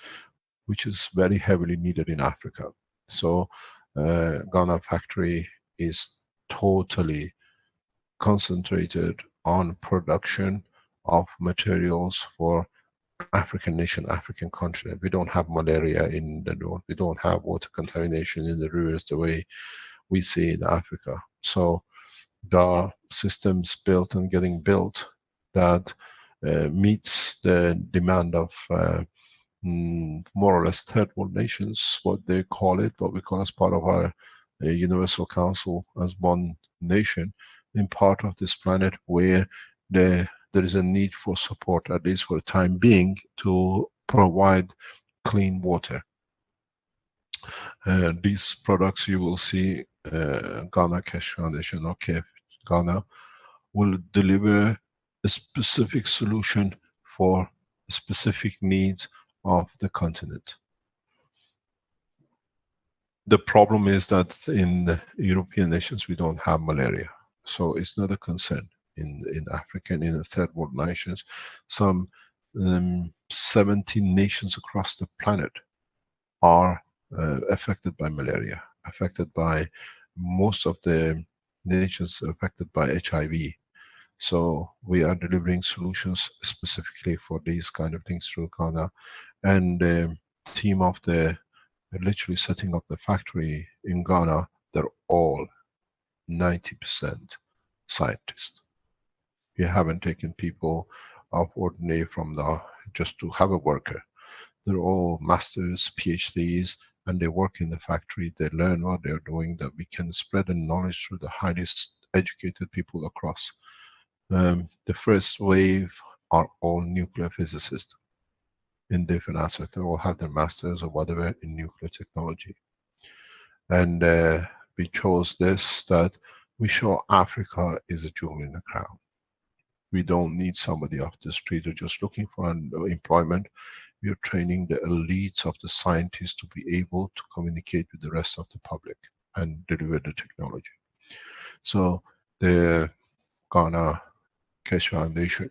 which is very heavily needed in Africa. So Ghana factory is totally concentrated on production of materials for African nation, African continent. We don't have malaria in the north. We don't have water contamination in the rivers the way we see in Africa. So there are systems built and getting built that meets the demand of more or less third world nations, what they call it, what we call as part of our Universal Council as one nation in part of this planet where there is a need for support, at least for the time being, to provide clean water. These products you will see Ghana Keshe Foundation or KF Ghana will deliver a specific solution for specific needs of the continent. The problem is that in the European nations we don't have malaria, so it's not a concern. In Africa and in the third world nations, some 17 nations across the planet are affected by malaria, affected by most of the nations affected by HIV. So we are delivering solutions specifically for these kind of things through Ghana, and the team of the literally setting up the factory in Ghana, they're all 90% scientists. We haven't taken people of ordinary from just to have a worker. They're all masters, PhDs, and they work in the factory. They learn what they're doing, that we can spread the knowledge through the highest educated people across. The first wave are all nuclear physicists in different aspects. They all have their masters or whatever in nuclear technology. And we chose this, that we show Africa is a jewel in the crown. We don't need somebody off the street or just looking for employment. We are training the elites of the scientists to be able to communicate with the rest of the public and deliver the technology. So the Ghana Keshe Foundation,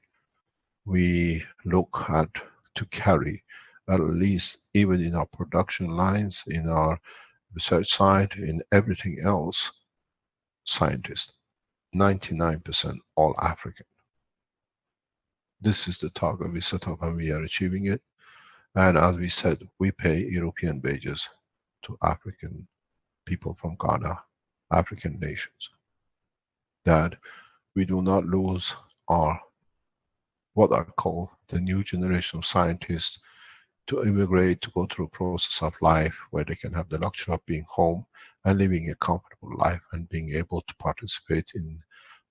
we look at to carry at least, even in our production lines, in our research side, in everything else, scientists, 99% all African. This is the target we set up and we are achieving it. And as we said, we pay European wages to African people from Ghana, African nations, that we do not lose our, what I call the new generation of scientists, to immigrate, to go through a process of life where they can have the luxury of being home and living a comfortable life and being able to participate in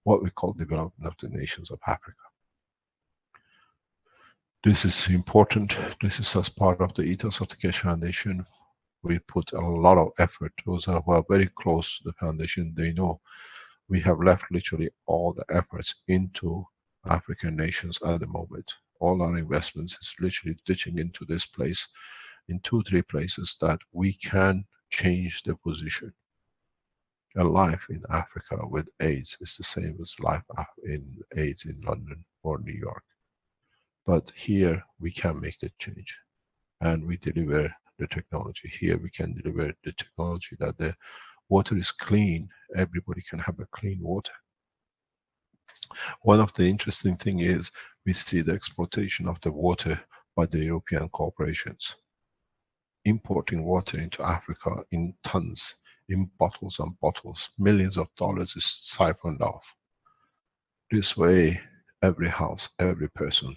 what we call development of the nations of Africa. This is important. This is as part of the ethos of the Keshe Foundation. We put a lot of effort. Those who are very close to the foundation, they know we have left literally all the efforts into African nations at the moment. All our investments is literally ditching into this place, in 2-3 places that we can change the position. A life in Africa with AIDS is the same as life in AIDS in London or New York. But here we can make the change and we deliver the technology. Here we can deliver the technology that the water is clean. Everybody can have a clean water. One of the interesting things is we see the exploitation of the water by the European corporations. Importing water into Africa in tons, in bottles and bottles. Millions of dollars is siphoned off. This way, every house, every person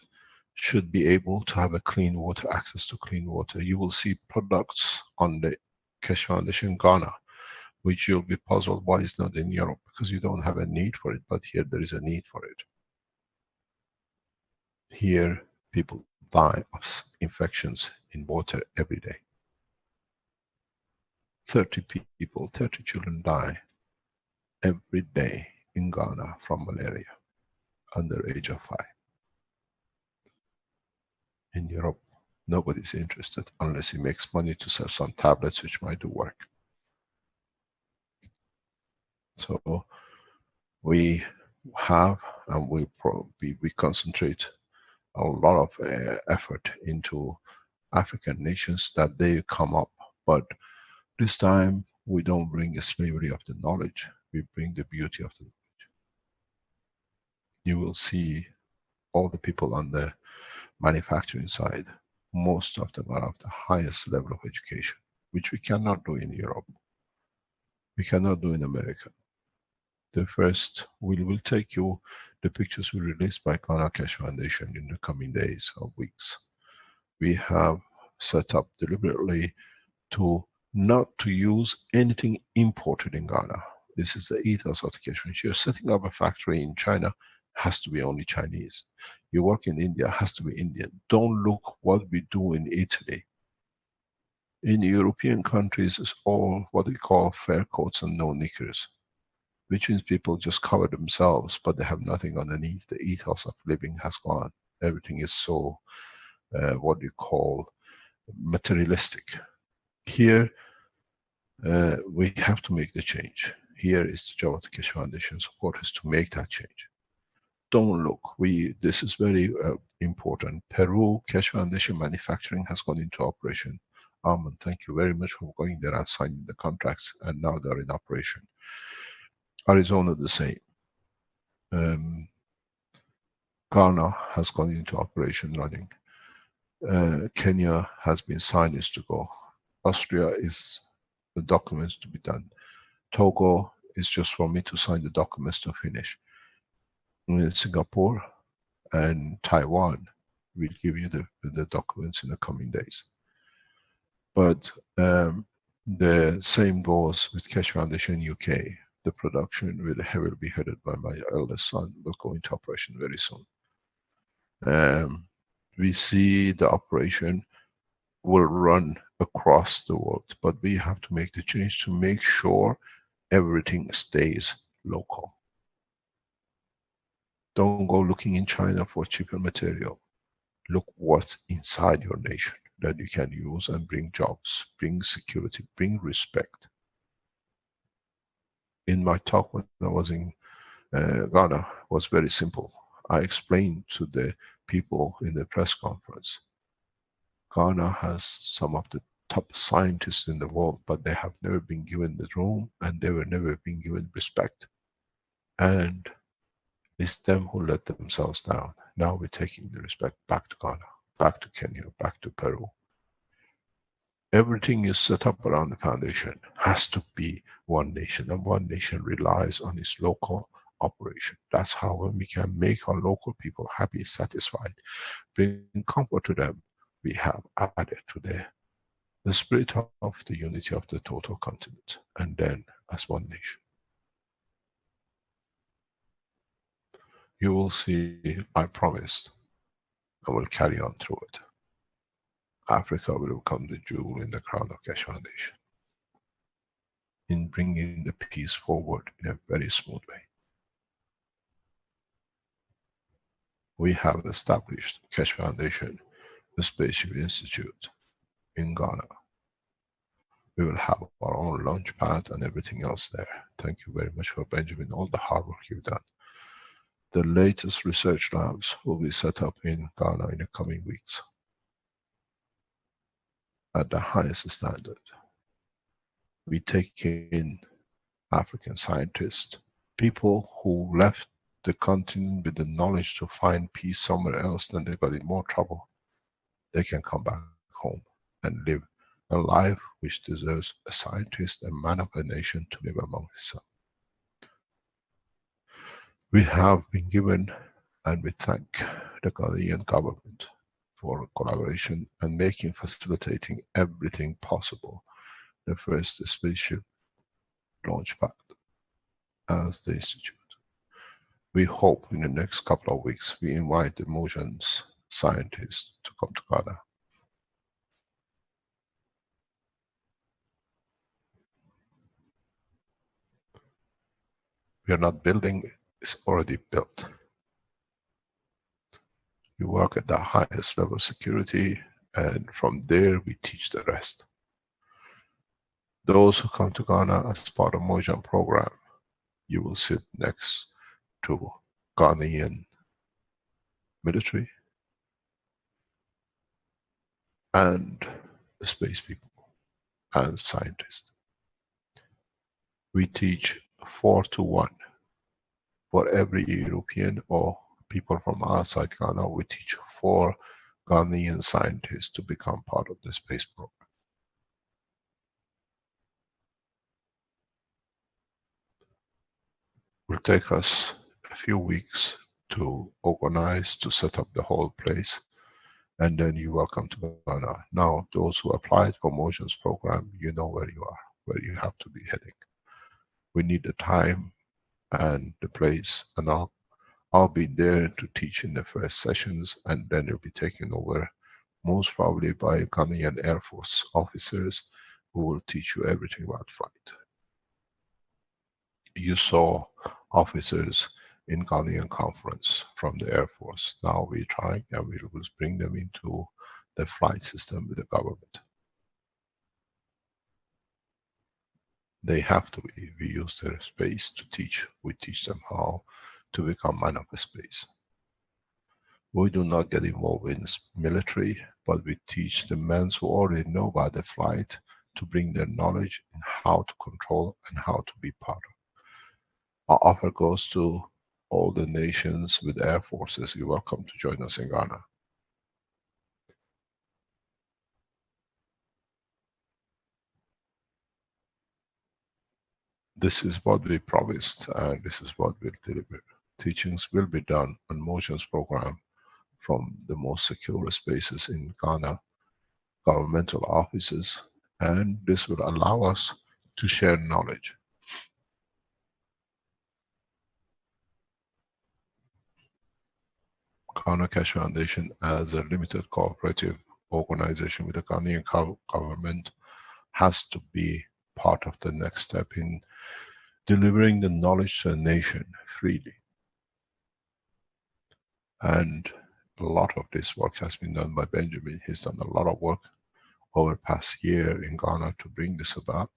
should be able to have a clean water, access to clean water. You will see products on the Keshe Foundation Ghana, which you'll be puzzled why it's not in Europe, because you don't have a need for it, but here there is a need for it. Here, people die of infections in water every day. 30 people, 30 children die every day in Ghana from malaria under the age of 5. In Europe, nobody's interested unless he makes money to sell some tablets which might do work. So we have and we concentrate a lot of effort into African nations that they come up, but this time we don't bring a slavery of the knowledge, we bring the beauty of the knowledge. You will see all the people on the manufacturing side, most of them are of the highest level of education, which we cannot do in Europe. We cannot do in America. The first, we will take you the pictures we released by Ghana Keshe Foundation in the coming days or weeks. We have set up deliberately to not to use anything imported in Ghana. This is the ethos of the Keshe Foundation. You're setting up a factory in China, has to be only Chinese. You work in India, has to be Indian. Don't look what we do in Italy. In European countries, it's all what we call fair coats and no knickers, which means people just cover themselves, but they have nothing underneath. The ethos of living has gone. Everything is so, what you call, materialistic. Here, we have to make the change. Here is the job of the Keshe Foundation supporters to make that change. Don't look, this is very important. Peru Keshe Foundation manufacturing has gone into operation. Armand, thank you very much for going there and signing the contracts, and now they're in operation. Arizona the same. Ghana has gone into operation running. Kenya has been signed, is to go. Austria is the documents to be done. Togo is just for me to sign the documents to finish. In Singapore and Taiwan will give you the documents in the coming days. But the same goes with Keshe Foundation UK. The production will be headed by my eldest son, will go into operation very soon. We see the operation will run across the world, but we have to make the change to make sure everything stays local. Don't go looking in China for cheaper material. Look what's inside your nation that you can use and bring jobs, bring security, bring respect. In my talk when I was in Ghana, was very simple. I explained to the people in the press conference, Ghana has some of the top scientists in the world, but they have never been given the room and they were never been given respect. And it's them who let themselves down. Now we're taking the respect back to Ghana, back to Kenya, back to Peru. Everything is set up around the foundation has to be one nation, and one nation relies on its local operation. That's how when we can make our local people happy, satisfied, bring comfort to them, we have added to the spirit of the unity of the total continent, and then as one nation. You will see, I promised, I will carry on through it. Africa will become the jewel in the crown of Keshe Foundation in bringing the peace forward in a very smooth way. We have established Keshe Foundation, the Spaceship Institute in Ghana. We will have our own launch pad and everything else there. Thank you very much for Benjamin, all the hard work you've done. The latest research labs will be set up in Ghana in the coming weeks at the highest standard. We take in African scientists, people who left the continent with the knowledge to find peace somewhere else, then they got in more trouble. They can come back home and live a life which deserves a scientist, a man of a nation to live among himself. We have been given, and we thank the Ghanaian government for collaboration and facilitating everything possible. The first spaceship launch pad as the institute. We hope in the next couple of weeks we invite the Mojans scientists to come to Ghana. We are not building, it's already built. You work at the highest level of security, and from there we teach the rest. Those who come to Ghana as part of Mojan program, you will sit next to Ghanaian military and space people and scientists. We teach 4-to-1 for every European or people from outside Ghana. We teach 4 Ghanaian scientists to become part of the space program. It will take us a few weeks to organize, to set up the whole place, and then you're welcome to Ghana. Now, those who applied for Motions program, you know where you are, where you have to be heading. We need the time and the place, and I'll be there to teach in the first sessions, and then it'll be taken over most probably by Ghanaian Air Force officers who will teach you everything about flight. You saw officers in Ghanaian conference from the Air Force. Now we're trying, and we will bring them into the flight system with the government. They have to be. We use their space to teach. We teach them how to become man of the space. We do not get involved in military, but we teach the men who already know about the flight to bring their knowledge in how to control and how to be part of. Our offer goes to all the nations with air forces. You're welcome to join us in Ghana. This is what we promised, and this is what we'll deliver. Teachings will be done on Motions program from the most secure spaces in Ghana, governmental offices, and this will allow us to share knowledge. Ghana Keshe Foundation, as a limited cooperative organization with the Ghanaian government, has to be part of the next step in delivering the knowledge to a nation freely. And a lot of this work has been done by Benjamin. He's done a lot of work over the past year in Ghana to bring this about.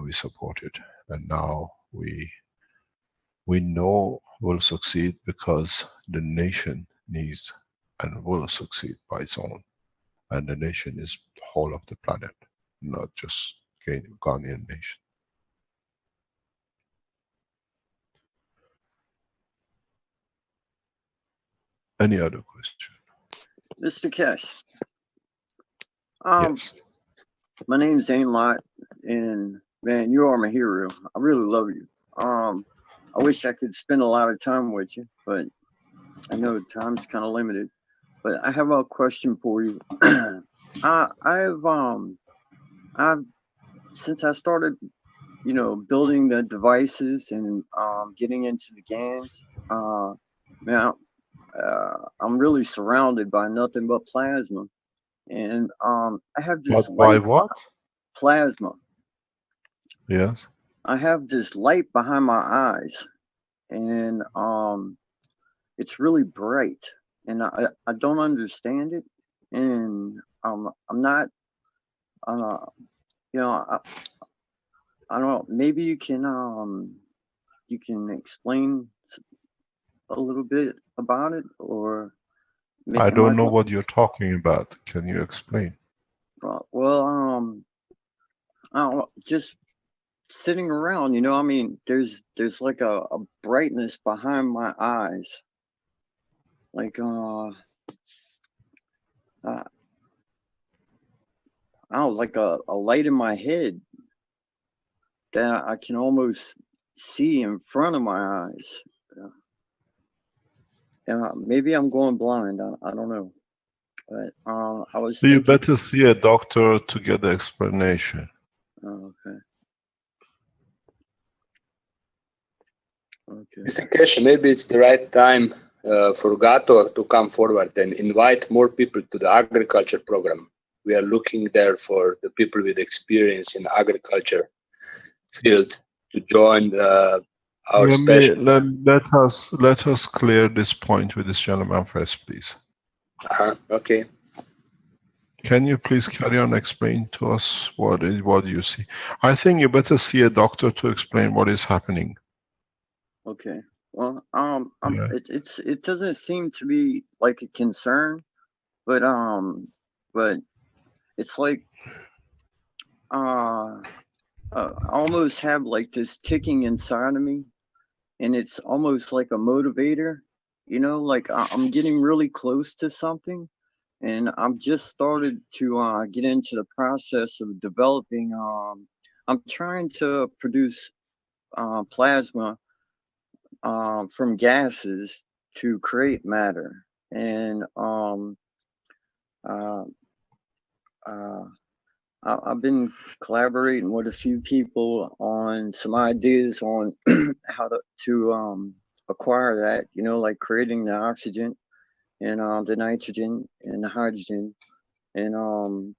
We support it. And now we know we'll succeed because the nation needs and will succeed by its own. And the nation is the whole of the planet, not just Ghanaian nation. Any other question? Mr. Keshe. Yes. My name's Zane Lott, and man, you are my hero. I really love you. I wish I could spend a lot of time with you, but I know time's kind of limited. But I have a question for you. I've since I started, you know, building the devices and getting into the GANs, man, I'm really surrounded by nothing but plasma, and I have this By what? Plasma. Yes. I have this light behind my eyes, and it's really bright, and I don't understand it, and I'm not, you know, I don't know. Maybe you can explain a little bit about it, or I don't know what you're talking about. Can you explain? Well, I don't know, just sitting around, you know, I mean, there's like a brightness behind my eyes, like I don't know, like a light in my head that I can almost see in front of my eyes. Maybe I'm going blind. I don't know, but I was. So you better see a doctor to get the explanation. Oh, okay. Okay. Mr. Keshe, maybe it's the right time for Gato to come forward and invite more people to the agriculture program. We are looking there for the people with experience in agriculture field to join our special. Let us clear this point with this gentleman first, please. Okay. Can you please carry on, explain to us what you see? I think you better see a doctor to explain what is happening. Okay. Well, it doesn't seem to be like a concern, but it's like I almost have like this ticking inside of me, and it's almost like a motivator, you know, like I'm getting really close to something, and I'm just started to get into the process of developing. I'm trying to produce plasma from gases to create matter, and I've been collaborating with a few people on some ideas on how to acquire that, you know, like creating the oxygen and the nitrogen and the hydrogen, and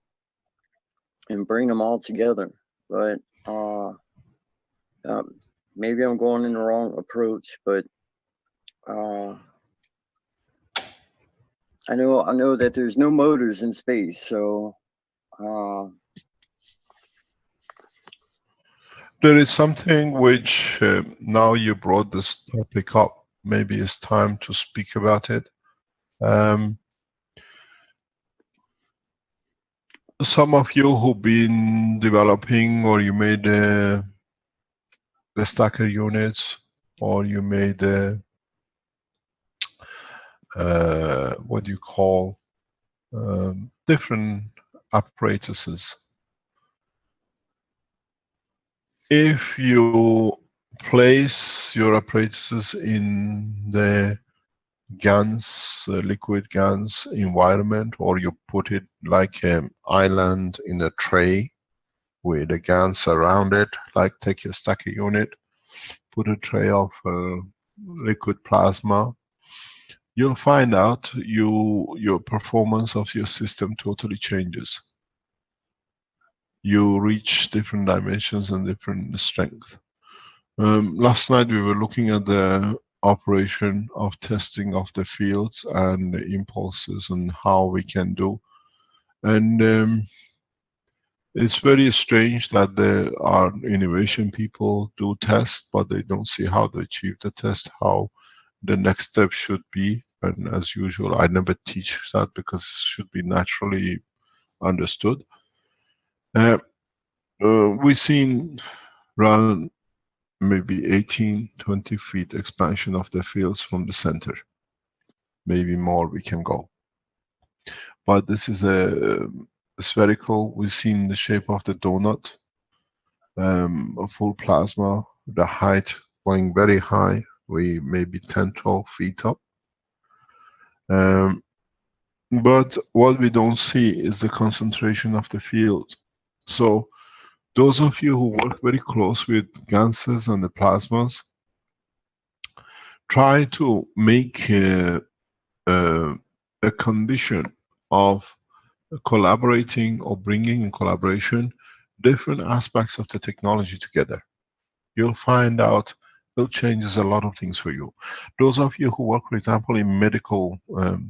bring them all together. But maybe I'm going in the wrong approach, but I know that there's no motors in space, so there is something which now you brought this topic up, maybe it's time to speak about it. Some of you who've been developing, or you made the stacker units, or you made what do you call different apparatuses. If you place your apparatuses in the GANs, liquid GANs environment, or you put it like an island in a tray with the GANs around it, like take your stacker unit, put a tray of liquid plasma, you'll find out your performance of your system totally changes. You reach different dimensions and different strength. Last night we were looking at the operation of testing of the fields and the impulses and how we can do. And it's very strange that there are innovation people do tests, but they don't see how to achieve the test, how the next step should be. And as usual, I never teach that because it should be naturally understood. We've seen around maybe 18, 20 feet expansion of the fields from the center. Maybe more we can go. But this is a spherical. We've seen the shape of the donut, a full plasma, the height going very high, we maybe 10, 12 feet up. But what we don't see is the concentration of the field. So those of you who work very close with ganses and the plasmas, try to make a condition of collaborating or bringing in collaboration different aspects of the technology together. You'll find out it changes a lot of things for you. Those of you who work, for example, in medical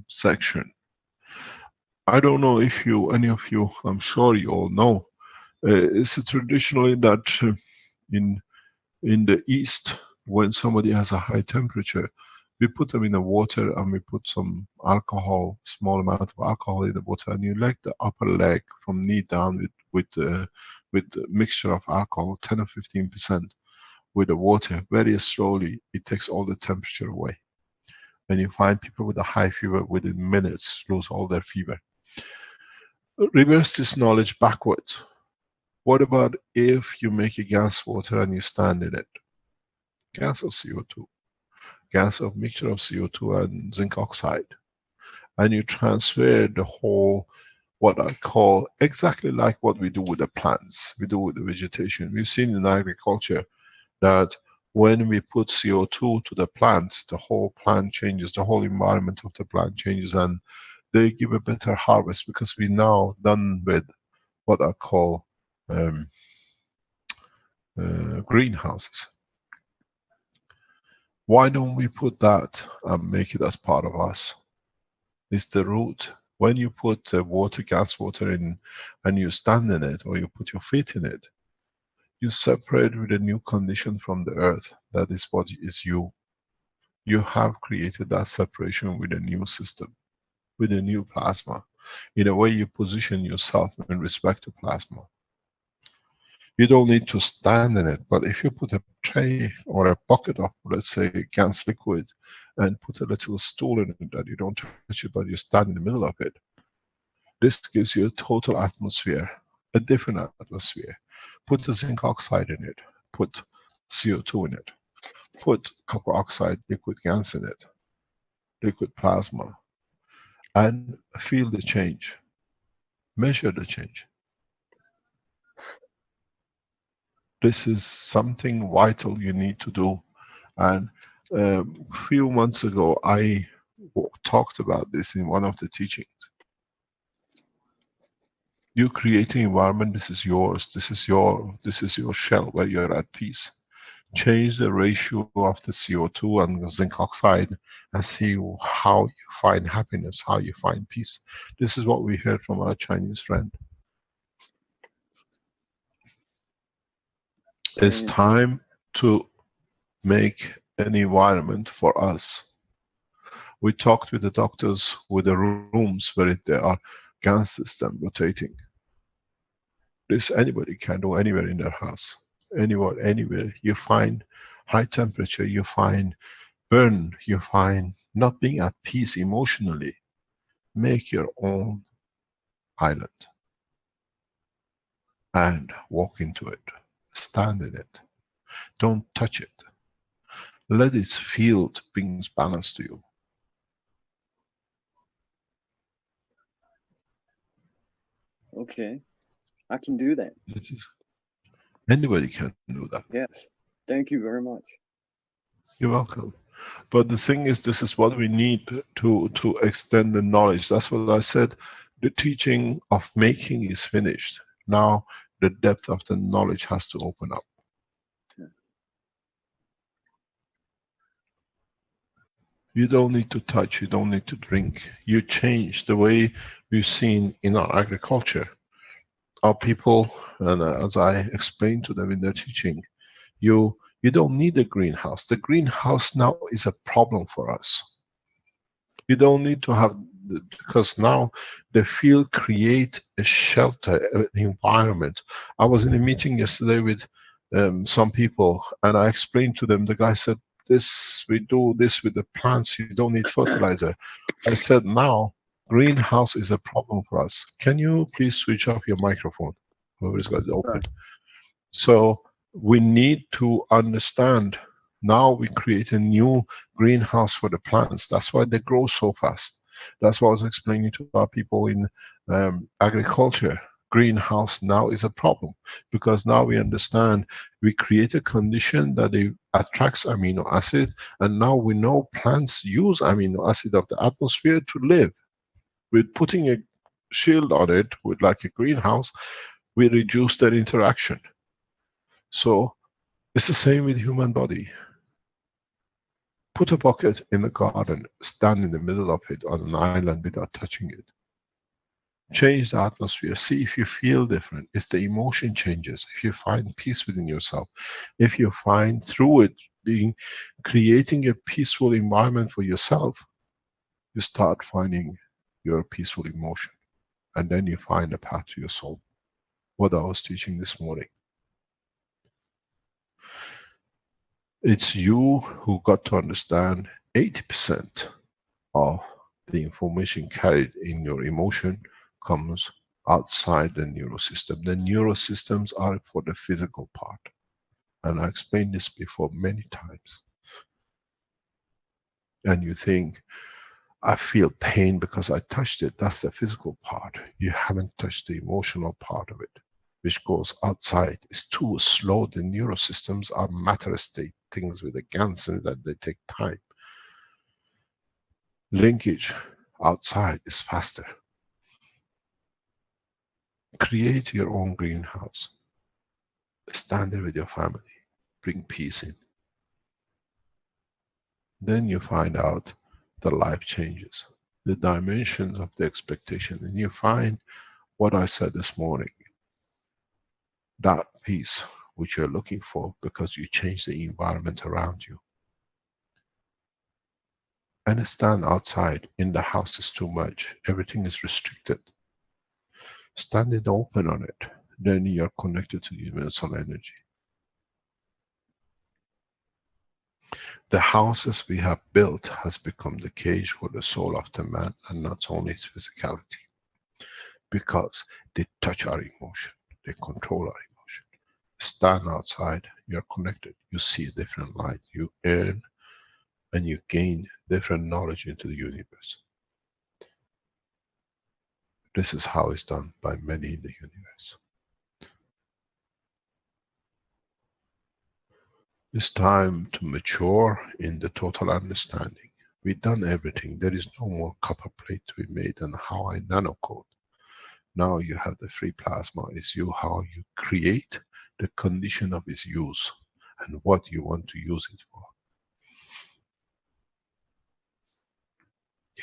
section, I don't know if any of you, I'm sure you all know, it's traditionally that in the East, when somebody has a high temperature, we put them in the water and we put some alcohol, small amount of alcohol in the water, and you leg the upper leg from knee down with a mixture of alcohol, 10 or 15%, with the water. Very slowly, it takes all the temperature away. And you find people with a high fever within minutes lose all their fever. Reverse this knowledge backwards. What about if you make a gas water and you stand in it? Gas of CO2. Gas of mixture of CO2 and zinc oxide. And you transfer the whole, what I call, exactly like what we do with the plants, we do with the vegetation. We've seen in agriculture that when we put CO2 to the plant, the whole plant changes, the whole environment of the plant changes, and they give a better harvest because we now done with what I call greenhouses. Why don't we put that and make it as part of us? It's the root. When you put water, gas water in, and you stand in it, or you put your feet in it, you separate with a new condition from the earth. That is what is you. You have created that separation with a new system, with a new plasma. In a way, you position yourself in respect to plasma. You don't need to stand in it, but if you put a tray or a bucket of, let's say, gas liquid, and put a little stool in it that you don't touch it, but you stand in the middle of it, this gives you a total atmosphere, a different atmosphere. Put the zinc oxide in it, put CO2 in it, put copper oxide liquid gas in it, liquid plasma, and feel the change. Measure the change. This is something vital you need to do. And a few months ago, I talked about this in one of the teachings. You create an environment, this is yours, this is your shell where you're at peace. Change the ratio of the CO2 and the zinc oxide and see how you find happiness, how you find peace. This is what we heard from our Chinese friend. It's time to make an environment for us. We talked with the doctors with the rooms where there are gas system rotating. This anybody can do anywhere in their house. Anywhere, anywhere. You find high temperature, you find burn, you find not being at peace emotionally. Make your own island and walk into it. Stand in it. Don't touch it. Let its field bring balance to you. Okay, I can do that. Anybody can do that. Yes, thank you very much. You're welcome. But the thing is, this is what we need to extend the knowledge. That's what I said. The teaching of making is finished. Now the depth of the knowledge has to open up. You don't need to touch, you don't need to drink. You change the way we've seen in our agriculture. Our people, and as I explained to them in their teaching, you don't need a greenhouse. The greenhouse now is a problem for us. You don't need to have, because now the field create a shelter, an environment. I was in a meeting yesterday with some people, and I explained to them, the guy said, we do this with the plants, you don't need fertilizer. I said, now, greenhouse is a problem for us. Can you please switch off your microphone? Whoever's got it open. So we need to understand, now we create a new greenhouse for the plants. That's why they grow so fast. That's what I was explaining to our people in agriculture. Greenhouse now is a problem, because now we understand we create a condition that it attracts amino acid, and now we know plants use amino acid of the atmosphere to live. With putting a shield on it, with like a greenhouse, we reduce their interaction. So it's the same with human body. Put a bucket in the garden, stand in the middle of it on an island without touching it. Change the atmosphere, see if you feel different. It's the emotion changes. If you find peace within yourself, if you find through it creating a peaceful environment for yourself, you start finding your peaceful emotion. And then you find a path to your soul. What I was teaching this morning. It's you who got to understand 80% of the information carried in your emotion comes outside the neurosystem. The neurosystems are for the physical part. And I explained this before many times. And you think, I feel pain because I touched it. That's the physical part. You haven't touched the emotional part of it, which goes outside. It's too slow. The neurosystems are matter state things with the GANs, and that they take time. Linkage outside is faster. Create your own greenhouse. Stand there with your family. Bring peace in. Then you find out the life changes, the dimensions of the expectation, and you find what I said this morning. That peace which you're looking for, because you change the environment around you. And stand outside. In the house is too much. Everything is restricted. Stand it open on it. Then you're connected to the universal energy. The houses we have built has become the cage for the soul of the man, and not only its physicality. Because they touch our emotion. They control our emotion. Stand outside, you're connected. You see a different light. You earn and you gain different knowledge into the universe. This is how it's done by many in the universe. It's time to mature in the total understanding. We've done everything. There is no more copper plate to be made and how I nanocode. Now you have the free plasma. It's you how you create the condition of its use and what you want to use it for.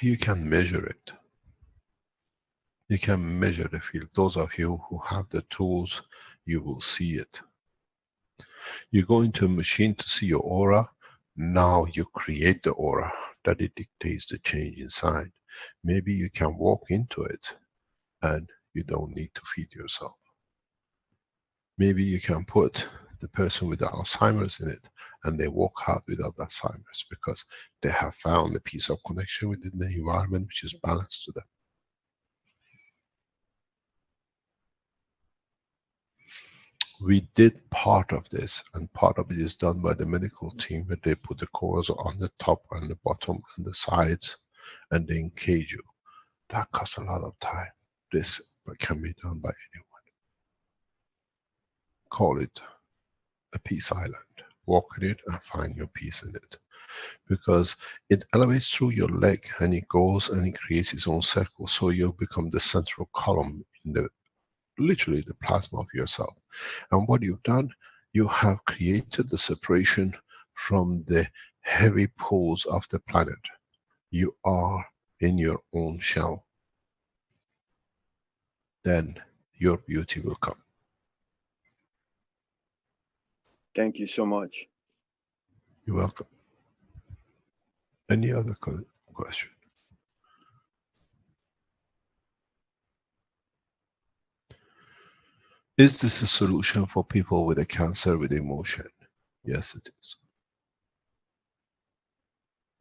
You can measure it. You can measure the field. Those of you who have the tools, you will see it. You go into a machine to see your aura. Now you create the aura that it dictates the change inside. Maybe you can walk into it and you don't need to feed yourself. Maybe you can put the person with Alzheimer's in it and they walk out without Alzheimer's because they have found a piece of connection within the environment which is balanced to them. We did part of this, and part of it is done by the medical team, where they put the cores on the top and the bottom and the sides, and they encage you. That costs a lot of time. This can be done by anyone. Call it a peace island. Walk in it and find your peace in it. Because it elevates through your leg and it goes and it creates its own circle, so you become the central column in the literally the plasma of yourself. And what you've done, you have created the separation from the heavy pulls of the planet. you are in your own shell, then your beauty will come. Thank you so much. You're welcome. Any other question? Is this a solution for people with a cancer with emotion? Yes, it is.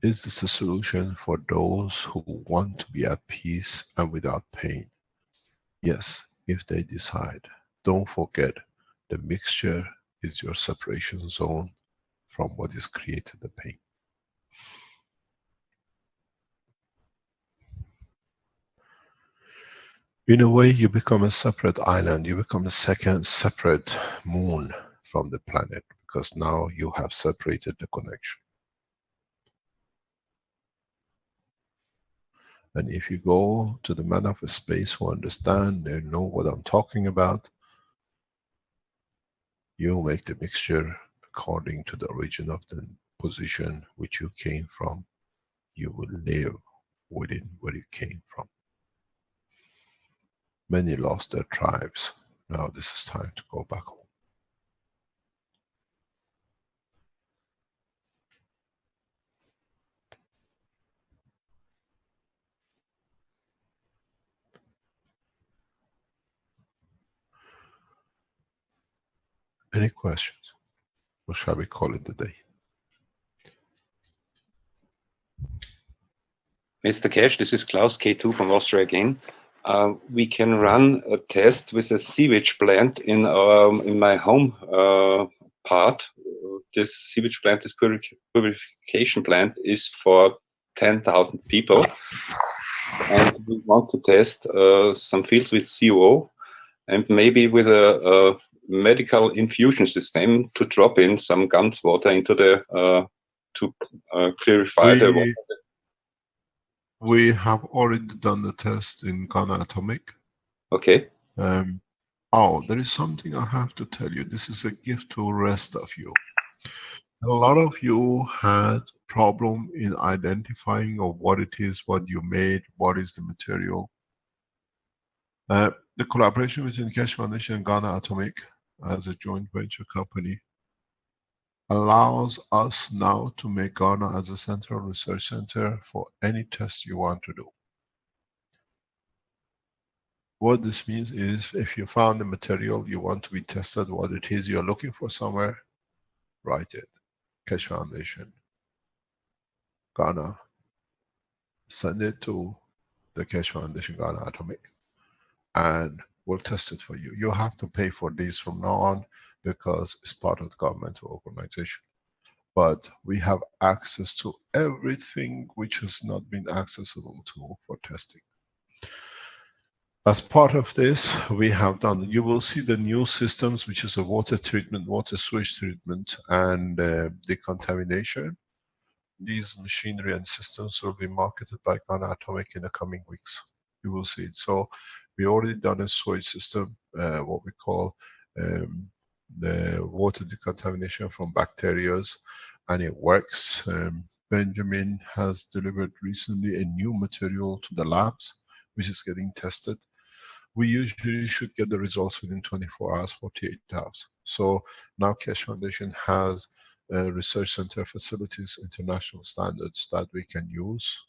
Is this a solution for those who want to be at peace and without pain? Yes, if they decide. Don't forget, the mixture is your separation zone from what is created the pain. In a way, you become a separate island, you become a second separate moon from the planet, because now you have separated the connection. And if you go to the man of space who understand, they know what I'm talking about, you make the mixture according to the origin of the position which you came from. You will live within where you came from. Many lost their tribes. Now this is time to go back home. Any questions? Or shall we call it a day? Mr. Cash, this is Klaus K2 from Austria again. We can run a test with a sewage plant in my home part. This sewage plant, this purification plant, is for 10,000 people, and we want to test some fields with COO and maybe with a medical infusion system to drop in some GANS water into the to clarify the water. We have already done the test in Ghana Atomic. Okay. There is something I have to tell you. This is a gift to the rest of you. A lot of you had problem in identifying of what it is, what you made, what is the material. The collaboration between Keshe Foundation and Ghana Atomic as a joint venture company allows us now to make Ghana as a central research center for any test you want to do. What this means is, if you found the material you want to be tested, what it is you're looking for somewhere, write it. Keshe Foundation, Ghana. Send it to the Keshe Foundation Ghana Atomic, and we'll test it for you. You have to pay for this from now on because it's part of the governmental organization. But we have access to everything which has not been accessible to for testing. As part of this, we have done, you will see the new systems, which is a water treatment, water sewage treatment, and decontamination. These machinery and systems will be marketed by Ghana Atomic in the coming weeks. You will see it. So we already done a sewage system, what we call the water decontamination from bacteria, and it works. Benjamin has delivered recently a new material to the labs, which is getting tested. We usually should get the results within 24 hours, 48 hours. So now Keshe Foundation has research center facilities, international standards that we can use.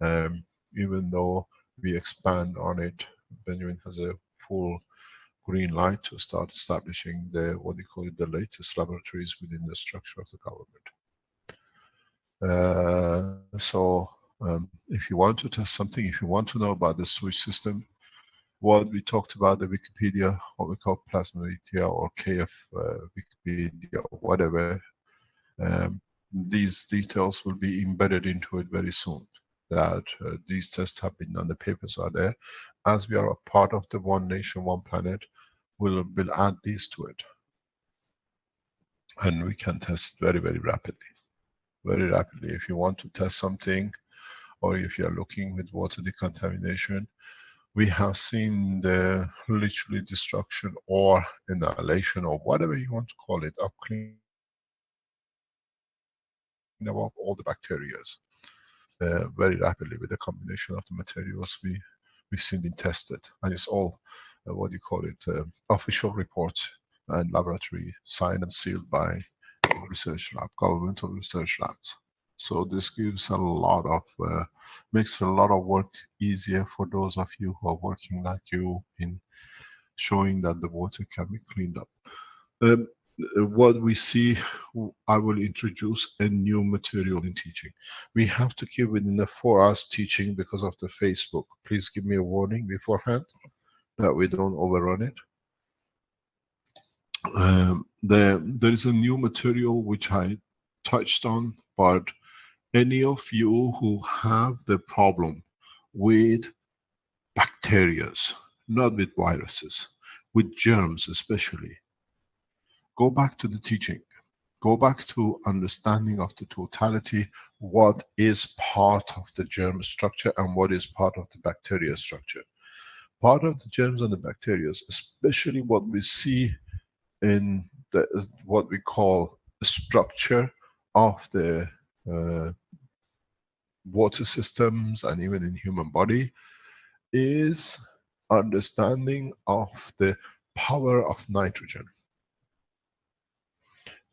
Even though we expand on it, Benjamin has a full green light to start establishing the, what they call it, the latest laboratories within the structure of the government. If you want to test something, if you want to know about the sewage system, what we talked about, the Wikipedia, what we call Plasmodigia or KF Wikipedia or whatever, these details will be embedded into it very soon. That these tests have been done, the papers are there. As we are a part of the One Nation, One Planet, we'll add these to it. And we can test very, very rapidly. Very rapidly. If you want to test something, or if you are looking with water decontamination, we have seen the literally destruction or annihilation or whatever you want to call it, of cleaning up all the bacteria. very rapidly with the combination of the materials we've seen been tested, and it's all what you call it, official reports and laboratory signed and sealed by research lab, governmental research labs. So this gives a lot of, makes a lot of work easier for those of you who are working like you in showing that the water can be cleaned up. What we see, I will introduce a new material in teaching. We have to keep within the 4 hours teaching because of the Facebook. Please give me a warning beforehand that we don't overrun it. There is a new material which I touched on, but any of you who have the problem with bacteria, not with viruses, with germs especially, go back to the teaching. Go back to understanding of the totality, what is part of the germ structure and what is part of the bacteria structure. Part of the germs and the bacteria, especially what we see in the, what we call the structure of the water systems and even in human body, is understanding of the power of nitrogen.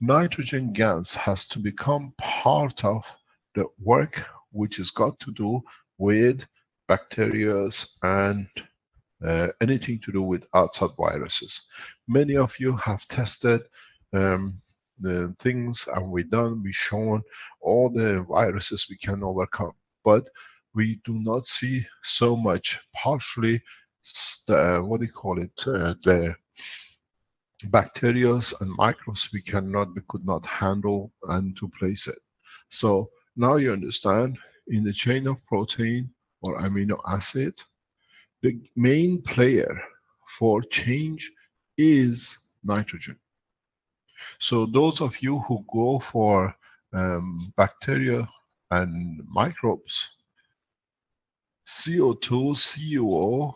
Nitrogen gas has to become part of the work which has got to do with bacteria and anything to do with outside viruses. Many of you have tested the things, and we've shown all the viruses we can overcome, but we do not see so much partially what do you call it, the bacteria and microbes we could not handle and to place it. So now you understand, in the chain of protein or amino acid, the main player for change is nitrogen. So those of you who go for bacteria and microbes, CO2, CuO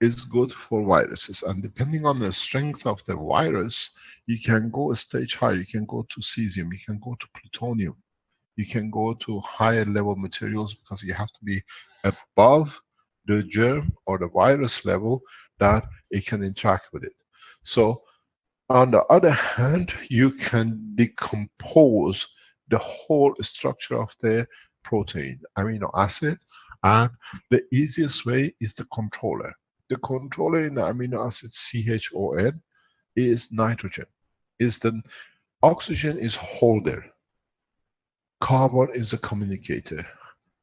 is good for viruses, and depending on the strength of the virus, you can go a stage higher. You can go to cesium, you can go to plutonium, you can go to higher level materials, because you have to be above the germ or the virus level that it can interact with it. So on the other hand, you can decompose the whole structure of the protein, amino acid, and the easiest way is the controller. The controller in the amino acid CHON is nitrogen. Oxygen is holder. Carbon is the communicator.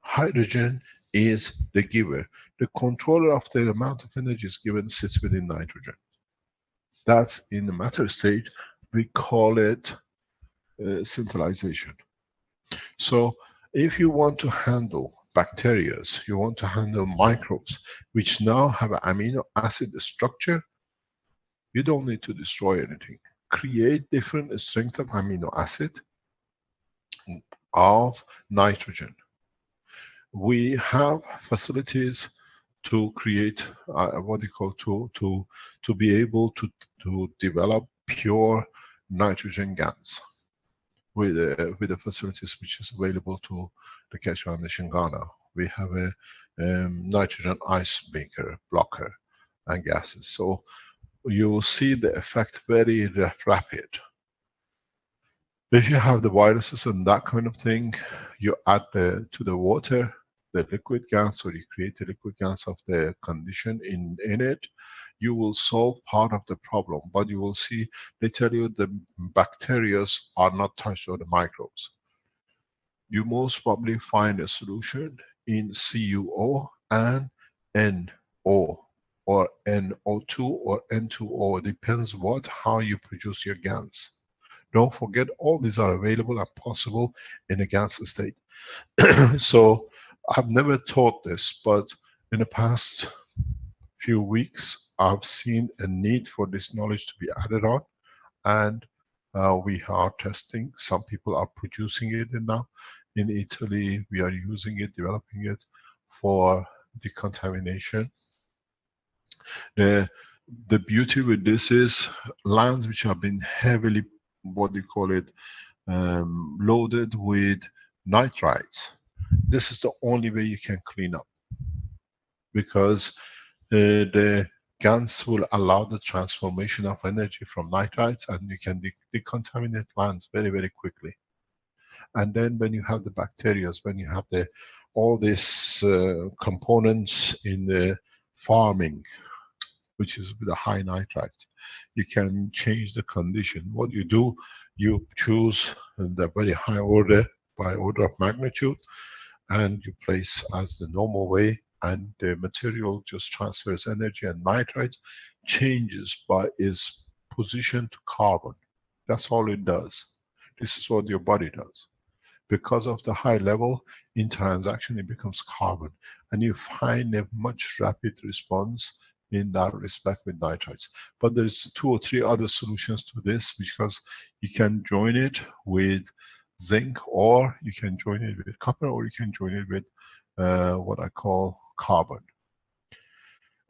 Hydrogen is the giver. The controller of the amount of energy is given sits within nitrogen. That's in the matter state, we call it centralization. So if you want to handle bacteria, you want to handle microbes, which now have an amino acid structure, you don't need to destroy anything. Create different strength of amino acid of nitrogen. We have facilities to create what you call to be able to develop pure nitrogen gas with the facilities which is available to the Keshe Foundation Ghana. We have a nitrogen ice maker, blocker, and gases. So you will see the effect very rapid. If you have the viruses and that kind of thing, you add to the water the liquid gas, or you create the liquid gas of the condition in it, you will solve part of the problem. But you will see, they tell you the bacteria are not touched, or the microbes. You most probably find a solution in CuO and NO, or NO2 or N2O. It depends how you produce your gas. Don't forget, all these are available and possible in a gas state. So I've never taught this, but in the past few weeks, I've seen a need for this knowledge to be added on, and we are testing. Some people are producing it now. In Italy, we are using it, developing it for decontamination. The beauty with this is lands which have been heavily, what do you call it, loaded with nitrites. this is the only way you can clean up, because the GANs will allow the transformation of energy from nitrites, and you can decontaminate lands very, very quickly. And then when you have the bacteria, when you have all these components in the farming, which is with a high nitrite, you can change the condition. What you do, you choose the very high order by order of magnitude, and you place as the normal way, and the material just transfers energy, and nitrite changes by its position to carbon. That's all it does. This is what your body does. Because of the high level in transaction, it becomes carbon, and you find a much rapid response in that respect with nitrites. But there's 2 or 3 other solutions to this, because you can join it with zinc, or you can join it with copper, or you can join it with what I call carbon.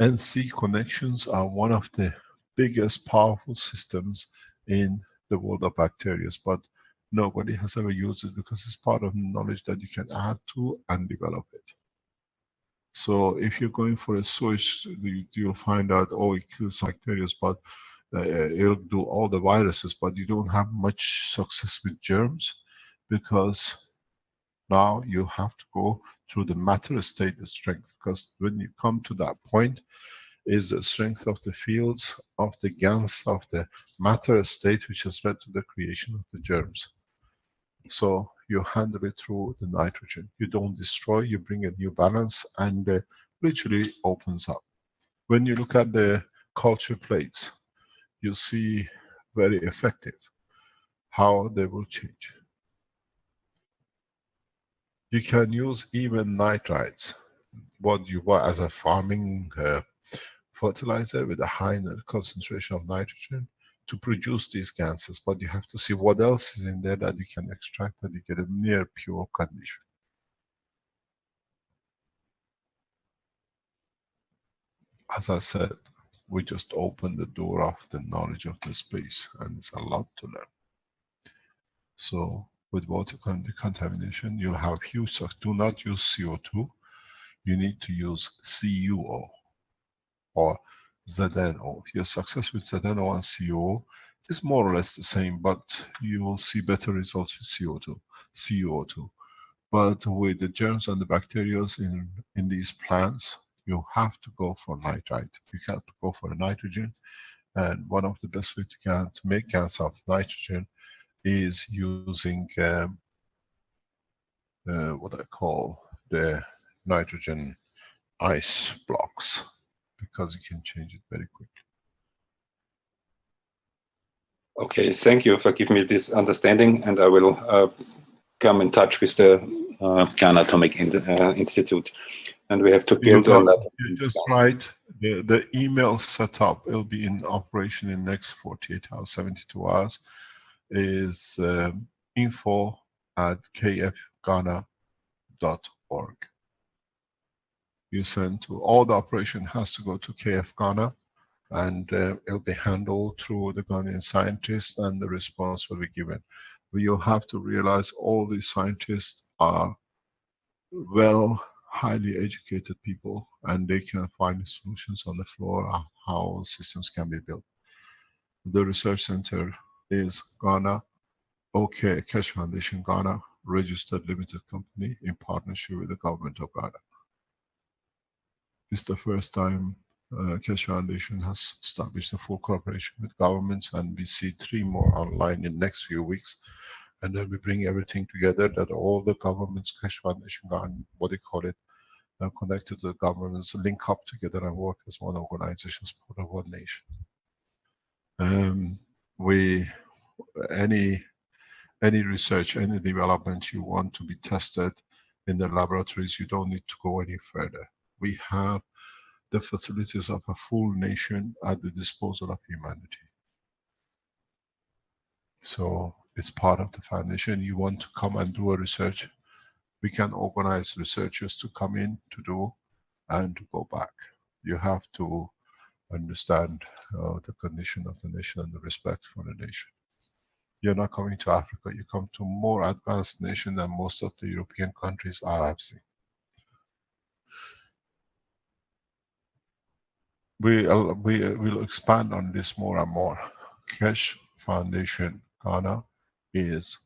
NC connections are one of the biggest powerful systems in the world of bacteria, but nobody has ever used it because it's part of knowledge that you can add to and develop it. So if you're going for a switch, you'll find out, oh, it kills bacteria, but it'll do all the viruses, but you don't have much success with germs, because now you have to go through the matter state, the strength, because when you come to that point, is the strength of the fields of the GANs of the matter state, which has led to the creation of the germs. So you handle it through the nitrogen. You don't destroy, you bring a new balance, and literally opens up. When you look at the culture plates, you see very effective how they will change. You can use even nitrites, what you buy as a farming fertilizer with a high concentration of nitrogen, to produce these gases, but you have to see what else is in there that you can extract, that you get a near pure condition. As I said, we just opened the door of the knowledge of the space, and it's a lot to learn. So with water decontamination, you'll have huge success. Do not use CO2. You need to use CuO or ZnO. Your success with ZnO and CuO is more or less the same, but you will see better results with CO2. But with the germs and the bacteria in these plants, you have to go for nitrite. You have to go for a nitrogen. And one of the best ways to make gas of nitrogen is using what I call the nitrogen ice blocks, because you can change it very quickly. Okay, thank you for giving me this understanding, and I will come in touch with the Ghana Atomic Institute, and we have to build on that. You just write the email setup. It'll be in operation in the next 48 hours, 72 hours. Is info@kfghana.org. You send to all the operation has to go to KF Ghana, and it'll be handled through the Ghanaian scientists, and the response will be given. You have to realize all these scientists are highly educated people, and they can find solutions on the floor of how systems can be built. The research center is Ghana OK Keshe Foundation Ghana, registered limited company in partnership with the government of Ghana. It's the first time Keshe Foundation has established a full cooperation with governments, and we see 3 more online in the next few weeks. And then we bring everything together, that all the governments, Keshe Foundation Ghana, what they call it, connected to the governments, link up together and work as one organization, as part of one nation. Any research, any development you want to be tested in the laboratories, you don't need to go any further. We have the facilities of a full nation at the disposal of humanity. So it's part of the foundation. You want to come and do a research, we can organize researchers to come in to do and to go back. You have to understand the condition of the nation and the respect for the nation. You're not coming to Africa, you come to more advanced nation than most of the European countries I have seen. We will expand on this more and more. Keshe Foundation Ghana is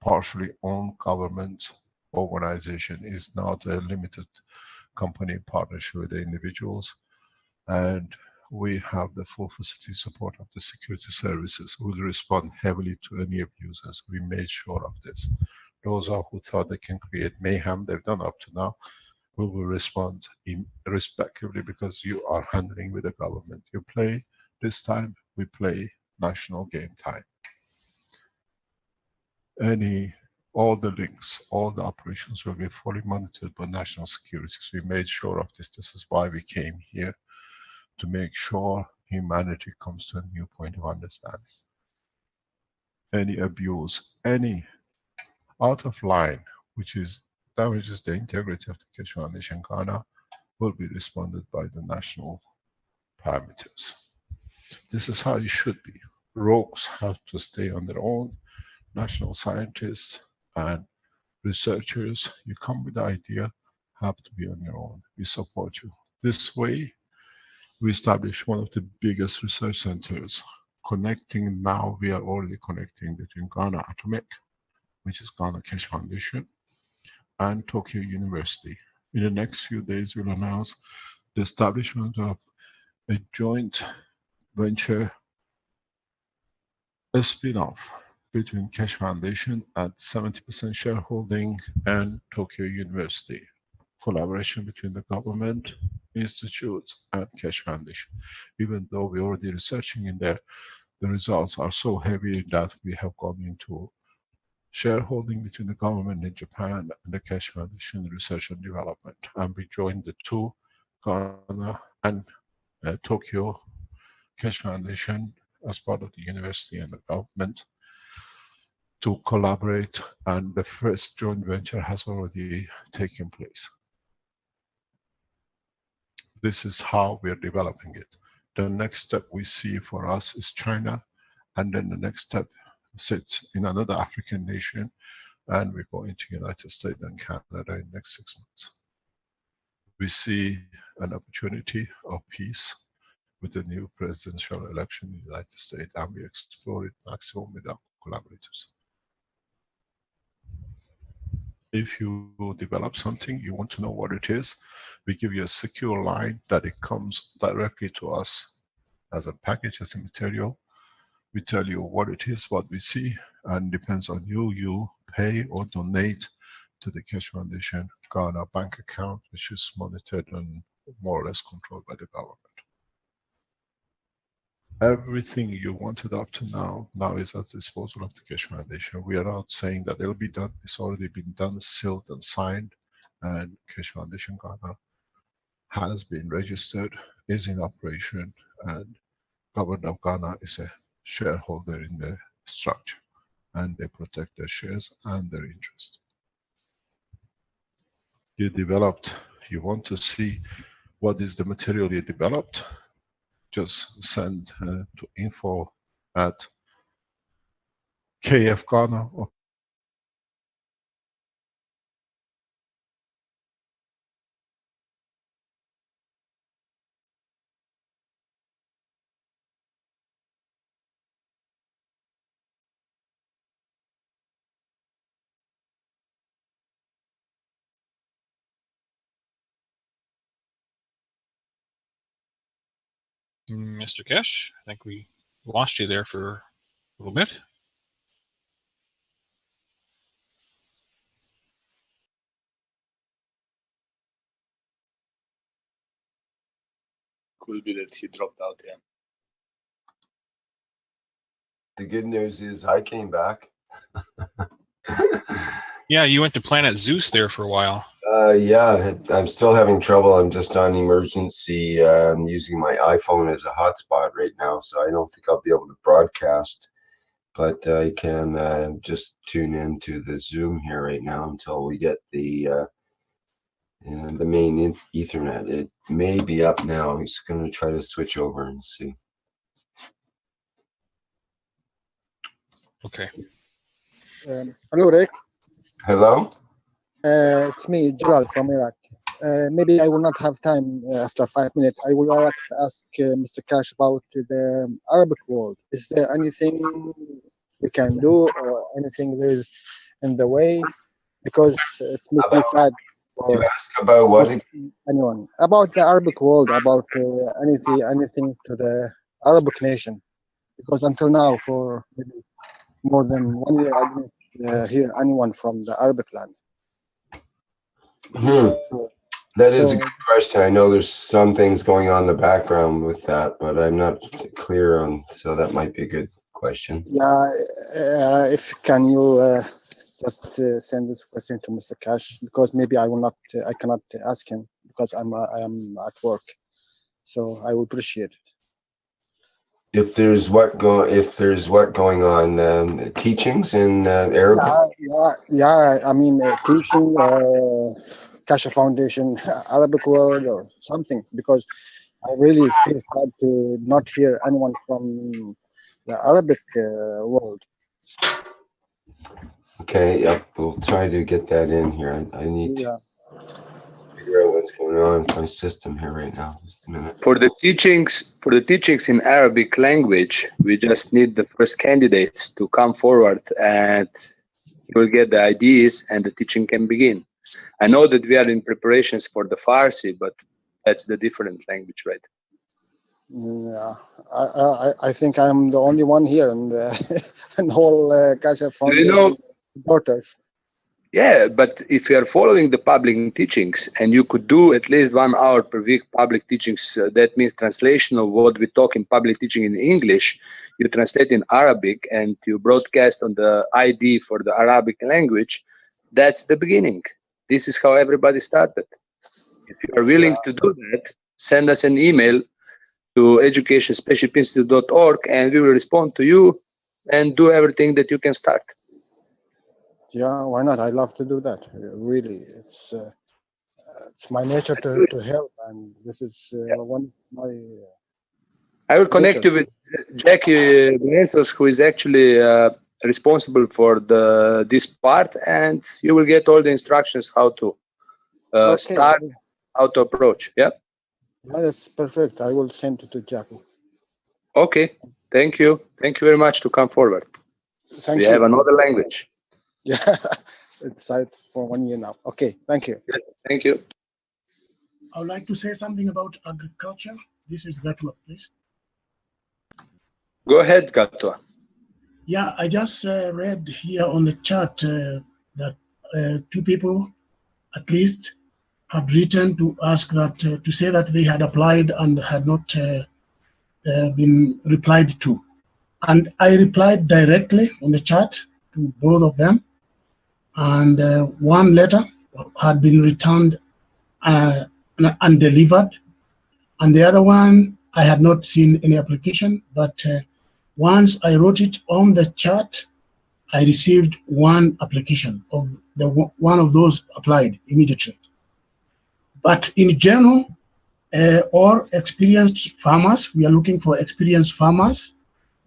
partially owned government organization, is not a limited company partnership with the individuals, and we have the full facility support of the security services who will respond heavily to any abusers. We made sure of this. Those who thought they can create mayhem, they've done up to now, we will respond respectively, because you are handling with the government. You play this time, we play national game time. All the links, all the operations will be fully monitored by national security. So we made sure of this. This is why we came here, to make sure humanity comes to a new point of understanding. Any abuse, any out of line, which damages the integrity of the Keshe Foundation Ghana, will be responded by the national parameters. This is how it should be. Rogues have to stay on their own. National scientists and researchers, you come with the idea, have to be on your own. We support you. This way, we established one of the biggest research centers, connecting now, we are already connecting between Ghana Atomic, which is Ghana Keshe Foundation, and Tokyo University. In the next few days, we'll announce the establishment of a joint venture, a spin-off between Keshe Foundation at 70% shareholding and Tokyo University. Collaboration between the government, institutes, and Keshe Foundation. Even though we're already researching in there, the results are so heavy that we have gone into shareholding between the government in Japan and the Keshe Foundation Research and Development. And we joined the two, Ghana and Tokyo Keshe Foundation, as part of the university and the government, to collaborate, and the first joint venture has already taken place. This is how we are developing it. The next step we see for us is China, and then the next step sits in another African nation, and we go into United States and Canada in the next 6 months. We see an opportunity of peace with the new presidential election in the United States, and we explore it maximum with our collaborators. If you develop something, you want to know what it is, we give you a secure line that it comes directly to us as a package, as a material. We tell you what it is, what we see, and depends on you, you pay or donate to the Keshe Foundation Ghana bank account, which is monitored and more or less controlled by the government. Everything you wanted up to now is at the disposal of the Keshe Foundation. We are not saying that it'll be done. It's already been done, sealed and signed, and Keshe Foundation Ghana has been registered, is in operation, and government of Ghana is a shareholder in the structure, and they protect their shares and their interest. You want to see what is the material you developed, just send to info@KF Ghana or Mr. Keshe, I think we lost you there for a little bit. Could be that he dropped out, yeah. The good news is I came back. Yeah, you went to Planet Zeus there for a while. Yeah, I'm still having trouble. I'm just on emergency. I'm using my iPhone as a hotspot right now, so I don't think I'll be able to broadcast. But I can just tune into the Zoom here right now until we get the main Ethernet. It may be up now. He's going to try to switch over and see. Okay. Hello, Rick. Hello? It's me, Jalal from Iraq. Maybe I will not have time after 5 minutes. I would like to ask Mr. Cash about the Arabic world. Is there anything we can do or anything there is in the way? Because it makes me sad You for ask about what? anyone. About the Arabic world, about anything to the Arabic nation. Because until now, for maybe more than 1 year, I didn't hear anyone from the Arabic land. That is a good question. I know there's some things going on in the background with that, but I'm not clear on, so that might be a good question. Yeah, if can you just send this question to Mr. Cash, because maybe I cannot ask him because I am at work, so I would appreciate it. If there's what going on, teachings in Arabic. Yeah. I mean, teaching Kasha Foundation, Arabic world or something, because I really feel sad to not hear anyone from the Arabic world. Okay, yep, we'll try to get that in here. I need to figure out what's going on with my system here right now. Just a minute. For the teachings in Arabic language, we just need the first candidates to come forward, and you will get the IDs, and the teaching can begin. I know that we are in preparations for the Farsi, but that's the different language, right? Yeah, I think I'm the only one here in the in whole Kasha Foundation daughters. Yeah, but if you are following the public teachings and you could do at least 1 hour per week public teachings, that means translation of what we talk in public teaching in English, you translate in Arabic and you broadcast on the ID for the Arabic language, that's the beginning. This is how everybody started. If you are willing to do that, send us an email to educationspaceshipinstitute.org and we will respond to you and do everything that you can start. Yeah, why not? I love to do that. Really, it's my nature to help, and this is one of my. I will connect you with Jackie Benesos, who is actually responsible for this part, and you will get all the instructions how to start, how to approach. Yeah. Yeah, that's perfect. I will send it to Jackie. Okay. Thank you. Thank you very much to come forward. Thank you. We have another language. Yeah, it's out for 1 year now. Okay, thank you. Thank you. I would like to say something about agriculture. This is Gatwa, please. Go ahead, Gatwa. Yeah, I just read here on the chat that 2 people at least had written to ask that, to say that they had applied and had not been replied to. And I replied directly on the chat to both of them. And one letter had been returned undelivered, and the other one I had not seen any application, but once I wrote it on the chat, I received 1 application of one of those applied immediately. But in general, all experienced farmers, we are looking for experienced farmers,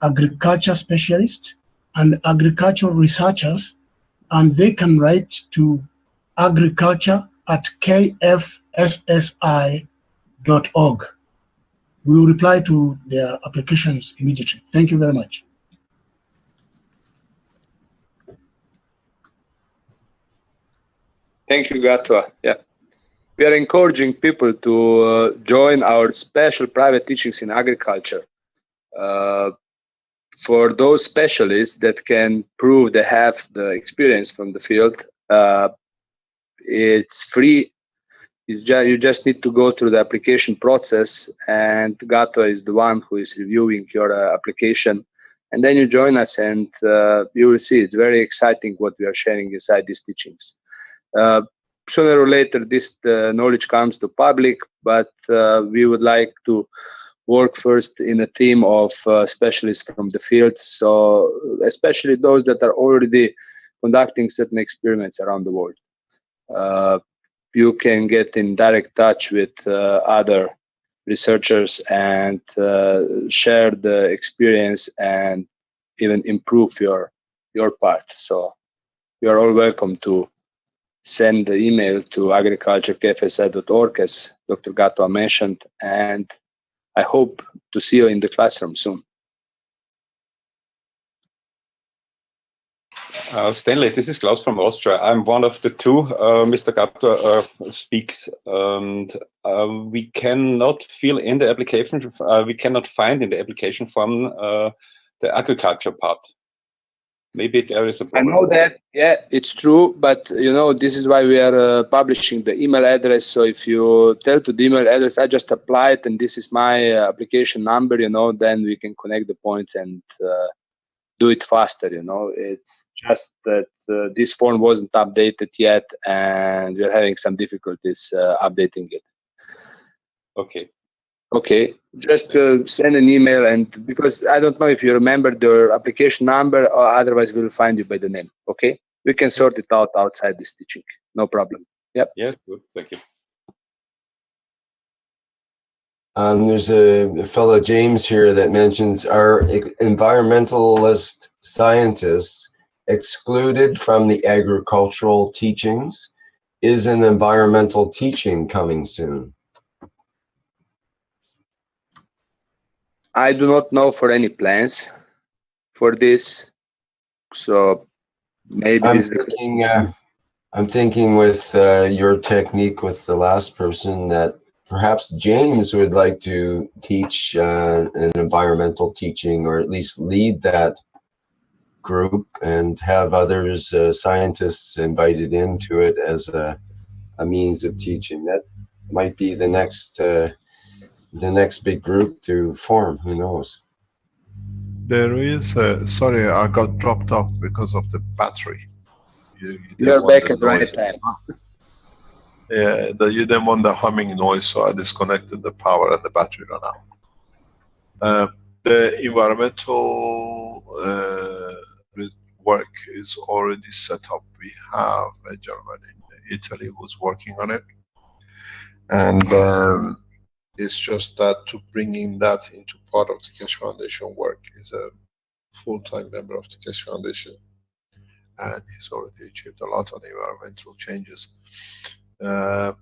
agriculture specialists, and agricultural researchers, and they can write to agriculture@kfssi.org. We will reply to their applications immediately. Thank you very much. Thank you, Gatwa. Yeah. We are encouraging people to join our special private teachings in agriculture. For those specialists that can prove they have the experience from the field, it's free. You just need to go through the application process, and Gatwa is the one who is reviewing your application. And then you join us, and you will see it's very exciting what we are sharing inside these teachings. Sooner or later, this knowledge comes to public, but we would like to work first in a team of specialists from the field, so especially those that are already conducting certain experiments around the world. You can get in direct touch with other researchers and share the experience and even improve your your part. So you're all welcome to send the email to agriculturekfsi.org, as Dr. Gatto mentioned, and I hope to see you in the classroom soon. Stanley, this is Klaus from Austria. I'm one of the two. Mr. Gatto speaks, and we cannot fill in the application. We cannot find in the application form the agriculture part. Maybe there is a problem. I know that, yeah, it's true, but you know, this is why we are publishing the email address. So if you tell to the email address, I just applied and this is my application number, you know, then we can connect the points and do it faster, you know. It's just that this form wasn't updated yet and we're having some difficulties updating it. Okay. Okay, just send an email, and because I don't know if you remember the application number, or otherwise we'll find you by the name. Okay, we can sort it out outside this teaching. No problem. Yep. Yes, good. Thank you. There's a fellow James here that mentions, are environmentalist scientists excluded from the agricultural teachings? Is an environmental teaching coming soon? I do not know for any plans for this, so maybe I'm thinking with your technique with the last person that perhaps James would like to teach an environmental teaching, or at least lead that group and have others, scientists, invited into it as a means of teaching. That might be the next big group to form. Who knows? There is, sorry, I got dropped off because of the battery. You're back at the right time. Yeah, you didn't want the humming noise, so I disconnected the power and the battery ran out. The environmental work is already set up. We have a gentleman in Italy who's working on it. And it's just that to bringing that into part of the Keshe Foundation work is a full-time member of the Keshe Foundation. And he's already achieved a lot on environmental changes. The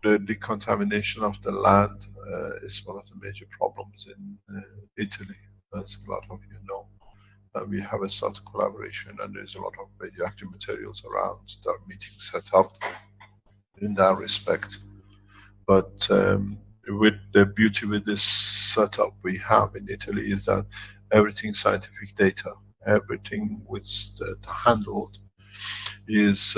decontamination of the land is one of the major problems in Italy, as a lot of you know. We have a sort of collaboration, and there's a lot of radioactive materials around. There are meetings set up in that respect. But with the beauty with this setup we have in Italy is that everything scientific data, everything which handled is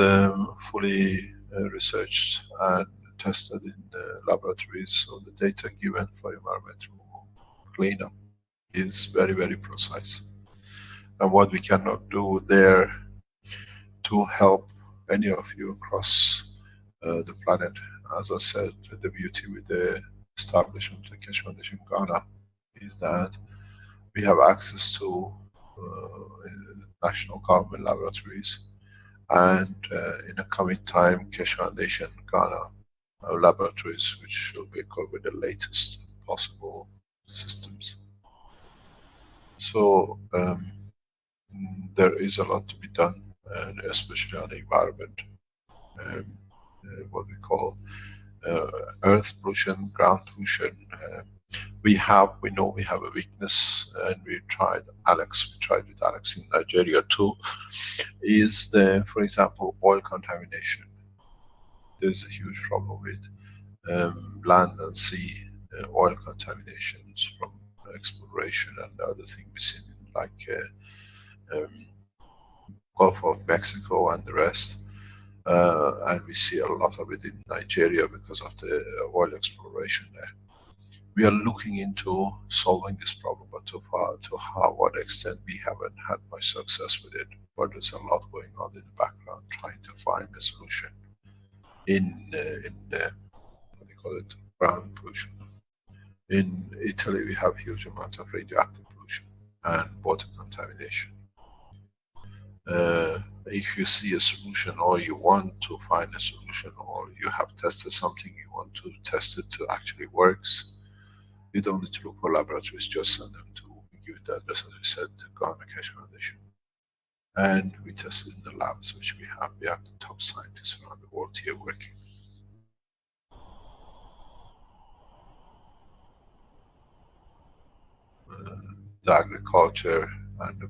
fully researched and tested in the laboratories. So the data given for environmental cleanup is very, very precise. And what we cannot do there to help any of you across the planet, as I said, the beauty with the establishment of the Keshe Foundation Ghana is that we have access to national government laboratories, and in the coming time, Keshe Foundation Ghana laboratories, which will be equipped with the latest possible systems. So there is a lot to be done, and especially on the environment, what we call earth pollution, ground pollution. We know we have a weakness, and we tried with Alex in Nigeria too, is for example, oil contamination. There's a huge problem with land and sea oil contaminations from exploration and other things we've seen, like Gulf of Mexico and the rest. And we see a lot of it in Nigeria because of the oil exploration there. We are looking into solving this problem, but to what extent we haven't had much success with it. But there's a lot going on in the background trying to find a solution in what do you call it, ground pollution. In Italy, we have huge amount of radioactive pollution and water contamination. If you see a solution, or you want to find a solution, or you have tested something, you want to test it to actually works, you don't need to look for laboratories, just send them to give it the address, as we said, Ghana Keshe Foundation. And we tested in the labs which we have. We have the top scientists around the world here working. The agriculture and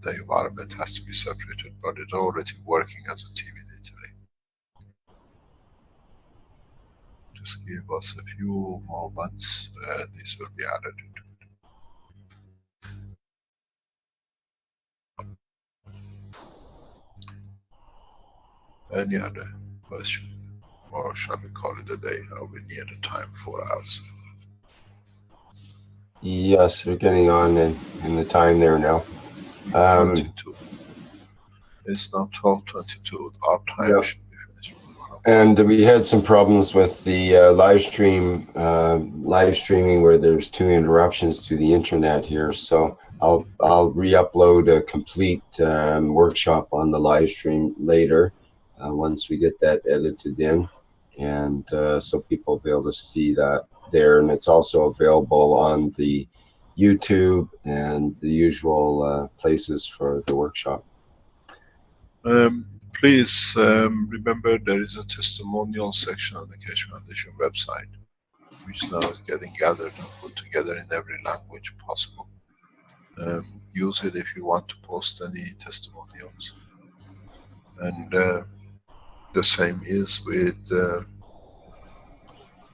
the environment has to be separated, but it's already working as a team in Italy. Just give us a few moments, this will be added into it. Any other question? Or shall we call it a day? Are we near the time, 4 hours? Yes, we're getting on in the time there now. 22. It's now 12:22. Our time Yeah. should be finished. And we had some problems with the live streaming where there's 2 interruptions to the internet here. So I'll re-upload a complete workshop on the live stream later once we get that edited in, and so people will be able to see that there. And it's also available on the YouTube and the usual places for the workshop. Please remember there is a testimonial section on the Keshe Foundation website, which now is getting gathered and put together in every language possible. Use it if you want to post any testimonials. And the same is with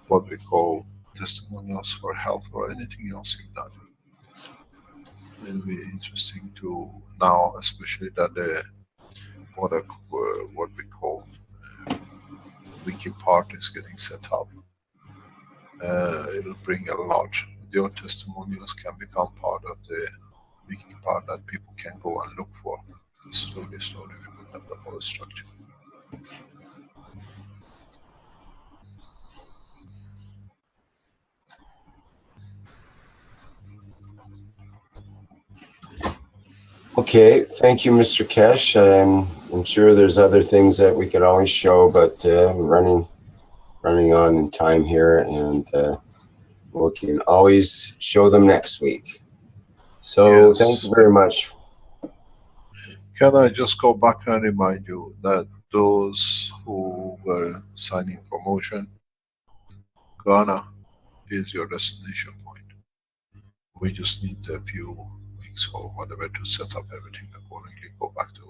what we call testimonials for health or anything else you've done. It'll be interesting to now, especially that the what we call wiki part is getting set up. It'll bring a lot. Your testimonials can become part of the wiki part that people can go and look for. Slowly we put up the whole structure. Okay, thank you, Mr. Keshe. I'm sure there's other things that we could always show, but we're running on in time here, and we can always show them next week. So Yes. thank you very much. Can I just go back and remind you that those who were signing for motion, Ghana is your destination point. We just need a few weeks or whatever to set up everything accordingly. Go back to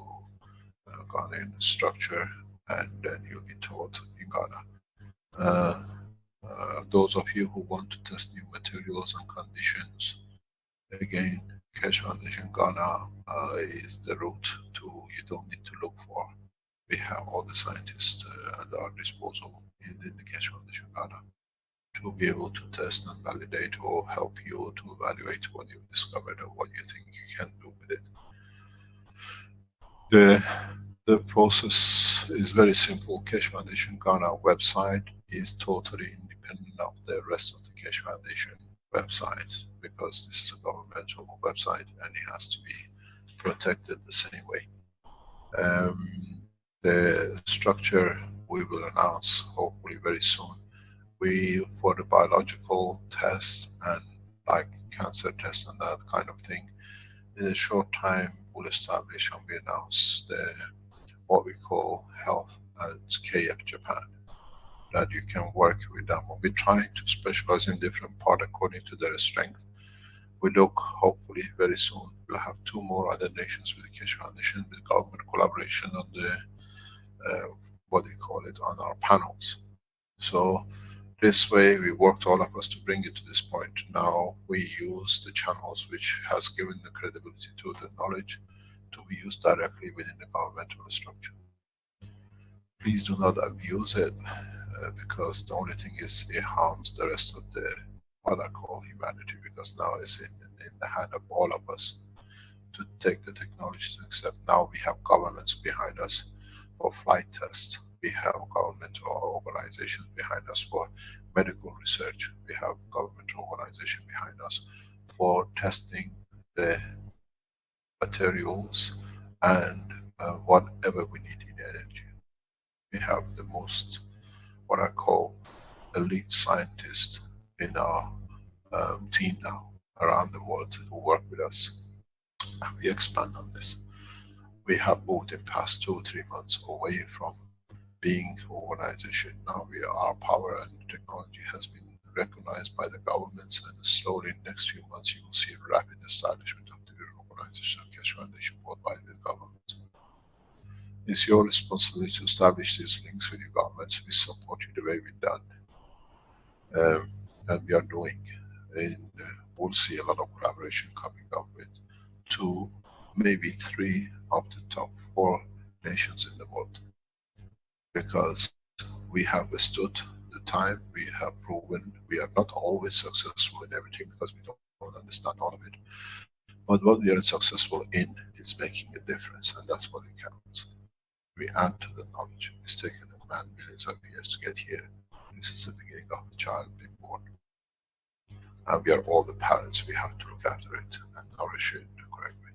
Ghanaian structure, and then you'll be taught in Ghana. Those of you who want to test new materials and conditions, again, Keshe Foundation Ghana is the route to. You don't need to look for. We have all the scientists at our disposal in the Keshe Foundation Ghana to be able to test and validate or help you to evaluate what you've discovered or what you think you can do with it. The process is very simple. Keshe Foundation Ghana website is totally independent of the rest of the Keshe Foundation website, because this is a governmental website and it has to be protected the same way. The structure we will announce hopefully very soon. For the biological tests and like cancer tests and that kind of thing, in a short time we'll establish and we announce what we call health at KF Japan, that you can work with them. We'll be trying to specialize in different parts according to their strength. We look, hopefully very soon, we'll have 2 more other nations with the Keshe Foundation, with government collaboration on the, what do you call it, on our panels. So this way we worked all of us to bring it to this point. Now we use the channels which has given the credibility to the knowledge to be used directly within the governmental structure. Please do not abuse it, because the only thing is it harms the rest of the what I call humanity, because now it's in the hand of all of us to take the technology to accept. Now we have governments behind us for flight tests. We have governmental organizations behind us for medical research. We have governmental organizations behind us for testing the materials and whatever we need in energy. We have the most, what I call, elite scientists in our team now. around the world who work with us, and we expand on this. We have moved in past 2 or 3 months away from being organization. Now our power and technology has been recognized by the governments, and slowly in the next few months you will see a rapid establishment of the organization of Keshe Foundation worldwide with governments. It's your responsibility to establish these links with your governments. We support you the way we've done, and we are doing. And we'll see a lot of collaboration coming up with 2, maybe 3 of the top 4 nations in the world, because we have withstood the time. We have proven we are not always successful in everything because we don't understand all of it, but what we are successful in is making a difference, and that's what it counts. We add to the knowledge. It's taken a man millions of years to get here. This is the beginning of a child being born, and we are all the parents. We have to look after it and nourish it the correct way.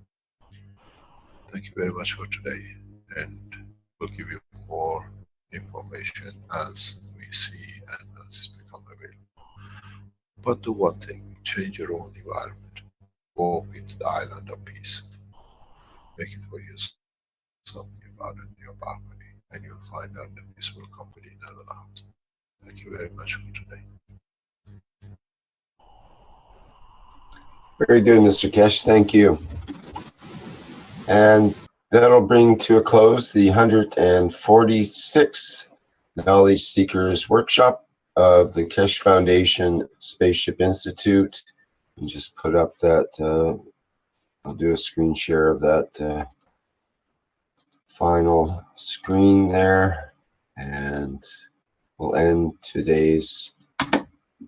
Thank you very much for today, and we'll give you more information as we see and as it's become available. But do one thing: change your own environment. Go into the island of peace. Make it for yourself, in your garden, in your balcony, and you'll find out that peace will come within and out. Thank you very much for today. Very good, Mr. Keshe. Thank you. And that'll bring to a close the 146th Knowledge Seekers Workshop of the Keshe Foundation Spaceship Institute. And just put up that, I'll do a screen share of that final screen there, and we'll end today's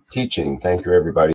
teaching. Thank you, everybody.